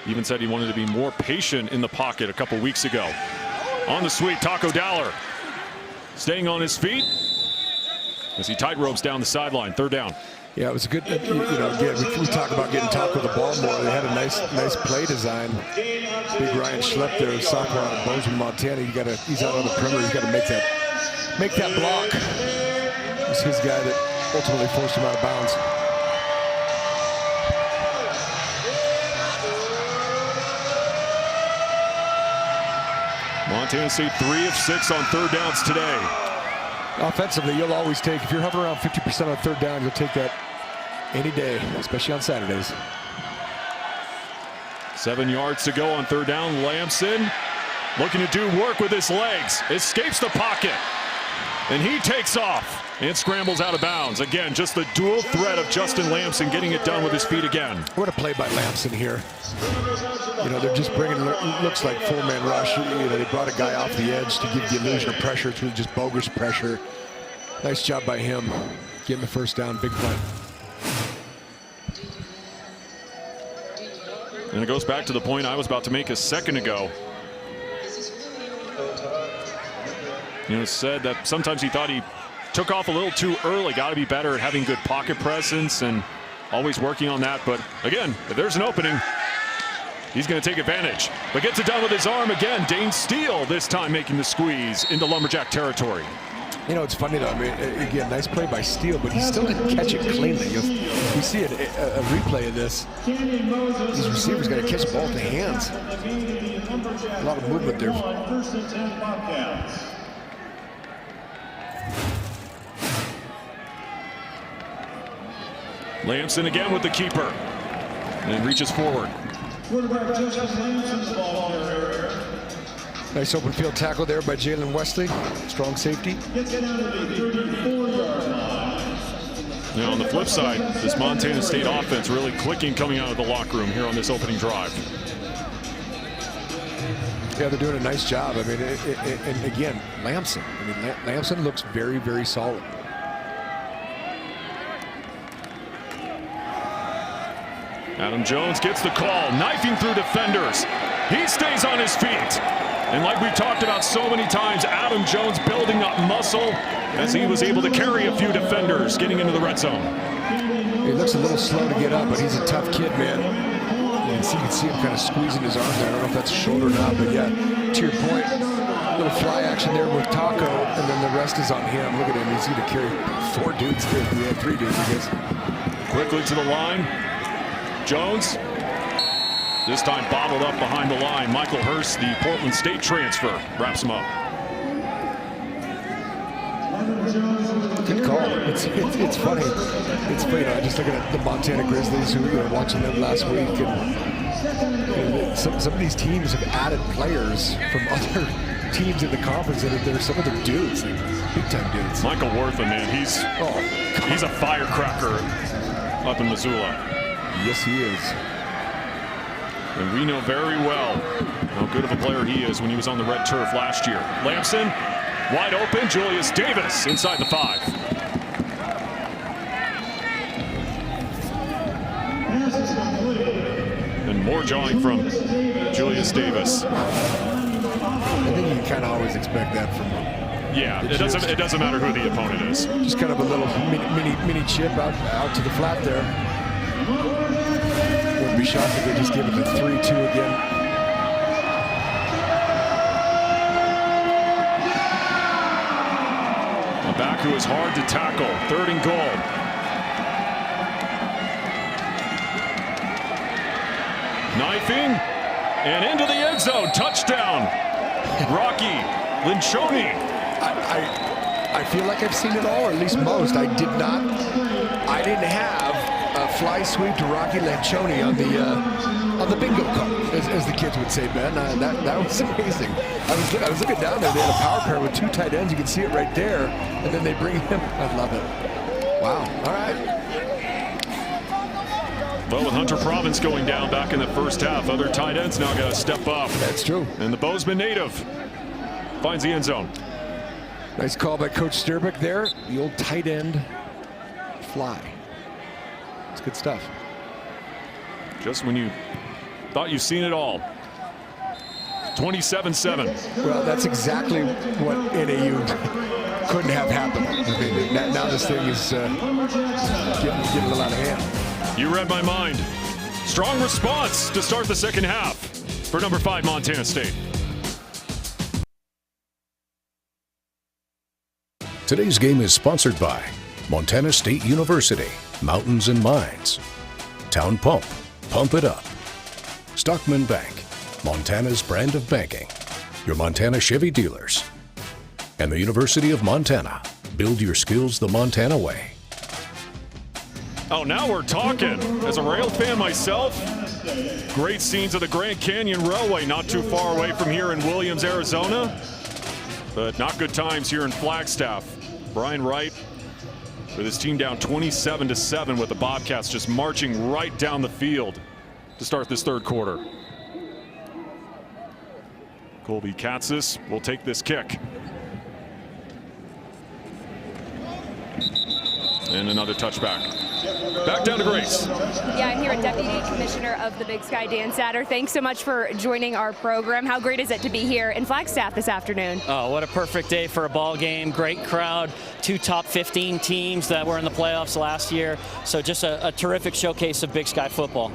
Even said he wanted to be more patient in the pocket a couple weeks ago. On the sweep, Taco Dowler staying on his feet as he tight ropes down the sideline. Third down. Yeah, it was a good, again, we talk about getting Taco the ball more. They had a nice play design. Big Ryan Schlepp there, sophomore out of Bozeman, Montana. He's out on the perimeter. He's got to make that block. It's his guy that ultimately forced him out of bounds. Montana State 3 of 6 on third downs today. Offensively, you'll always take, if you're hovering around 50% on third down, you'll take that any day, especially on Saturdays. 7 yards to go on third down. Lamson looking to do work with his legs. Escapes the pocket. And he takes off and scrambles out of bounds. Again, just the dual threat of Justin Lamson getting it done with his feet again. What a play by Lamson here. They're just bringing, looks like four-man rush. They brought a guy off the edge to give the illusion of pressure. It's really just bogus pressure. Nice job by him. Getting the first down, big play. And it goes back to the point I was about to make a second ago. Said that sometimes he thought he took off a little too early. Got to be better at having good pocket presence and always working on that. But again, if there's an opening, he's going to take advantage. But gets it done with his arm again. Dane Steele this time making the squeeze into Lumberjack territory. It's funny though. I mean, again, nice play by Steele, but he still didn't catch it cleanly. We see a replay of this. These receivers got to catch the ball with the hands. A lot of movement there. Lamson again with the keeper. And reaches forward. Nice open field tackle there by Jalen Wesley. Strong safety. Now on the flip side, this Montana State offense really clicking coming out of the locker room here on this opening drive. Yeah, they're doing a nice job. I mean, and again, Lamson. I mean, Lamson looks very, very solid. Adam Jones gets the call, knifing through defenders. He stays on his feet. And like we've talked about so many times, Adam Jones building up muscle as he was able to carry a few defenders getting into the red zone. He looks a little slow to get up, but he's a tough kid, man. And you can see him kind of squeezing his arm there. I don't know if that's a shoulder or not, but yeah, to your point, a little fly action there with Taco, and then the rest is on him. Look at him, he's going to carry 4 dudes here. We had 3 dudes, I guess. Quickly to the line. Jones, this time bottled up behind the line. Michael Hurst, the Portland State transfer, wraps him up. Good call. It's funny. It's funny. Just looking at the Montana Grizzlies, who we were watching them last week, and some of these teams have added players from other teams in the conference that are some of their dudes, big time dudes. Michael Wortham, man, he's a firecracker up in Missoula. Yes, he is. And we know very well how good of a player he is when he was on the red turf last year. Lamson, wide open. Julius Davis inside the 5. And more jawing from Julius Davis. I think you kind of always expect that from him. Yeah, it doesn't matter who the opponent is. Just kind of a little mini chip out to the flat there. Wouldn't be shocked if they just give it the 3-2 again. A back who is hard to tackle. 3rd and goal. Knifing and into the end zone. Touchdown. Rocky Linchoni. I feel like I've seen it all, or at least most. I didn't have a fly sweep to Rocky Linchoni on the bingo card, as the kids would say, Ben. That was amazing. I was looking down there. They had a power pair with 2 tight ends. You can see it right there, and then they bring him. I love it. Wow. All right. Well, with Hunter Province going down back in the first half, other tight ends now got to step up. That's true. And the Bozeman native finds the end zone. Nice call by Coach Sturbeck there. The old tight end fly. It's good stuff. Just when you thought you've seen it all. 27-7. Well, that's exactly what NAU couldn't have happened. I mean, now this thing is getting a lot of hand. You read my mind. Strong response to start the second half for number 5 Montana State. Today's game is sponsored by Montana State University, Mountains and Mines, Town Pump, Pump It Up, Stockman Bank, Montana's brand of banking, your Montana Chevy dealers, and the University of Montana. Build your skills the Montana way. Oh, now we're talking. As a rail fan myself, great scenes of the Grand Canyon Railway not too far away from here in Williams, Arizona. But not good times here in Flagstaff. Brian Wright with his team down 27-7 with the Bobcats just marching right down the field to start this third quarter. Colby Katzis will take this kick. And another touchback. Back down to Grace. Yeah, I'm here with Deputy Commissioner of the Big Sky, Dan Satter. Thanks so much for joining our program. How great is it to be here in Flagstaff this afternoon? Oh, what a perfect day for a ball game. Great crowd. 2 top 15 teams that were in the playoffs last year. So just a terrific showcase of Big Sky football.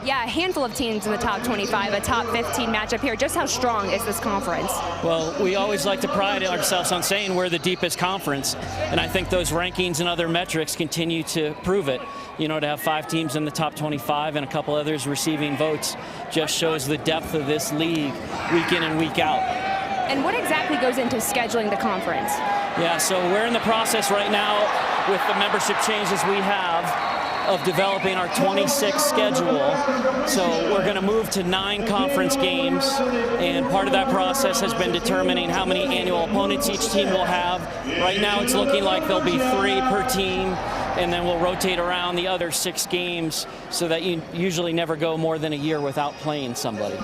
Yeah, a handful of teams in the top 25, a top 15 matchup here. Just how strong is this conference? Well, we always like to pride ourselves on saying we're the deepest conference, and I think those rankings and other metrics continue to prove it. You know, to have 5 teams in the top 25 and a couple others receiving votes just shows the depth of this league week in and week out. And what exactly goes into scheduling the conference? Yeah, so we're in the process right now with the membership changes we have of developing our 26 schedule. So we're going to move to 9 conference games, and part of that process has been determining how many annual opponents each team will have. Right now it's looking like there'll be 3 per team, and then we'll rotate around the other 6 games so that you usually never go more than a year without playing somebody.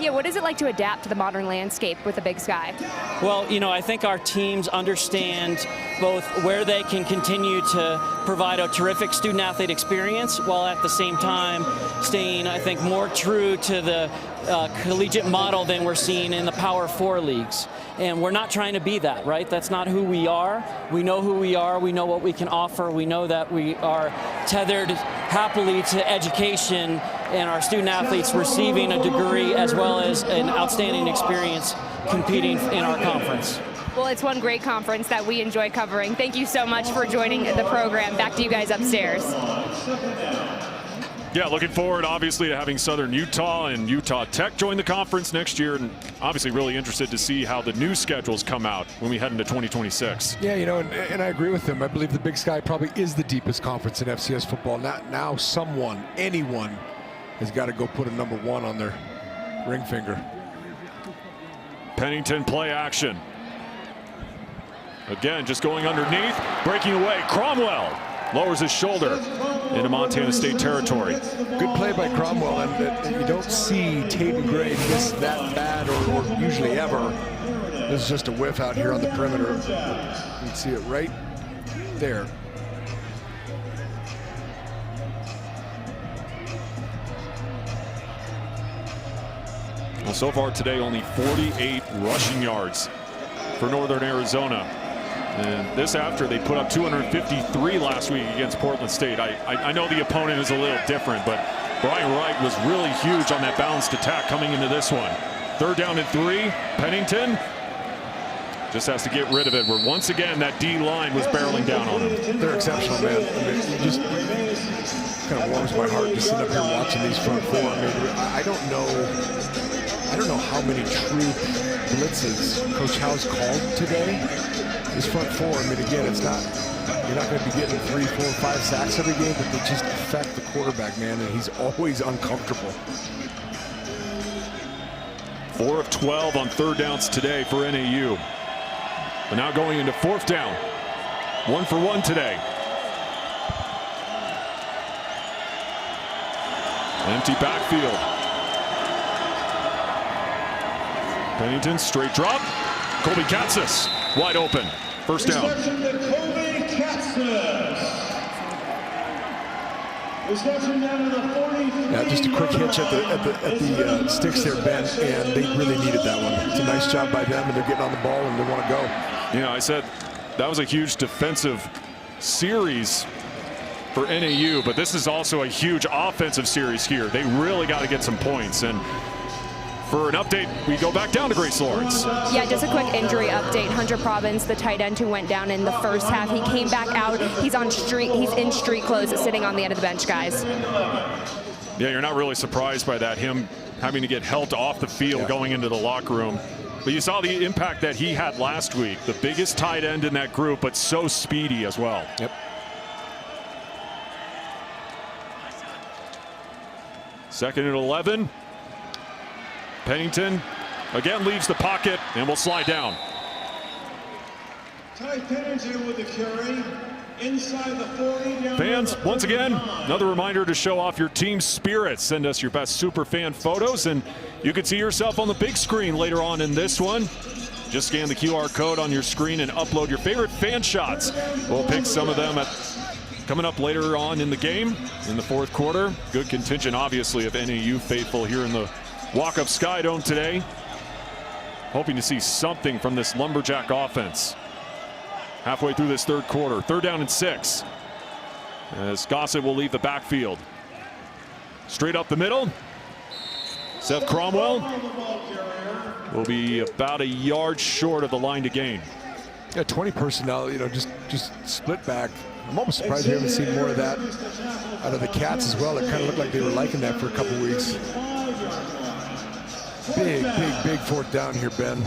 Yeah, what is it like to adapt to the modern landscape with the Big Sky? Well, you know, I think our teams understand both where they can continue to provide a terrific student-athlete experience while at the same time staying, I think, more true to the collegiate model than we're seeing in the Power 4 leagues. And we're not trying to be that, right? That's not who we are. We know who we are. We know what we can offer. We know that we are tethered happily to education and our student athletes receiving a degree as well as an outstanding experience competing in our conference. Well, it's one great conference that we enjoy covering. Thank you so much for joining the program. Back to you guys upstairs. Yeah, looking forward, obviously, to having Southern Utah and Utah Tech join the conference next year, and obviously really interested to see how the new schedules come out when we head into 2026. Yeah, you know, and I agree with him. I believe the Big Sky probably is the deepest conference in FCS football. Now anyone has got to go put a number 1 on their ring finger. Pennington play action. Again, just going underneath, breaking away. Cromwell lowers his shoulder into Montana State territory. Good play by Cromwell, and you don't see Taden Gray miss that bad or usually ever. This is just a whiff out here on the perimeter. You can see it right there. Well, so far today, only 48 rushing yards for Northern Arizona. And this after they put up 253 last week against Portland State. I know the opponent is a little different, but Brian Wright was really huge on that balanced attack coming into this one. 3rd down and 3. Pennington just has to get rid of it, where once again that D line was barreling down on him. They're exceptional, man. I mean, it just kind of warms my heart to sit up here watching these front 4. I mean, I don't know how many true blitzes Coach Howe's called today. This front 4, I mean, again, it's not, you're not going to be getting 3, 4, 5 sacks every game, but they just affect the quarterback, man, and he's always uncomfortable. 4 of 12 on 3rd downs today for NAU. But now going into 4th down. 1 for 1 today. Empty backfield. Pennington, straight drop. Colby Katzis, wide open. 1st down. Yeah, just a quick hitch at the sticks there, Ben, and they really needed that one. It's a nice job by them, and they're getting on the ball and they want to go. Yeah, I said that was a huge defensive series for NAU, but this is also a huge offensive series here. They really got to get some points. And for an update, we go back down to Grace Lawrence. Yeah, just a quick injury update. Hunter Province, the tight end who went down in the first half, he came back out. He's in street clothes, sitting on the end of the bench, guys. Yeah, you're not really surprised by that, him having to get helped off the field going into the locker room. But you saw the impact that he had last week. The biggest tight end in that group, but so speedy as well. Yep. Second and 11. Pennington again leaves the pocket and will slide down. Ty Pennington with the carry inside the 40. Fans, once again, another reminder to show off your team's spirit. Send us your best super fan photos, and you can see yourself on the big screen later on in this one. Just scan the QR code on your screen and upload your favorite fan shots. We'll pick some of them coming up later on in the game in the fourth quarter. Good contingent, obviously, of NAU faithful here in the Walkup Skydome today. Hoping to see something from this Lumberjack offense. Halfway through this third quarter, 3rd down and 6. As Gossett will leave the backfield. Straight up the middle. Seth Cromwell will be about a yard short of the line to gain. Yeah, 20 personnel, you know, just split back. I'm almost surprised we haven't seen more of that out of the Cats as well. It kind of looked like they were liking that for a couple weeks. Big 4th down here, Ben.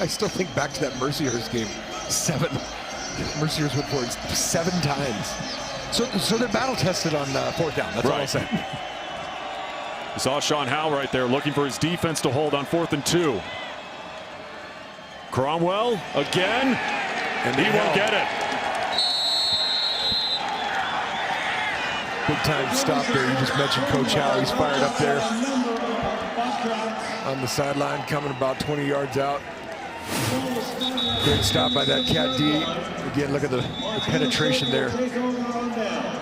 I still think back to that Mercyhurst game. 7. Mercyhurst went for it 7 times. So they're battle tested on 4th down. That's all I'll say. You saw Sean Howe right there looking for his defense to hold on 4th and 2. Cromwell again, and he won't get it. Big time stop there. You just mentioned Coach Howe. He's fired up there on the sideline, coming about 20 yards out. Great stop by that Cat D. Again, look at the penetration there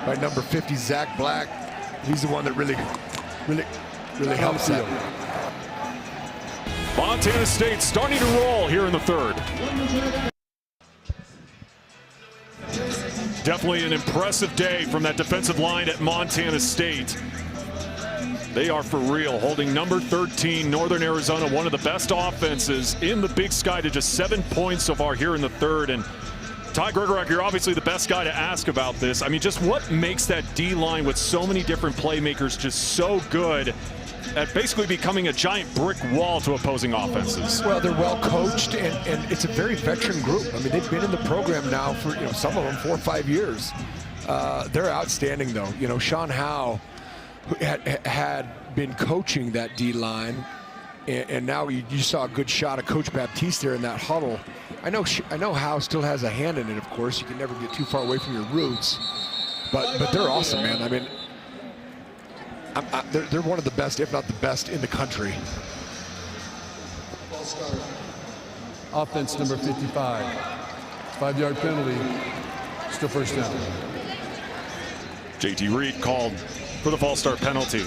by number 50, Zach Black. He's the one that really helps that. Montana State starting to roll here in the 3rd. Definitely an impressive day from that defensive line at Montana State. They are for real, holding number 13, Northern Arizona, one of the best offenses in the Big Sky, to just 7 points so far here in the 3rd. And Ty Gregorak, you're obviously the best guy to ask about this. I mean, just what makes that D-line with so many different playmakers just so good at basically becoming a giant brick wall to opposing offenses? Well, they're well coached, and it's a very veteran group. I mean, they've been in the program now for, you know, some of them 4 or 5 years. They're outstanding, though. You know, Sean Howe had been coaching that D-line, and now you saw a good shot of Coach Baptiste there in that huddle. I know Howe still has a hand in it, of course. You can never get too far away from your roots, but they're awesome, man. I mean, they're one of the best, if not the best, in the country. Offense number 55. 5-yard penalty. Still 1st down. JT Reed called for the false start penalty.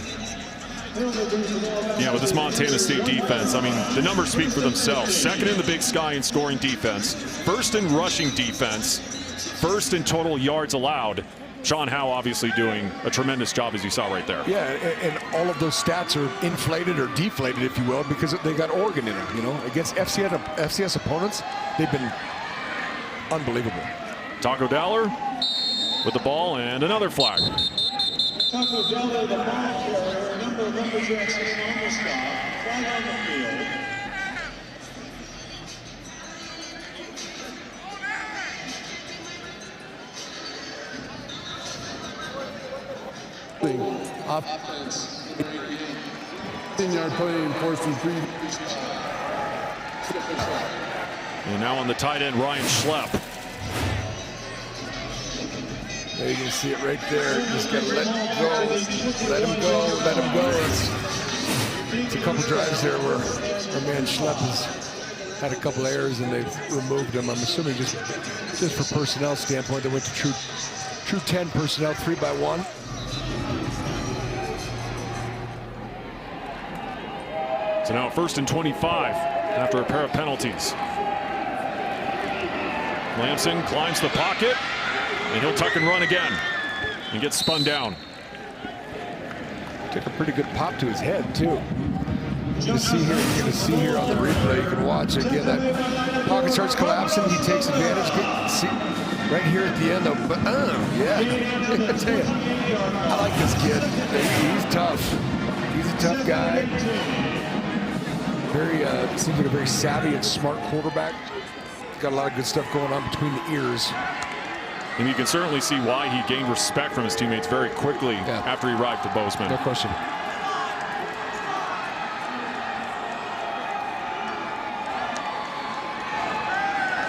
Yeah, with this Montana State defense, I mean, the numbers speak for themselves. 2nd in the Big Sky in scoring defense, 1st in rushing defense, 1st in total yards allowed. Sean Howe obviously doing a tremendous job, as you saw right there. Yeah, and all of those stats are inflated or deflated, if you will, because they got Oregon in them. You know, against FCS opponents, they've been unbelievable. Taco Dowler with the ball and another flag. Taco Dowler, the ball carrier, number of Lumberjacks in on the stop. Flag on the field. Offense. 10-yard play, forcing 3. And now on the tight end, Ryan Schlepp. There you can see it right there. Just got to let him go. Let him go. Let him go. It's a couple drives there where our man Schlepp has had a couple errors and they've removed him. I'm assuming just for personnel standpoint, they went to true 10 personnel, 3-by-1. So now 1st and 25 after a pair of penalties. Lamson climbs the pocket, and he'll tuck and run again and gets spun down. Took a pretty good pop to his head, too. You're going to see here on the replay, you can watch again, that pocket starts collapsing, he takes advantage. See, right here at the end, though, but yeah, I tell you, I like this kid. He's tough. He's a tough guy. Very, seems like a very savvy and smart quarterback. He's got a lot of good stuff going on between the ears. And you can certainly see why he gained respect from his teammates very quickly after he arrived to Bozeman. No question.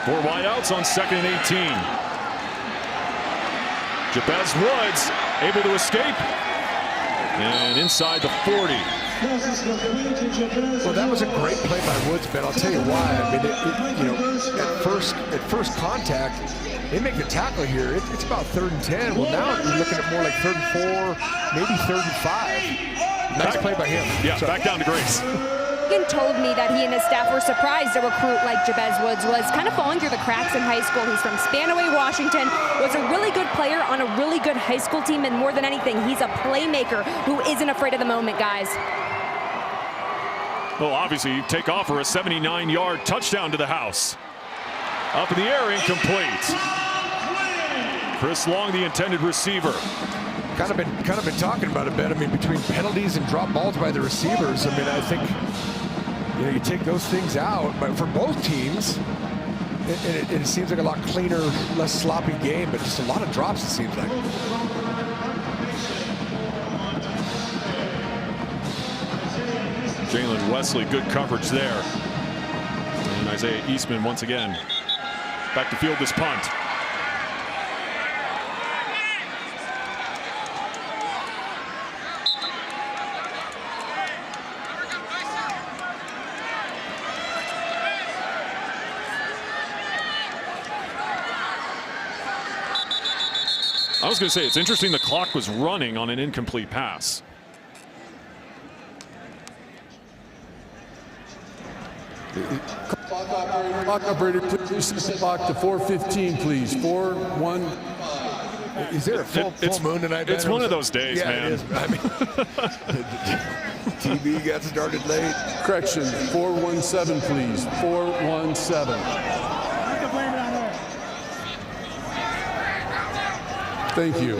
Four wideouts on 2nd and 18. Jabez Woods able to escape. And inside the 40. Well, that was a great play by Woods, Ben. I'll tell you why. I mean, you know, at first contact, they make the tackle here. It's about 3rd and 10. Well, now you're looking at more like 3rd and 4, maybe 3rd and 5. Nice play by him. Yeah, back down to Grace. Megan told me that he and his staff were surprised a recruit like Jabez Woods was kind of falling through the cracks in high school. He's from Spanaway, Washington, was a really good player on a really good high school team, and more than anything, he's a playmaker who isn't afraid of the moment, guys. Well, obviously, you take off for a 79-yard touchdown to the house. Up in the air, incomplete. Chris Long, the intended receiver. Kind of been talking about it, Ben. I mean, between penalties and drop balls by the receivers, I mean, I think, you know, you take those things out, but for both teams, it seems like a lot cleaner, less sloppy game, but just a lot of drops, it seems like. Jalen Wesley, good coverage there. And Isaiah Eastman once again back to field this punt. I was going to say, it's interesting the clock was running on an incomplete pass. Clock operator, please set the clock to 4:15, please. 4-1. Is there a full moon tonight? It's one of those days, man. It is. I mean, TV got started late. Correction, 417, please. 417. Thank you.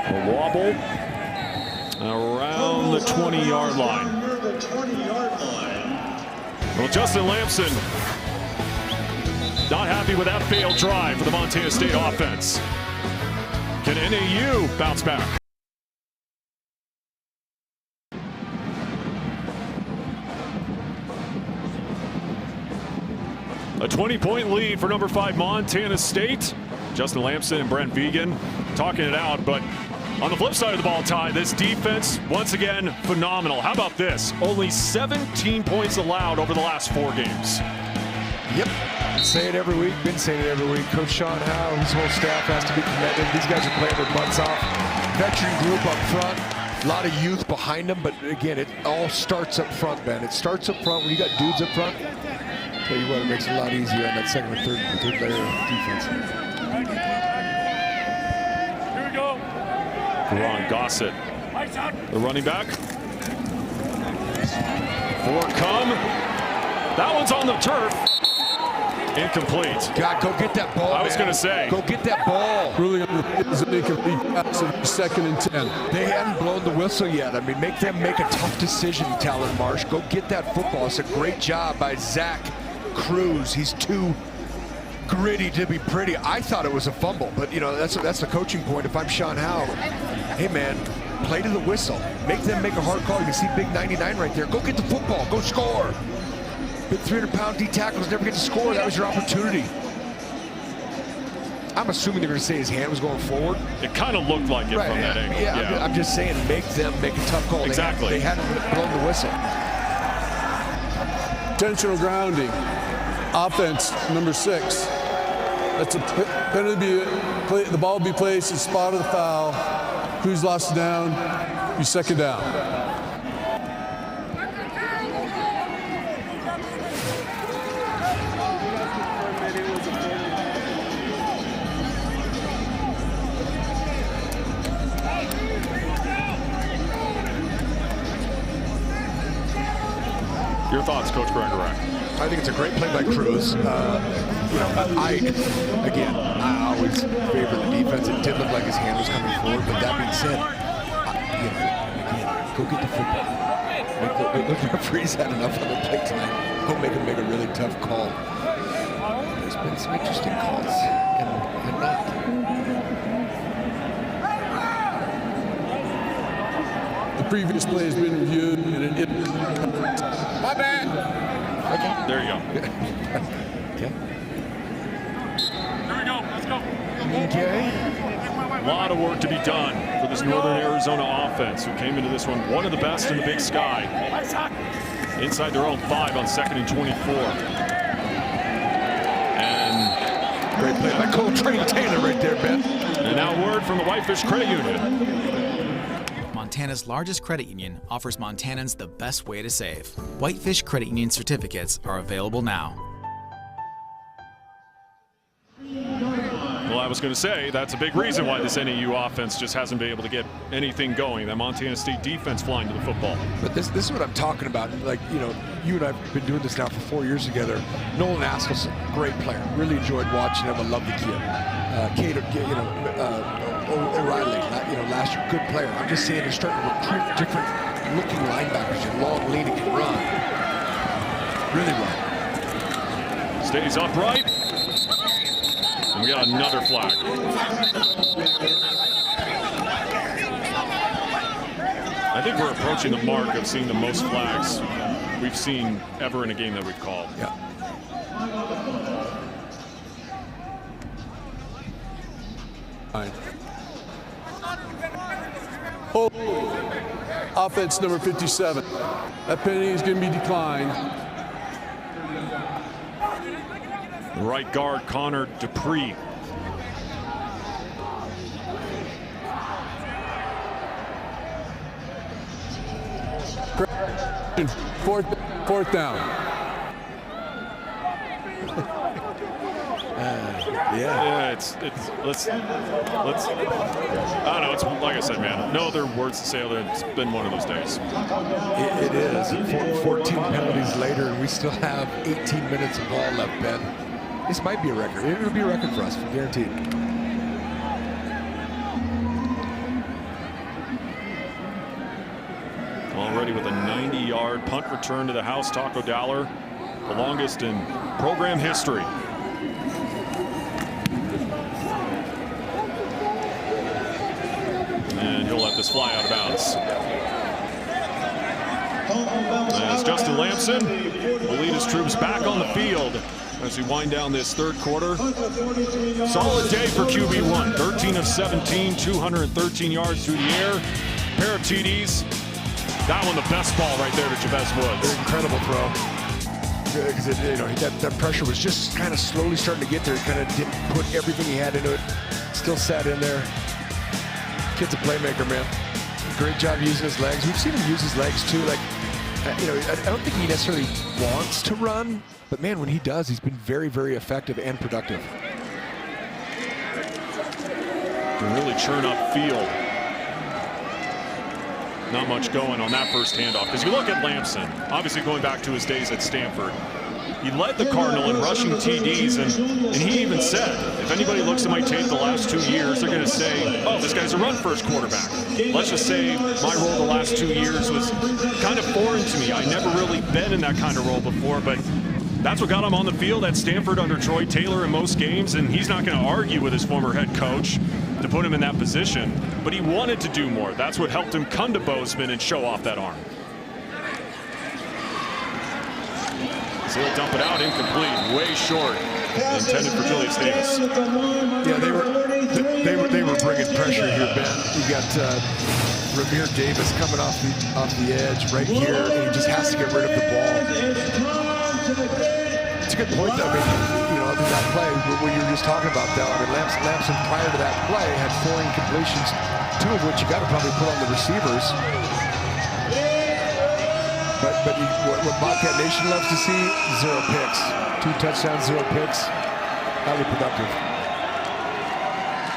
A wobble around the 20-yard line. Well, Justin Lamson not happy with that failed drive for the Montana State offense. Can NAU bounce back? A 20-point lead for number 5 Montana State. Justin Lamson and Brent Vegan talking it out, but on the flip side of the ball, Ty, this defense, once again, phenomenal. How about this? Only 17 points allowed over the last 4 games. Yep. Say it every week, been saying it every week. Coach Sean Howe, his whole staff has to be commended. These guys are playing their butts off. Veteran group up front, a lot of youth behind them, but again, it all starts up front, Ben. It starts up front when you got dudes up front. Tell you what, it makes it a lot easier on that second or third layer of defense. Here we go. Ron Gossett, the running back. 4 come. That one's on the turf. Incomplete. God, go get that ball. I was going to say. Go get that ball. Ruling on the incomplete pass of 2nd and 10. They hadn't blown the whistle yet. I mean, make them make a tough decision, Talon Marsh. Go get that football. It's a great job by Zach Cruz. He's too gritty to be pretty. I thought it was a fumble, but you know, that's the coaching point. If I'm Sean Howe, hey man, play to the whistle. Make them make a hard call. You can see big 99 right there. Go get the football. Go score. Big 300-pound D tackles never get to score. That was your opportunity. I'm assuming they're going to say his hand was going forward. It kind of looked like it from that angle. Yeah, I'm just saying, make them make a tough call. Exactly. They hadn't blown the whistle. Intentional grounding. Offense, number 6. That's a penalty. The ball will be placed at the spot of the foul. Who's lost down? You second down. Your thoughts, Coach Gregory? I think it's a great play by Cruz. I always favor the defense. It did look like his hand was coming forward, but that being said, go get the football. The referee's had enough on the plate tonight. Go make him make a really tough call. There's been some interesting calls, and not. The previous play has been reviewed, and it My bad. Okay. There you go. Okay. Here we go. Let's go. Okay. A lot of work to be done for this Northern Arizona offense, who came into this one of the best in the Big Sky. Inside their own 5 on 2nd and 24. And great play by Coltrane Taylor right there, Ben. And now word from the Whitefish Credit Union. Montana's largest credit union offers Montanans the best way to save. Whitefish Credit Union certificates are available now. Well, I was going to say, that's a big reason why this NAU offense just hasn't been able to get anything going. That Montana State defense flying to the football. But this is what I'm talking about. Like, you and I have been doing this now for 4 years together. Nolan Askelson, great player. Really enjoyed watching him. I love the kid. O'Reilly, last year, good player. I'm just saying they're starting to recruit different looking linebackers. Your long, leaning, and run. Really run. Stays upright. And we got another flag. I think we're approaching the mark of seeing the most flags we've seen ever in a game that we've called. Yeah. Offense number 57. That penalty is going to be declined. Right guard Connor Dupree. Fourth down. Yeah, it's let's I don't know, it's like I said, man, no other words to say other than it's been one of those days. It is. 14 penalties later, and we still have 18 minutes of ball left, Ben. This might be a record. It'll be a record for us, guaranteed. Already with a 90-yard punt return to the house, Taco Dowler, the longest in program history. And he'll let this fly out of bounds. As Justin Lamson will lead his troops back on the field as we wind down this third quarter. Solid day for QB1. 13 of 17, 213 yards through the air. Pair of TDs. That one the best ball right there to Jabez Woods. Incredible throw. Because that pressure was just kind of slowly starting to get there. He kind of didn't put everything he had into it. Still sat in there. Kid's a playmaker, man. Great job using his legs. We've seen him use his legs too. Like, I don't think he necessarily wants to run, but man, when he does, he's been very, very effective and productive. Can really churn up field. Not much going on that first handoff. Because you look at Lamson, obviously going back to his days at Stanford, he led the Cardinal in rushing TDs, and he even said, if anybody looks at my tape the last 2 years, they're going to say, oh, this guy's a run-first quarterback. Let's just say my role the last 2 years was kind of foreign to me. I never really been in that kind of role before, but that's what got him on the field at Stanford under Troy Taylor in most games, and he's not going to argue with his former head coach to put him in that position, but he wanted to do more. That's what helped him come to Bozeman and show off that arm. So he'll dump it out, incomplete, way short, intended for Julius Davis. Yeah, they were bringing pressure here, Ben. You got Ramir Davis coming off the edge right here, and he just has to get rid of the ball. It's a good point, though. I mean, you know, that play, what you were just talking about, though, I mean, Lamson prior to that play had 4 incompletions, 2 of which you got to probably put on the receivers. But what Bobcat Nation loves to see, 0 picks. 2 touchdowns, 0 picks. Highly productive.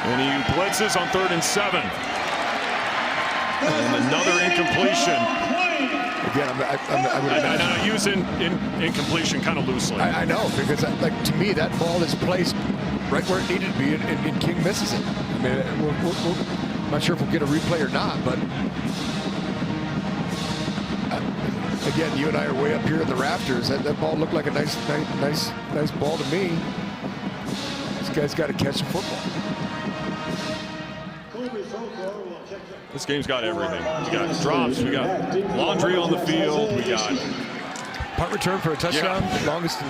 And he blitzes on 3rd and 7. And another incompletion. Again, I use incompletion kind of loosely. I know, because to me, that ball is placed right where it needed to be, and King misses it. I mean, I'm not sure if we'll get a replay or not, but again, you and I are way up here in the rafters. That ball looked like a nice ball to me. This guy's got to catch the football. This game's got everything. We got drops, we got laundry on the field, we got punt return for a touchdown, longest in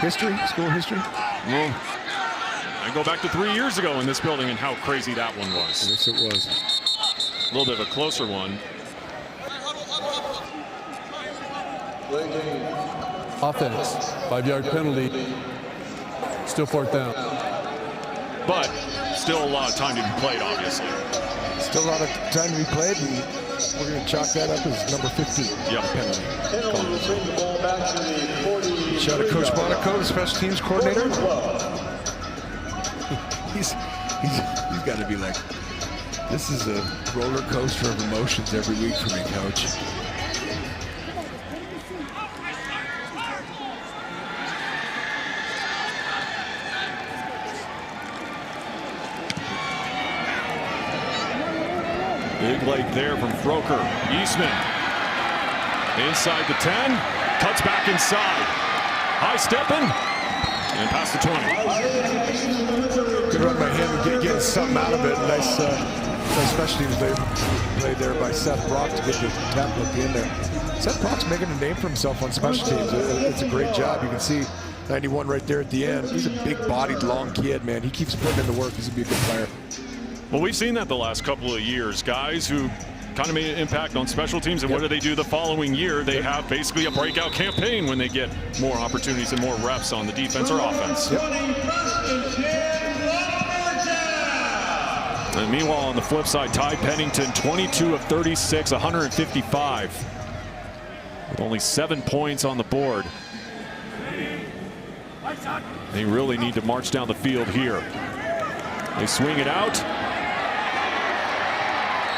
history, school history. Well, I go back to 3 years ago in this building and how crazy that one was. Yes, it was. A little bit of a closer one. Offense, 5-yard penalty. Still 4th down. But still a lot of time to be played, obviously. Still a lot of time to be played, and we're going to chalk that up as number 15. Yep. Penalty. Shout out to Coach Monaco, the special teams coordinator. He's got to be like, this is a roller coaster of emotions every week for me, Coach. Big leg there from Froker. Eastman inside the 10, cuts back inside. High stepping and past the 20. Good run by him, getting something out of it. Nice special teams play there by Seth Brock to get the tackle at the end there. Seth Brock's making a name for himself on special teams. It's a great job. You can see 91 right there at the end. He's a big-bodied, long kid, man. He keeps putting in the work. He's going to be a good player. Well, we've seen that the last couple of years. Guys who kind of made an impact on special teams, and what do they do the following year? They have basically a breakout campaign when they get more opportunities and more reps on the defense or offense. And meanwhile, on the flip side, Ty Pennington, 22 of 36, 155. With only 7 points on the board. They really need to march down the field here. They swing it out.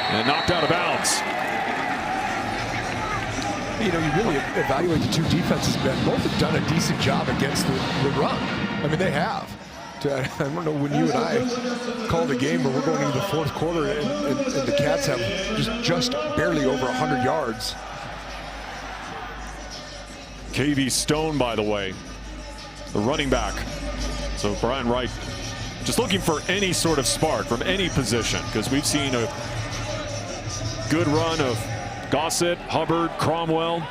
And knocked out of bounds. You know, you really evaluate the 2 defenses, Ben. Both have done a decent job against the run. I mean, they have. I don't know when you and I called a game where we're going into the 4th quarter and the Cats have just barely over 100 yards. KV Stone, by the way, the running back. So Brian Wright just looking for any sort of spark from any position, because we've seen a good run of Gossett, Hubbard, Cromwell.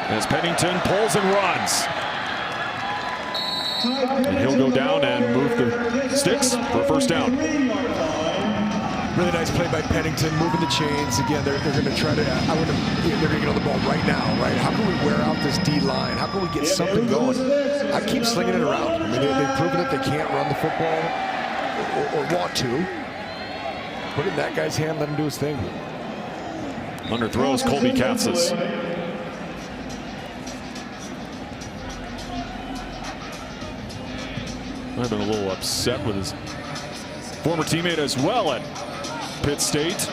As Pennington pulls and runs. And he'll go down and move the sticks for a first down. Really nice play by Pennington, moving the chains. Again, they're going to try to, they're going to get on the ball right now, right? How can we wear out this D line? How can we get something going? I keep slinging it around. I mean, they've proven that they can't run the football or want to. Put it in that guy's hand, let him do his thing. Under throws, Colby Katzis. Might have been a little upset with his former teammate as well at Pitt State.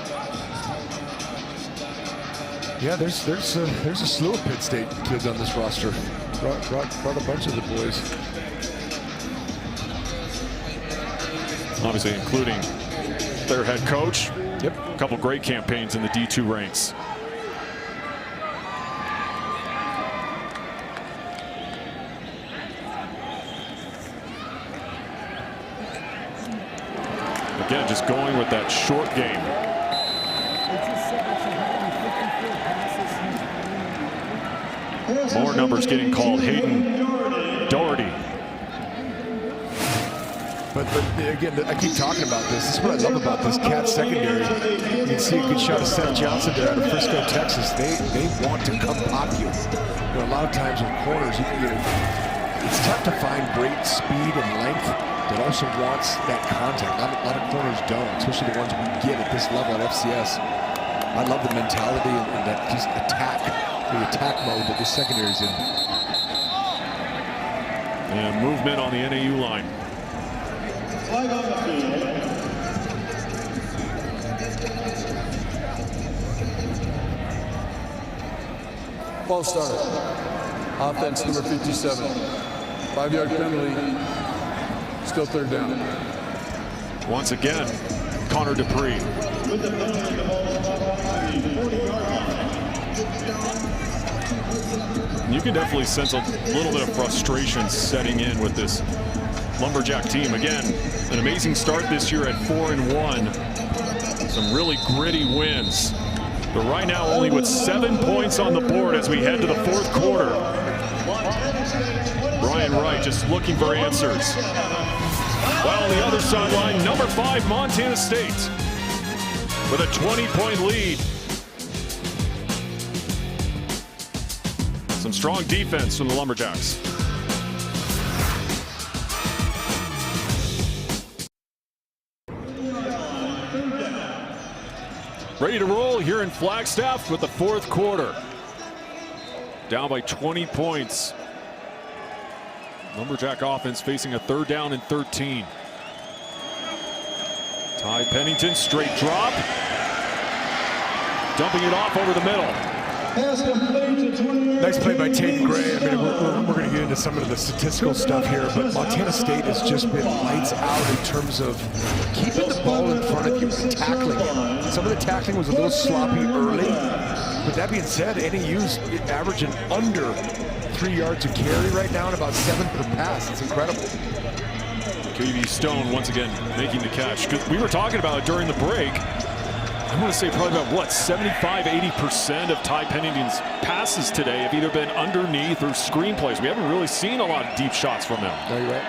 Yeah, there's a slew of Pitt State kids on this roster. Brought a bunch of the boys. Obviously including their head coach. Yep. A couple great campaigns in the D2 ranks. Again, just going with that short game. More numbers getting called. Hayden Doherty. But again, I keep talking about this. This is what I love about this Cat secondary. You can see a good shot of Seth Johnson there out of Frisco, Texas. They want to come pop you. You know, a lot of times with corners, it's tough to find great speed and length that also wants that contact. A lot of corners don't, especially the ones we get at this level at FCS. I love the mentality and that just attack, the attack mode that this secondary is in. And movement on the NAU line. Flag on the field. False start. Offense number 57. 5-yard penalty. Still third down. Once again, Connor Dupree. With the penalty, the ball is on the 40-yard line. You can definitely sense a little bit of frustration setting in with this Lumberjack team. Again, an amazing start this year at 4-1. Some really gritty wins. But right now only with 7 points on the board as we head to the fourth quarter. Brian Wright just looking for answers. Well, on the other sideline, number 5, Montana State with a 20-point lead. Some strong defense from the Lumberjacks. Ready to roll here in Flagstaff with the fourth quarter. Down by 20 points. Lumberjack offense facing a 3rd down and 13. Ty Pennington, straight drop. Dumping it off over the middle. Nice play by Tate Gray. I mean, we're going to get into some of the statistical stuff here, but Montana State has just been lights out in terms of keeping the ball in front of you and tackling it. Some of the tackling was a little sloppy early. With that being said, NAU's averaging under 3 yards a carry right now and about 7 per pass. It's incredible. KV Stone once again making the catch. We were talking about it during the break. I want to say probably about, what, 75–80% of Ty Pennington's passes today have either been underneath or screen plays. We haven't really seen a lot of deep shots from him. No, you're right.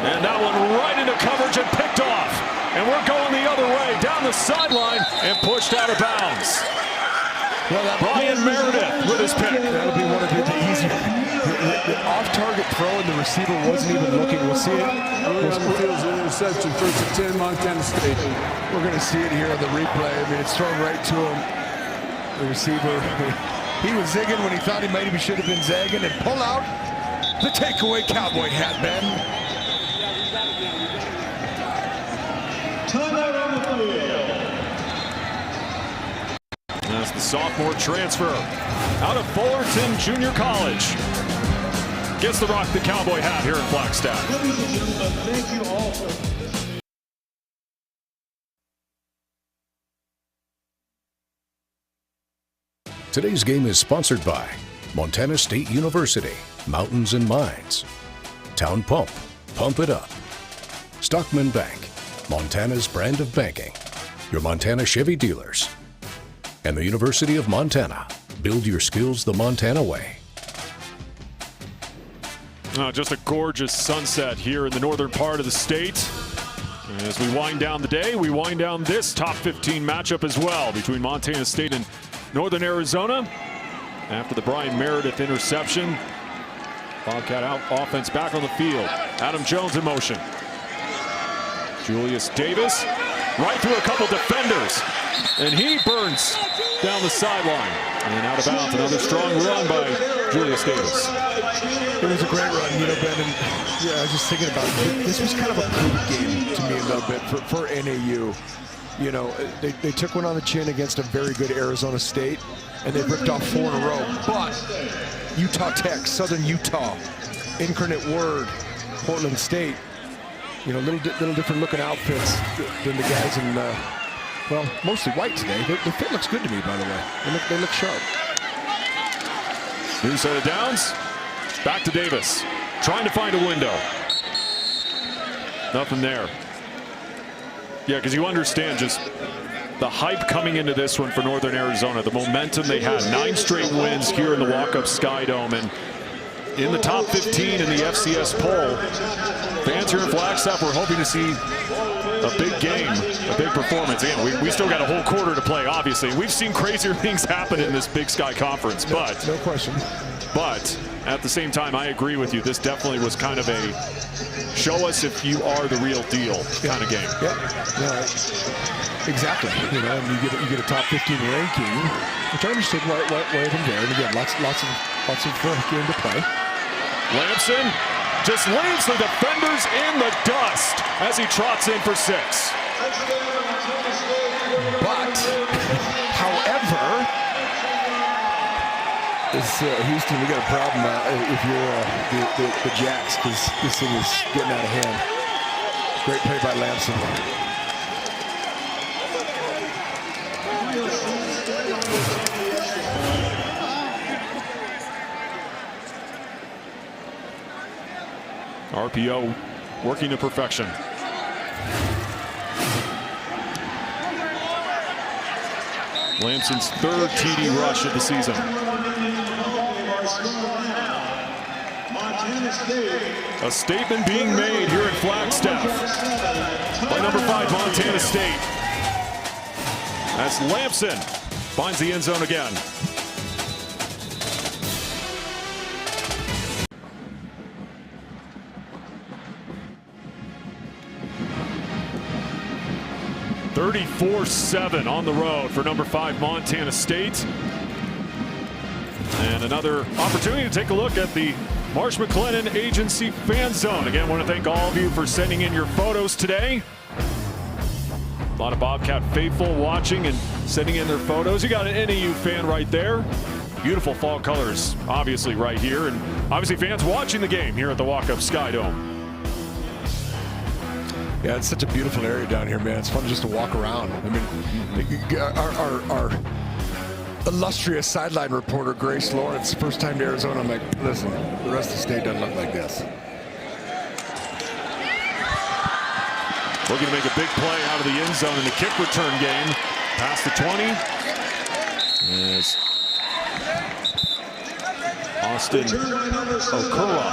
And that one right into coverage and picked off. And we're going the other way, down the sideline and pushed out of bounds. Well, Brian Meredith with his pick. That'll be one of the easier. The off-target throw and the receiver wasn't even looking. We'll see it. Early on the field is an interception, 1st and 10, Montana State. We're going to see it here on the replay. I mean, it's thrown right to him. The receiver, he was zigging when he thought he maybe should have been zagging, and pull out the takeaway cowboy hat, Ben. Timeout on the field. That's the sophomore transfer out of Fullerton Junior College. Gets the rock the cowboy hat here in Flagstaff. Ladies and gentlemen, thank you all for Today's game is sponsored by Montana State University, Mountains and Mines, Town Pump, Pump It Up, Stockman Bank, Montana's brand of banking, your Montana Chevy dealers, and the University of Montana. Build your skills the Montana way. Just a gorgeous sunset here in the northern part of the state. As we wind down the day, we wind down this top 15 matchup as well between Montana State and Northern Arizona. After the Brian Meredith interception, Bobcat offense back on the field. Adam Jones in motion. Julius Davis right through a couple defenders, and he burns down the sideline and out of bounds. Another strong run by Julius Davis. It was a great run, you know, Ben. And yeah, I was just thinking about it. This was kind of a proof game to me a little bit for NAU. You know, they took one on the chin against a very good Arizona State, and they ripped off 4 in a row. But Utah Tech, Southern Utah, Incarnate Word, Portland State, you know, little different looking outfits than the guys in, well, mostly white today. The fit looks good to me, by the way. They look sharp. New set of downs. Back to Davis. Trying to find a window. Nothing there. Yeah, because you understand just the hype coming into this one for Northern Arizona, the momentum they had. 9 straight wins here in the Walkup Skydome, and in the top 15 in the FCS poll. Fans here in Flagstaff were hoping to see a big game, a big performance. Again, we still got a whole quarter to play, obviously. We've seen crazier things happen in this Big Sky Conference, but no question. But at the same time, I agree with you. This definitely was kind of a show us if you are the real deal kind of game. Yep. Exactly. You know, and you get a top 15 ranking, which I understood why them there. And again, lots of game to play. Lampson just leaves the defenders in the dust as he trots in for 6. But, however, this Houston, we got a problem if you're the Jacks, because this thing is getting out of hand. Great play by Lampson. RPO working to perfection. Lampson's 3rd TD rush of the season. A statement being made here in Flagstaff by number 5 Montana State, as Lampson finds the end zone again. (34-7) on the road for number 5 Montana State. And another opportunity to take a look at the Marsh McLennan Agency Fan Zone. Again, I want to thank all of you for sending in your photos today. A lot of Bobcat faithful watching and sending in their photos. You got an NAU fan right there. Beautiful fall colors, obviously, right here. And obviously fans watching the game here at the Walkup Skydome. Yeah, it's such a beautiful area down here, man. It's fun just to walk around. I mean, our illustrious sideline reporter, Grace Lawrence, first time to Arizona, I'm like, listen, the rest of the state doesn't look like this. Looking to make a big play out of the end zone in the kick return game. Past the 20. As Austin Okura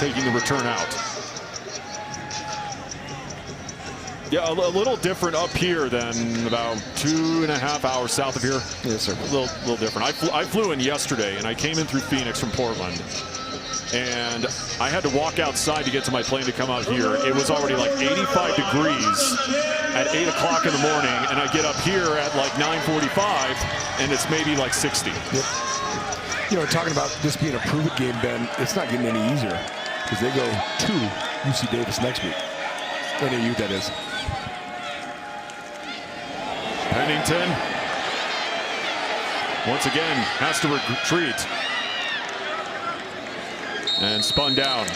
taking the return out. Yeah, a little different up here than about 2.5 hours south of here. Yes, sir. A little different. I flew in yesterday, and I came in through Phoenix from Portland. And I had to walk outside to get to my plane to come out here. It was already like 85 degrees at 8 o'clock in the morning, and I get up here at like 9:45, and it's maybe like 60. Yep. You know, talking about this being a prove-it game, Ben, it's not getting any easier because they go to UC Davis next week. NAU, that is. Pennington once again has to retreat and spun down.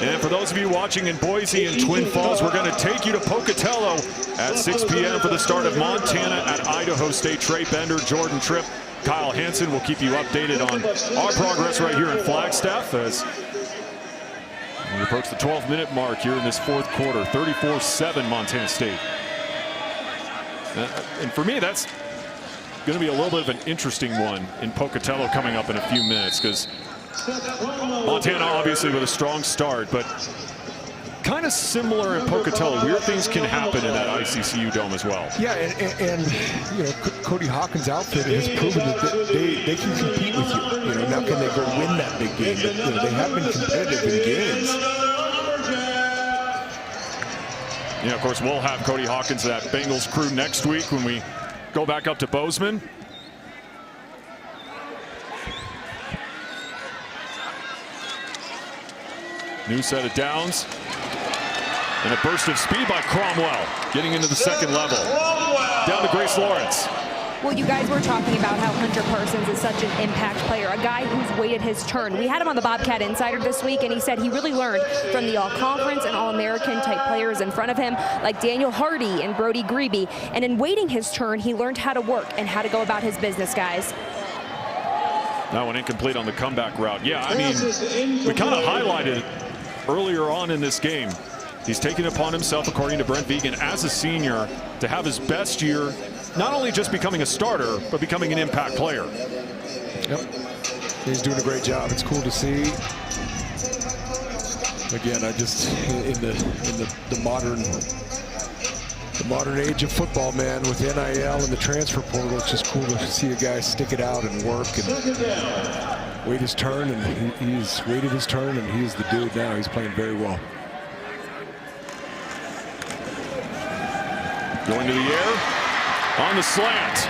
And for those of you watching in Boise and Twin Falls, we're going to take you to Pocatello at 6 p.m. for the start of Montana at Idaho State. Trey Bender, Jordan Tripp, Kyle Hansen will keep you updated on our progress right here in Flagstaff as we approach the 12-minute mark here in this 4th quarter. 34-7 Montana State. And for me, that's going to be a little bit of an interesting one in Pocatello coming up in a few minutes, because Montana obviously with a strong start, but kind of similar in Pocatello. Weird things can happen in that ICCU dome as well. Yeah, and you know, Cody Hawkins' outfit has proven that they can compete with you. You know, now can they go win that big game? But you know, they have been competitive in games. Yeah, of course, we'll have Cody Hawkins, that Bengals crew, next week when we go back up to Bozeman. New set of downs. And a burst of speed by Cromwell, getting into the second level. Down to Grace Lawrence. Well, you guys were talking about how Hunter Parsons is such an impact player, a guy who's waited his turn. We had him on the Bobcat Insider this week, and he said he really learned from the All-Conference and All-American type players in front of him, like Daniel Hardy and Brody Grebe. And in waiting his turn, he learned how to work and how to go about his business, guys. That one incomplete on the comeback route. Yeah, I mean, we kind of highlighted it earlier on in this game. He's taken it upon himself, according to Brent Vegan, as a senior, to have his best year not only just becoming a starter, but becoming an impact player. Yep. He's doing a great job. It's cool to see. Again, I just in the modern age of football, man, with NIL and the transfer portal, it's just cool to see a guy stick it out and work and wait his turn. And he's waited his turn, and he's the dude now. He's playing very well. Going to the air on the slant.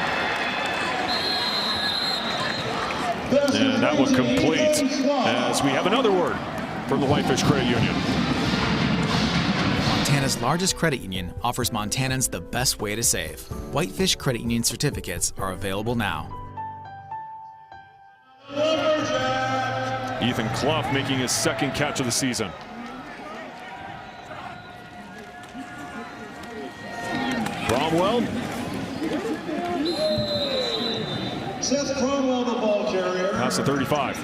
And that was complete as we have another word from the Whitefish Credit Union. Montana's largest credit union offers Montanans the best way to save. Whitefish Credit Union certificates are available now. Ethan Clough making his second catch of the season. Cromwell. Seth Cromwell, the ball carrier. Past the 35.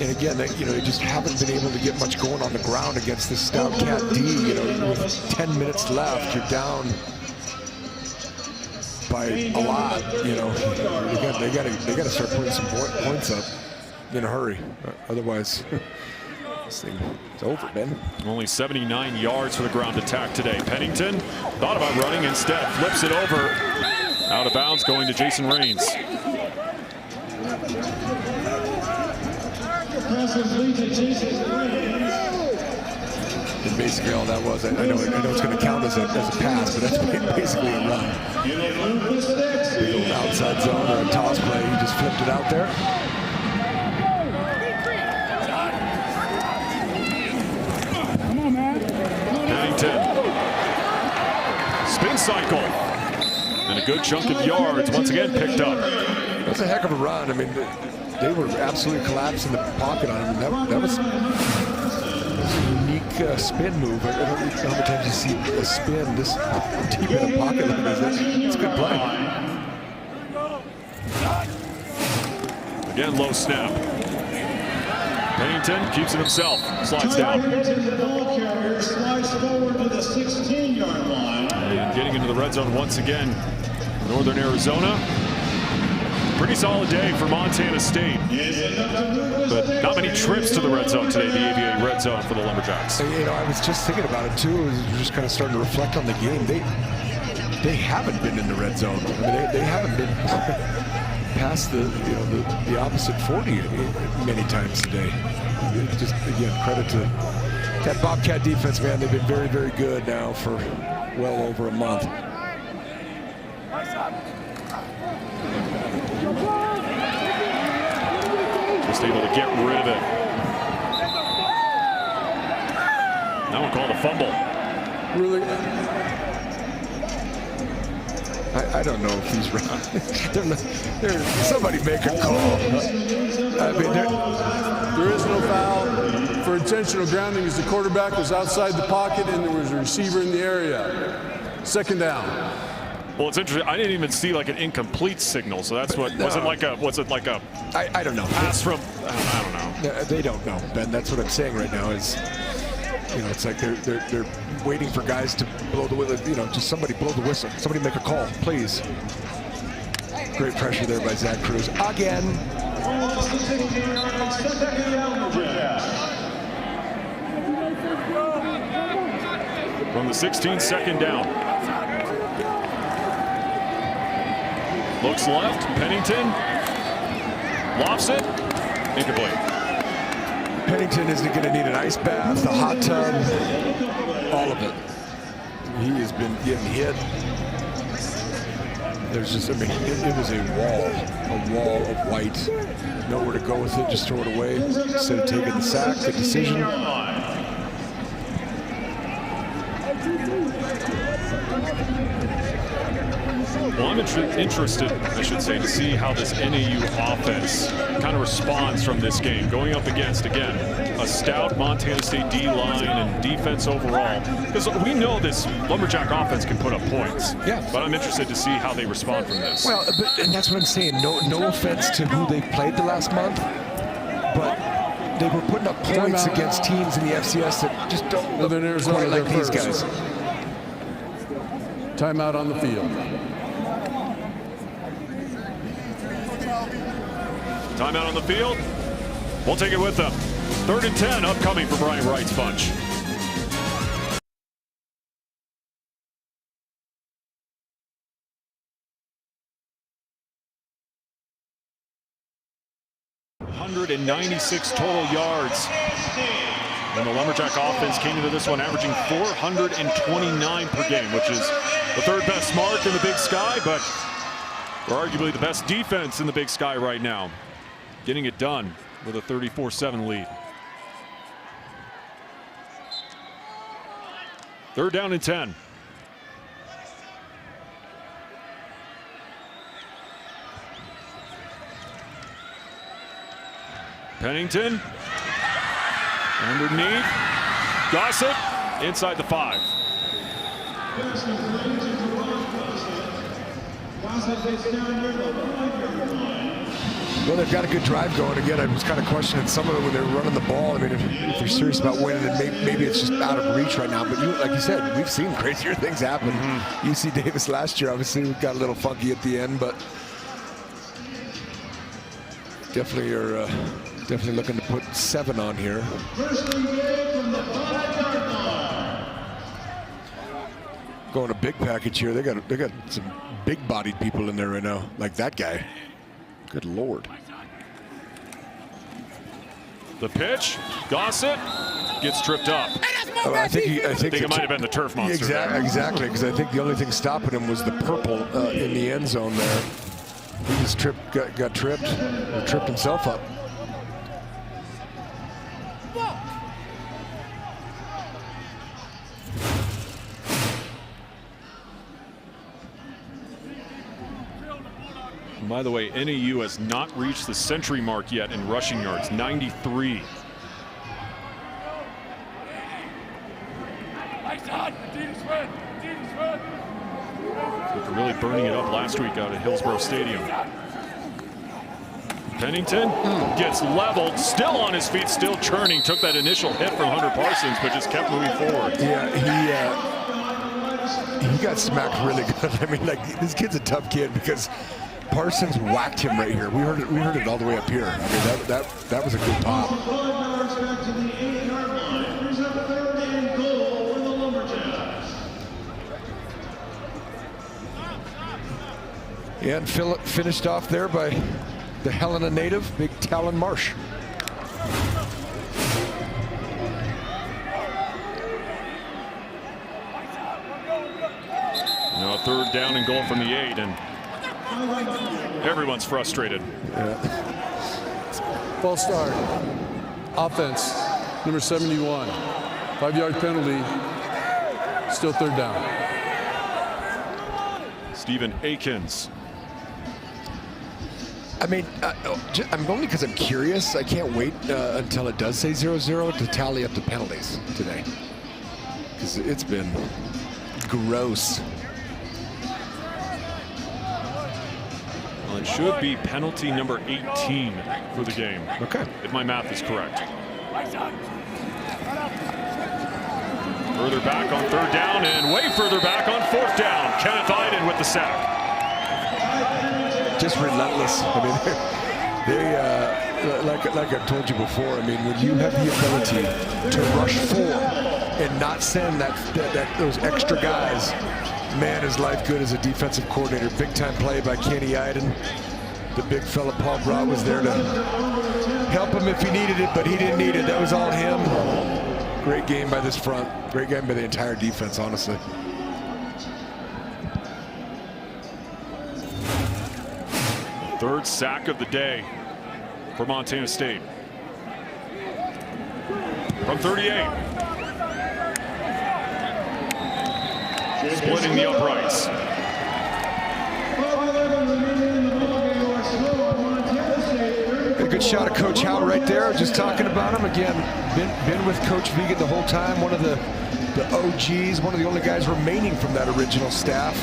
And again, they just haven't been able to get much going on the ground against this stout Cat D. With 10 minutes left, you're down by a lot. They got to start putting some points up in a hurry. Otherwise, this thing is over, Ben. Only 79 yards for the ground attack today. Pennington thought about running, instead flips it over. Out of bounds, going to Jason Raines. And basically all that was, I know it's going to count as a pass, but that's basically a run. Big old outside zone or a toss play. He just flipped it out there. Pennington. Spin cycle. And a good chunk of yards once again picked up. That's a heck of a run. I mean, they were absolutely collapsing the pocket on him. That was a unique spin move. I don't know how many times you see a spin this deep in a pocket like this. It's a good play. Again, low snap. Pennington keeps it himself. Slides down. The ball carrier slides forward to the 16-yard line. And getting into the red zone once again, Northern Arizona. Pretty solid day for Montana State, but not many trips to the red zone today, the AVA red zone for the Lumberjacks. I was just thinking about it too. Just kind of starting to reflect on the game. They haven't been in the red zone. I mean, they haven't been past the opposite 40 many times today. Just again, credit to that Bobcat defense, man. They've been very, very good now for well over a month. Just able to get rid of it. That one called a fumble. Really? I don't know if he's right. Somebody make a call. I mean, there is no foul for intentional grounding as the quarterback was outside the pocket and there was a receiver in the area. Second down. Well, it's interesting. I didn't even see like an incomplete signal, so that's what was it like a I don't know. Pass from I don't know. They don't know, Ben. That's what I'm saying right now. Is it's like they're waiting for guys to blow the whistle. Just somebody blow the whistle. Somebody make a call, please. Great pressure there by Zach Cruz again. From the 16, second down. Looks left, Pennington lofts it, incomplete. Pennington isn't going to need an ice bath, the hot tub, all of it. He has been getting hit. There's just, it was a wall of white. Nowhere to go with it, just throw it away. Instead of taking the sack, the decision. Well, I'm interested, I should say, to see how this NAU offense kind of responds from this game, going up against, again, a stout Montana State D-line and defense overall. Because we know this Lumberjack offense can put up points. Yeah. But I'm interested to see how they respond from this. Well, and that's what I'm saying. No offense to who they played the last month, but they were putting up points against teams in the FCS that just don't look quite like these guys. Timeout on the field. Timeout on the field. We'll take it with them. 3rd and 10 upcoming for Brian Wright's bunch. $196 total yards. And the Lumberjack offense came into this one averaging 429 per game, which is the 3rd best mark in the Big Sky, but we're arguably the best defense in the Big Sky right now. Getting it done with a 34-7 lead. 3rd down and 10. Pennington. Underneath. Gossett inside the 5. Well, they've got a good drive going. Again, I was kind of questioning some of it when they were running the ball. I mean, if they're serious about winning, and maybe it's just out of reach right now. But like you said, we've seen crazier things happen. UC Davis last year, obviously, got a little funky at the end, but definitely are definitely looking to put 7 on here. Going a big package here. They got some big-bodied people in there right now, like that guy. Good Lord. The pitch. Gossett gets tripped up. I think it might have been the turf monster. Exactly, because I think the only thing stopping him was the purple in the end zone there. He just got tripped, or tripped himself up. And by the way, NAU has not reached the century mark yet in rushing yards, 93. They're really burning it up last week out at Hillsborough Stadium. Pennington gets leveled, still on his feet, still churning. Took that initial hit from Hunter Parsons, but just kept moving forward. Yeah, he got smacked really good. I mean, like, this kid's a tough kid because Parsons whacked him right here. We heard it all the way up here. I mean, that was a good pop. Yeah, and finished off there by the Helena native, big Talon Marsh. Now 3rd down and goal from the 8, and everyone's frustrated. False start. Offense, number 71. 5-yard penalty. Still 3rd down. Stephen Akins. I mean, I'm only because I'm curious. I can't wait until it does say 0-0 to tally up the penalties today, because it's been gross. Well, it should be penalty number 18 for the game. Okay. If my math is correct. Further back on 3rd down and way further back on 4th down. Kenneth Iden with the sack. Just relentless. I mean, like I told you before, I mean, when you have the ability to rush 4 and not send those extra guys, man, is life good as a defensive coordinator. Big time play by Kenny Iden. The big fella Paul Brott was there to help him if he needed it, but he didn't need it. That was all him. Great game by this front. Great game by the entire defense, honestly. Third sack of the day for Montana State. From 38. Splitting the uprights. A good shot of Coach Howe right there. Just talking about him again. Been with Coach Vegan the whole time. One of the OGs. One of the only guys remaining from that original staff.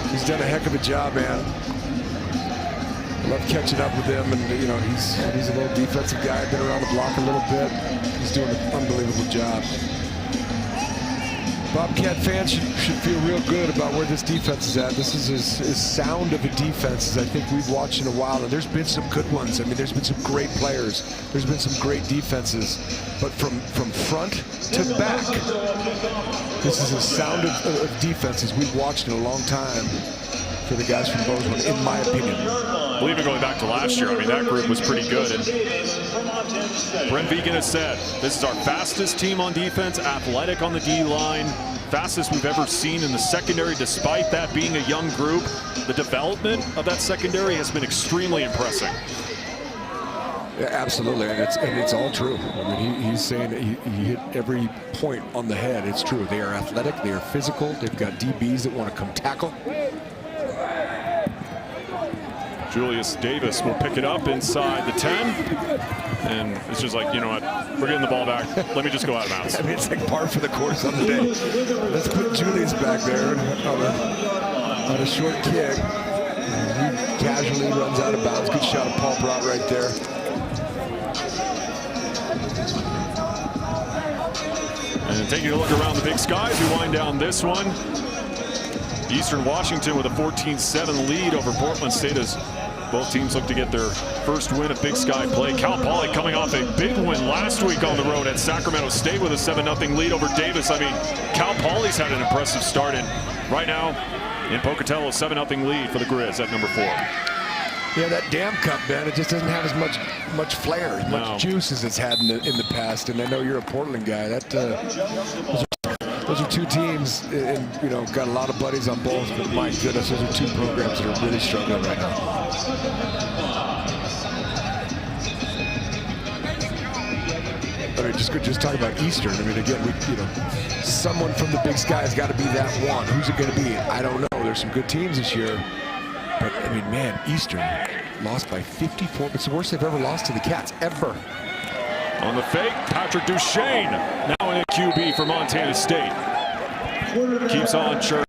He's done a heck of a job, man. Love catching up with him, and you know he's a little defensive guy. Been around the block a little bit. He's doing an unbelievable job. Bobcat fans should feel real good about where this defense is at. This is as sound of a defense as I think we've watched in a while, and there's been some good ones. I mean, there's been some great players. There's been some great defenses, but from front to back, this is as sound of defenses we've watched in a long time for the guys from Bozeman, in my opinion. Well, even going back to last year, I mean, that group was pretty good. And Brent Vigen has said, this is our fastest team on defense, athletic on the D-line, fastest we've ever seen in the secondary, despite that being a young group. The development of that secondary has been extremely impressive. Yeah, absolutely, and it's all true. I mean, he's saying that he hit every point on the head. It's true. They are athletic, they are physical, they've got DBs that want to come tackle. Julius Davis will pick it up inside the 10. And it's just like, you know what, we're getting the ball back. Let me just go out of bounds. I mean, it's like par for the course on the day. Let's put Julius back there on a short kick. He casually runs out of bounds. Good shot of Paul Brott right there. And taking a look around the Big Sky as we wind down this one. Eastern Washington with a 14-7 lead over Portland State as both teams look to get their first win of Big Sky play. Cal Poly coming off a big win last week on the road at Sacramento State with a 7-0 lead over Davis. I mean, Cal Poly's had an impressive start, and right now in Pocatello, a 7-0 lead for the Grizz at number 4. Yeah, that Dam Cup, man, it just doesn't have as much flair, as much juice as it's had in the past. And I know you're a Portland guy. That those are two teams, and you know, got a lot of buddies on both. But my goodness, those are two programs that are really struggling right now. I mean, just talking about Eastern. I mean, again, someone from the Big Sky has got to be that one. Who's it going to be? I don't know. There's some good teams this year, but I mean, man, Eastern lost by 54. It's the worst they've ever lost to the Cats ever. On the fake, Patrick Duchesne now in QB for Montana State. Keeps on churning.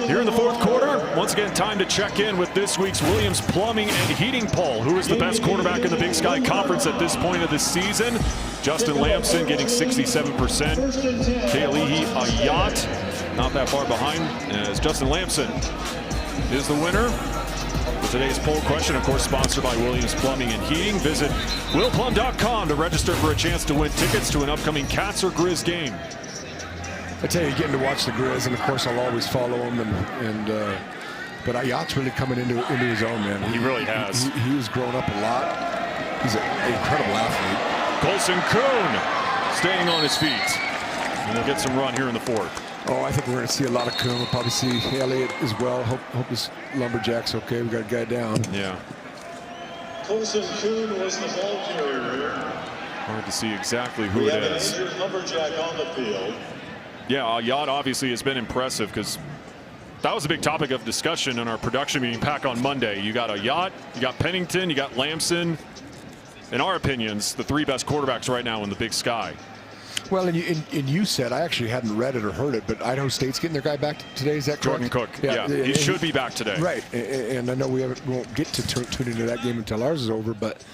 Here in the fourth quarter, once again, time to check in with this week's Williams Plumbing and Heating poll. Who is the best quarterback in the Big Sky Conference at this point of the season? Justin Lamson getting 67%. Kealihi Ayat not that far behind, as Justin Lamson is the winner. Today's poll question, of course, sponsored by Williams Plumbing and Heating. Visit willplum.com to register for a chance to win tickets to an upcoming Cats or Grizz game. I tell you, getting to watch the Grizz, and of course I'll always follow them. But Ayat's really coming into his own, man. He really has. He has grown up a lot. He's an incredible athlete. Colson Kuhn staying on his feet. And we'll get some run here in the fourth. Oh, I think we're going to see a lot of Kuhn. We'll probably see Elliott as well. Hope his Lumberjack's okay. We got a guy down. Yeah. Colson Kuhn was the ball carrier. Hard to see exactly who it is. We have an injured Lumberjack on the field. Yeah, Ayat obviously has been impressive because that was a big topic of discussion in our production meeting back on Monday. You got Ayat, you got Pennington, you got Lamson. In our opinions, the three best quarterbacks right now in the Big Sky. Well, and you said, I actually hadn't read it or heard it, but Idaho State's getting their guy back today. Is that correct? Jordan Cook. Yeah, he should be back today. Right, and I know we won't get to tune into that game until ours is over, but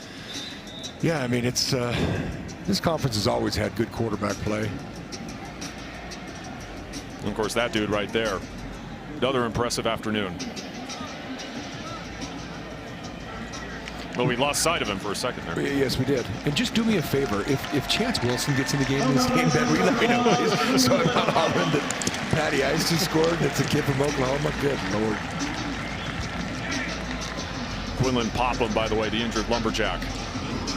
yeah, I mean, it's this conference has always had good quarterback play. And of course, that dude right there, another impressive afternoon. Well, we lost sight of him for a second there. Yes, we did. And just do me a favor. If Chance Wilson gets in the game in this game, Ben, let me know. So I'm not hollering that Patty Ice just scored. It's a kid from Oklahoma. Good Lord. Quinlan Popham, by the way, the injured Lumberjack.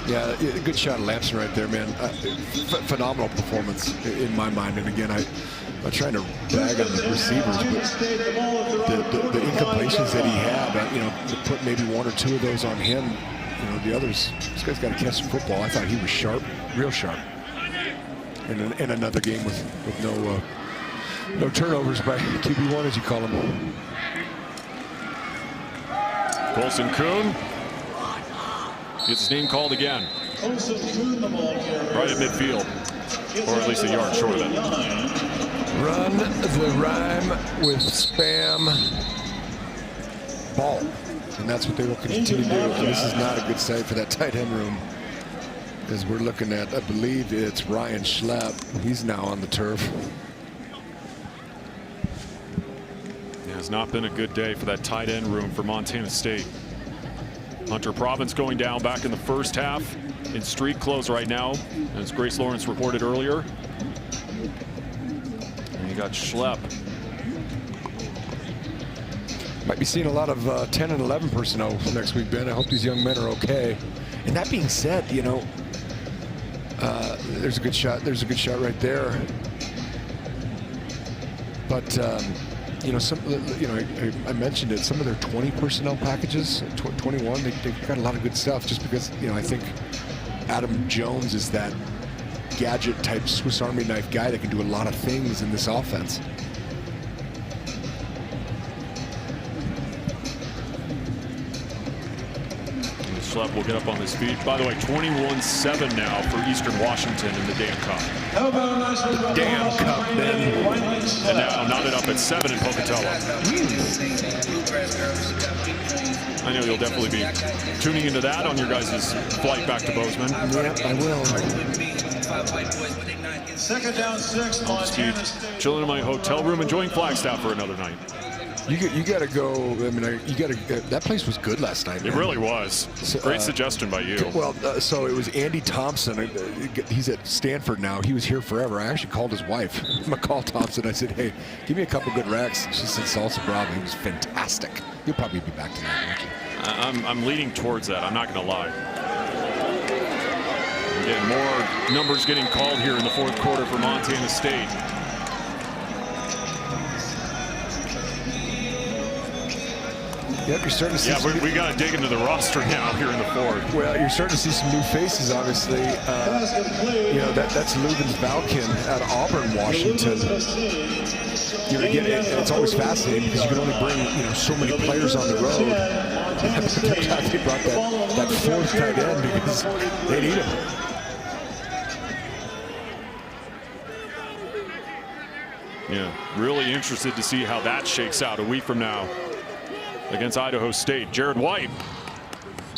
Yeah, good shot of Lamson right there, man. Phenomenal performance in my mind. And again, I'm not trying to bag on the receivers, but the incompletions that he had, to put maybe one or two of those on him, the others, this guy's got to catch some football. I thought he was sharp, real sharp. In another game with no turnovers by QB1, as you call him. Colson Kuhn gets his name called again. Right at midfield, or at least a yard short of it. Run the rhyme with spam ball. And that's what they will continue to do. And this is not a good sight for that tight end room. As we're looking at, I believe it's Ryan Schlepp. He's now on the turf. It has not been a good day for that tight end room for Montana State. Hunter Province going down back in the first half in street clothes right now, as Grace Lawrence reported earlier. And you got Schlepp. Might be seeing a lot of 10 and 11 personnel next week, Ben. I hope these young men are okay. And that being said, you know, there's a good shot. There's a good shot right there. But you know, I mentioned it. Some of their 20 personnel packages, 21, they've got a lot of good stuff. Just because, you know, I think Adam Jones is that gadget type Swiss Army knife guy that can do a lot of things in this offense. Schlepp will get up on his feet. By the way, 21-7 now for Eastern Washington in the Dam Cup. The Dam Cup, then. And now knotted up at 7 in Pocatello. I know you'll definitely be tuning into that on your guys' flight back to Bozeman. Yep, I will. Second down 6, I'll just be Montana State. chilling in my hotel room, enjoying Flagstaff for another night. You got to go. I mean, you got to. That place was good last night. It really was. Great suggestion by you. Well, so it was Andy Thompson. He's at Stanford now. He was here forever. I actually called his wife, McCall Thompson. I said, "Hey, give me a couple good racks." She said, "Salsa Bravo." He was fantastic. You'll probably be back tonight, won't you? I'm leaning towards that. I'm not going to lie. Again, more numbers getting called here in the fourth quarter for Montana State. Yep, you're starting to see. Yeah, we got to dig into the roster now here in the fourth. Well, you're starting to see some new faces, obviously. You know, that's Lubens Valkin out of Auburn, Washington. You know, again, it's always fascinating because you can only bring, you know, so many players on the road. They're glad they brought that fourth tight end because they need him. Yeah, really interested to see how that shakes out a week from now against Idaho State. Jared White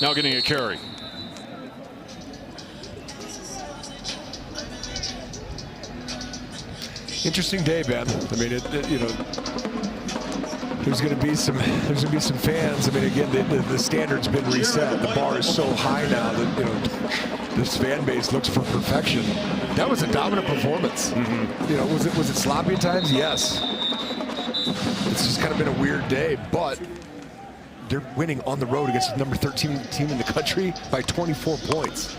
now getting a carry. Interesting day, Ben. I mean, you know, there's going to be some fans. I mean, again, the standard's been reset. The bar is so high now that, you know, this fan base looks for perfection. That was a dominant performance. You know, was it sloppy at times? Yes. It's just kind of been a weird day, but they're winning on the road against the number 13 team in the country by 24 points.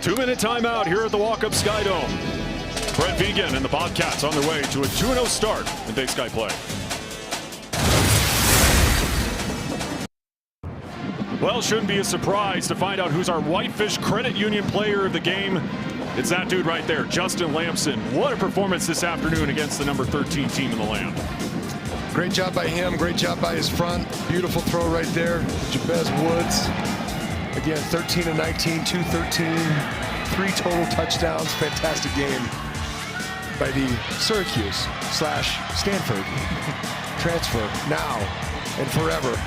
2-minute timeout here at the Walkup Skydome. Brett Vegan and the Bobcats on their way to a 2-0 start in Big Sky play. Well, shouldn't be a surprise to find out who's our Whitefish Credit Union player of the game. It's that dude right there, Justin Lamson. What a performance this afternoon against the number 13 team in the land. Great job by him. Great job by his front. Beautiful throw right there. Jabez Woods. Again, 13 and 19, 213, 3 total touchdowns. Fantastic game by the Syracuse/Stanford transfer now and forever.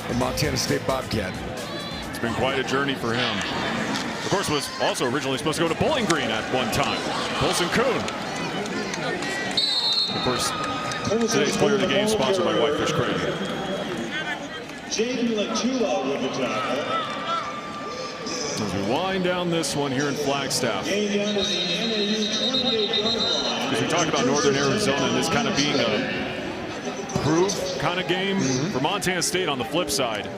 The Montana State Bobcat. It's been quite a journey for him. Of course, was also originally supposed to go to Bowling Green at one time. Colson Kuhn. Of course, today's player of the game sponsored by Whitefish Credit. Jaden Latula with the tackle. As we wind down this one here in Flagstaff. As we talk about Northern Arizona and this kind of being a proof kind of game for Montana State on the flip side.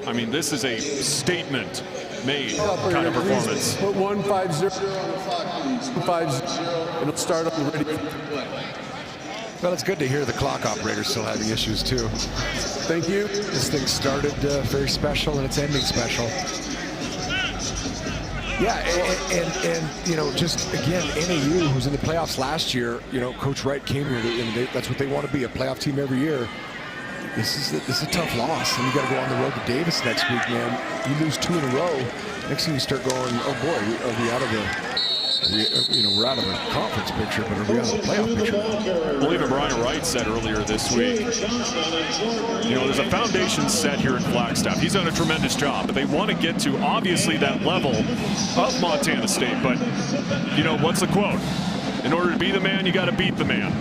I mean, this is a statement made kind of performance. Put 1-5-0 on the clock, please. 1-5-0, and it'll start up and ready for play. Well, it's good to hear the clock operator still having issues too. Thank you. This thing started very special and it's ending special. Yeah, and you know, just again, NAU, who's in the playoffs last year, you know, Coach Wright came here, and that's what they want to be, a playoff team every year. This is a tough loss, and you got to go on the road to Davis next week, man. You lose 2 in a row. Next thing you start going, oh boy, are we out of we're out of the conference picture, but are we out of the playoff picture? I believe Brian Wright said earlier this week, there's a foundation set here in Flagstaff. He's done a tremendous job, but they want to get to obviously that level of Montana State. But, what's the quote? In order to be the man, you got to beat the man.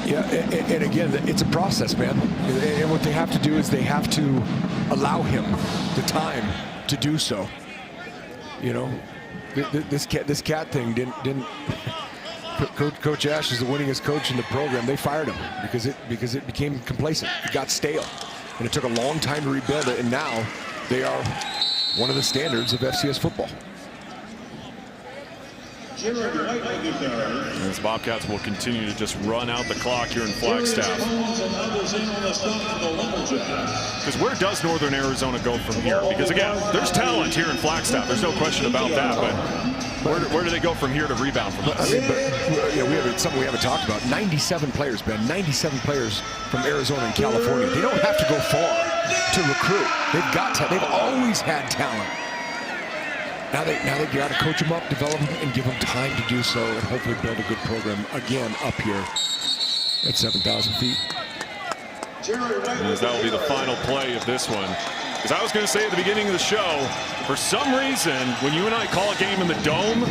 Yeah, and again, it's a process, man. And what they have to do is they have to allow him the time to do so. This cat thing didn't. Coach Ash is the winningest coach in the program. They fired him because it became complacent. It got stale, and it took a long time to rebuild it. And now they are one of the standards of FCS football. As Bobcats will continue to just run out the clock here in Flagstaff. Because where does Northern Arizona go from here? Because again, there's talent here in Flagstaff. There's no question about that. But where do they go from here to rebound from this? We have something we haven't talked about. 97 players, Ben. 97 players from Arizona and California. They don't have to go far to recruit. They've always had talent. Now they got to coach them up, develop them, and give them time to do so, and hopefully build a good program again up here at 7,000 feet. As that will be the final play of this one. As I was going to say at the beginning of the show, for some reason, when you and I call a game in the Dome,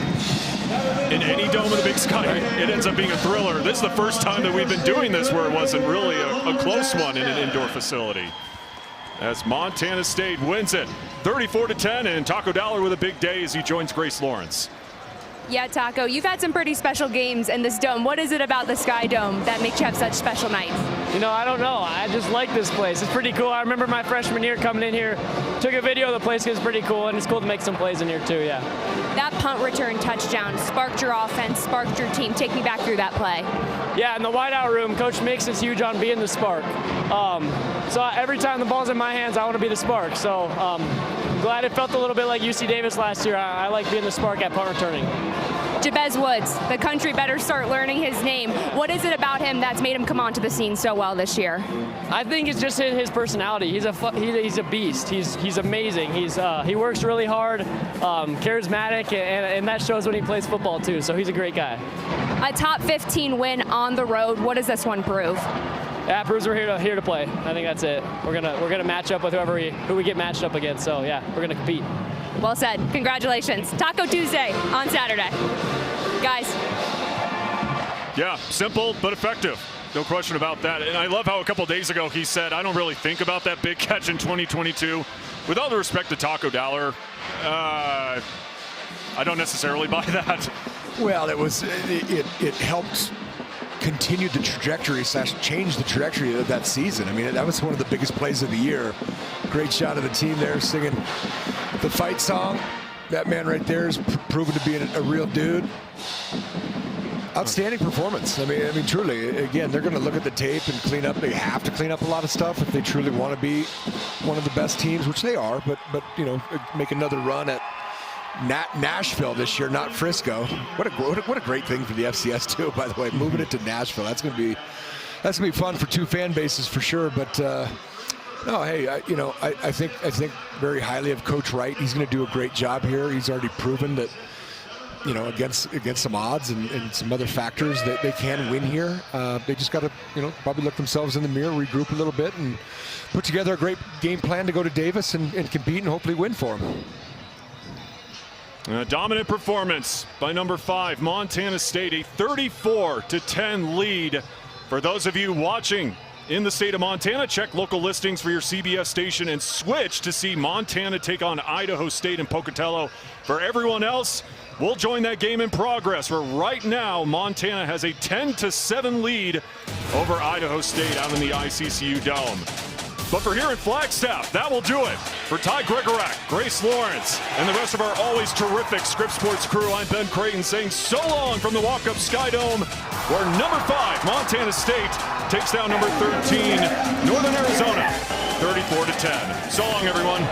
in any dome in the Big Sky, it ends up being a thriller. This is the first time that we've been doing this where it wasn't really a close one in an indoor facility. As Montana State wins it 34-10, and Taco Dowler with a big day as he joins Grace Lawrence. Yeah, Taco, you've had some pretty special games in this dome. What is it about the Skydome that makes you have such special nights? I don't know. I just like this place. It's pretty cool. I remember my freshman year coming in here, took a video of the place. It's pretty cool, and it's cool to make some plays in here too, yeah. That punt return touchdown sparked your offense, sparked your team. Take me back through that play. Yeah, in the wideout room, Coach Mix is huge on being the spark. So every time the ball's in my hands, I want to be the spark. So glad it felt a little bit like UC Davis last year. I like being the spark at punt returning. Jabez Woods, the country better start learning his name. What is it about him that's made him come onto the scene so well this year? I think it's just his personality. He's a beast. He's amazing. He works really hard, charismatic, and that shows when he plays football too. So he's a great guy. A top 15 win on the road. What does this one prove? Yeah, proves we're here to play. I think that's it. We're gonna match up with who we get matched up against. So yeah, we're gonna compete. Well said. Congratulations. Taco Tuesday on Saturday. Guys. Yeah, simple but effective. No question about that. And I love how a couple days ago he said, I don't really think about that big catch in 2022. With all the respect to Taco Dowler, I don't necessarily buy that. Well, it helped continue the trajectory / change the trajectory of that season. I mean, that was one of the biggest plays of the year. Great shot of the team there singing the fight song. That man right there is proven to be a real dude. Outstanding performance. I mean, truly, again, they're going to look at the tape and clean up. They have to clean up a lot of stuff if they truly want to be one of the best teams, which they are, but make another run at Nashville this year, not Frisco. What a great thing for the FCS too, by the way, moving it to Nashville. That's gonna be fun for two fan bases for sure. But no, hey, I think very highly of Coach Wright. He's gonna do a great job here. He's already proven that against some odds and some other factors that they can win here. They just got to probably look themselves in the mirror, regroup a little bit, and put together a great game plan to go to Davis and compete and hopefully win for them. A dominant performance by number 5, Montana State, a 34-10 lead. For those of you watching in the state of Montana, check local listings for your CBS station and switch to see Montana take on Idaho State in Pocatello. For everyone else, we'll join that game in progress, where right now Montana has a 10-7 lead over Idaho State out in the ICCU Dome. But for here in Flagstaff, that will do it. For Ty Gregorak, Grace Lawrence, and the rest of our always terrific Scripps Sports crew, I'm Ben Creighton saying so long from the Walkup Skydome, where number 5, Montana State, takes down number 13, Northern Arizona, 34-10. So long, everyone.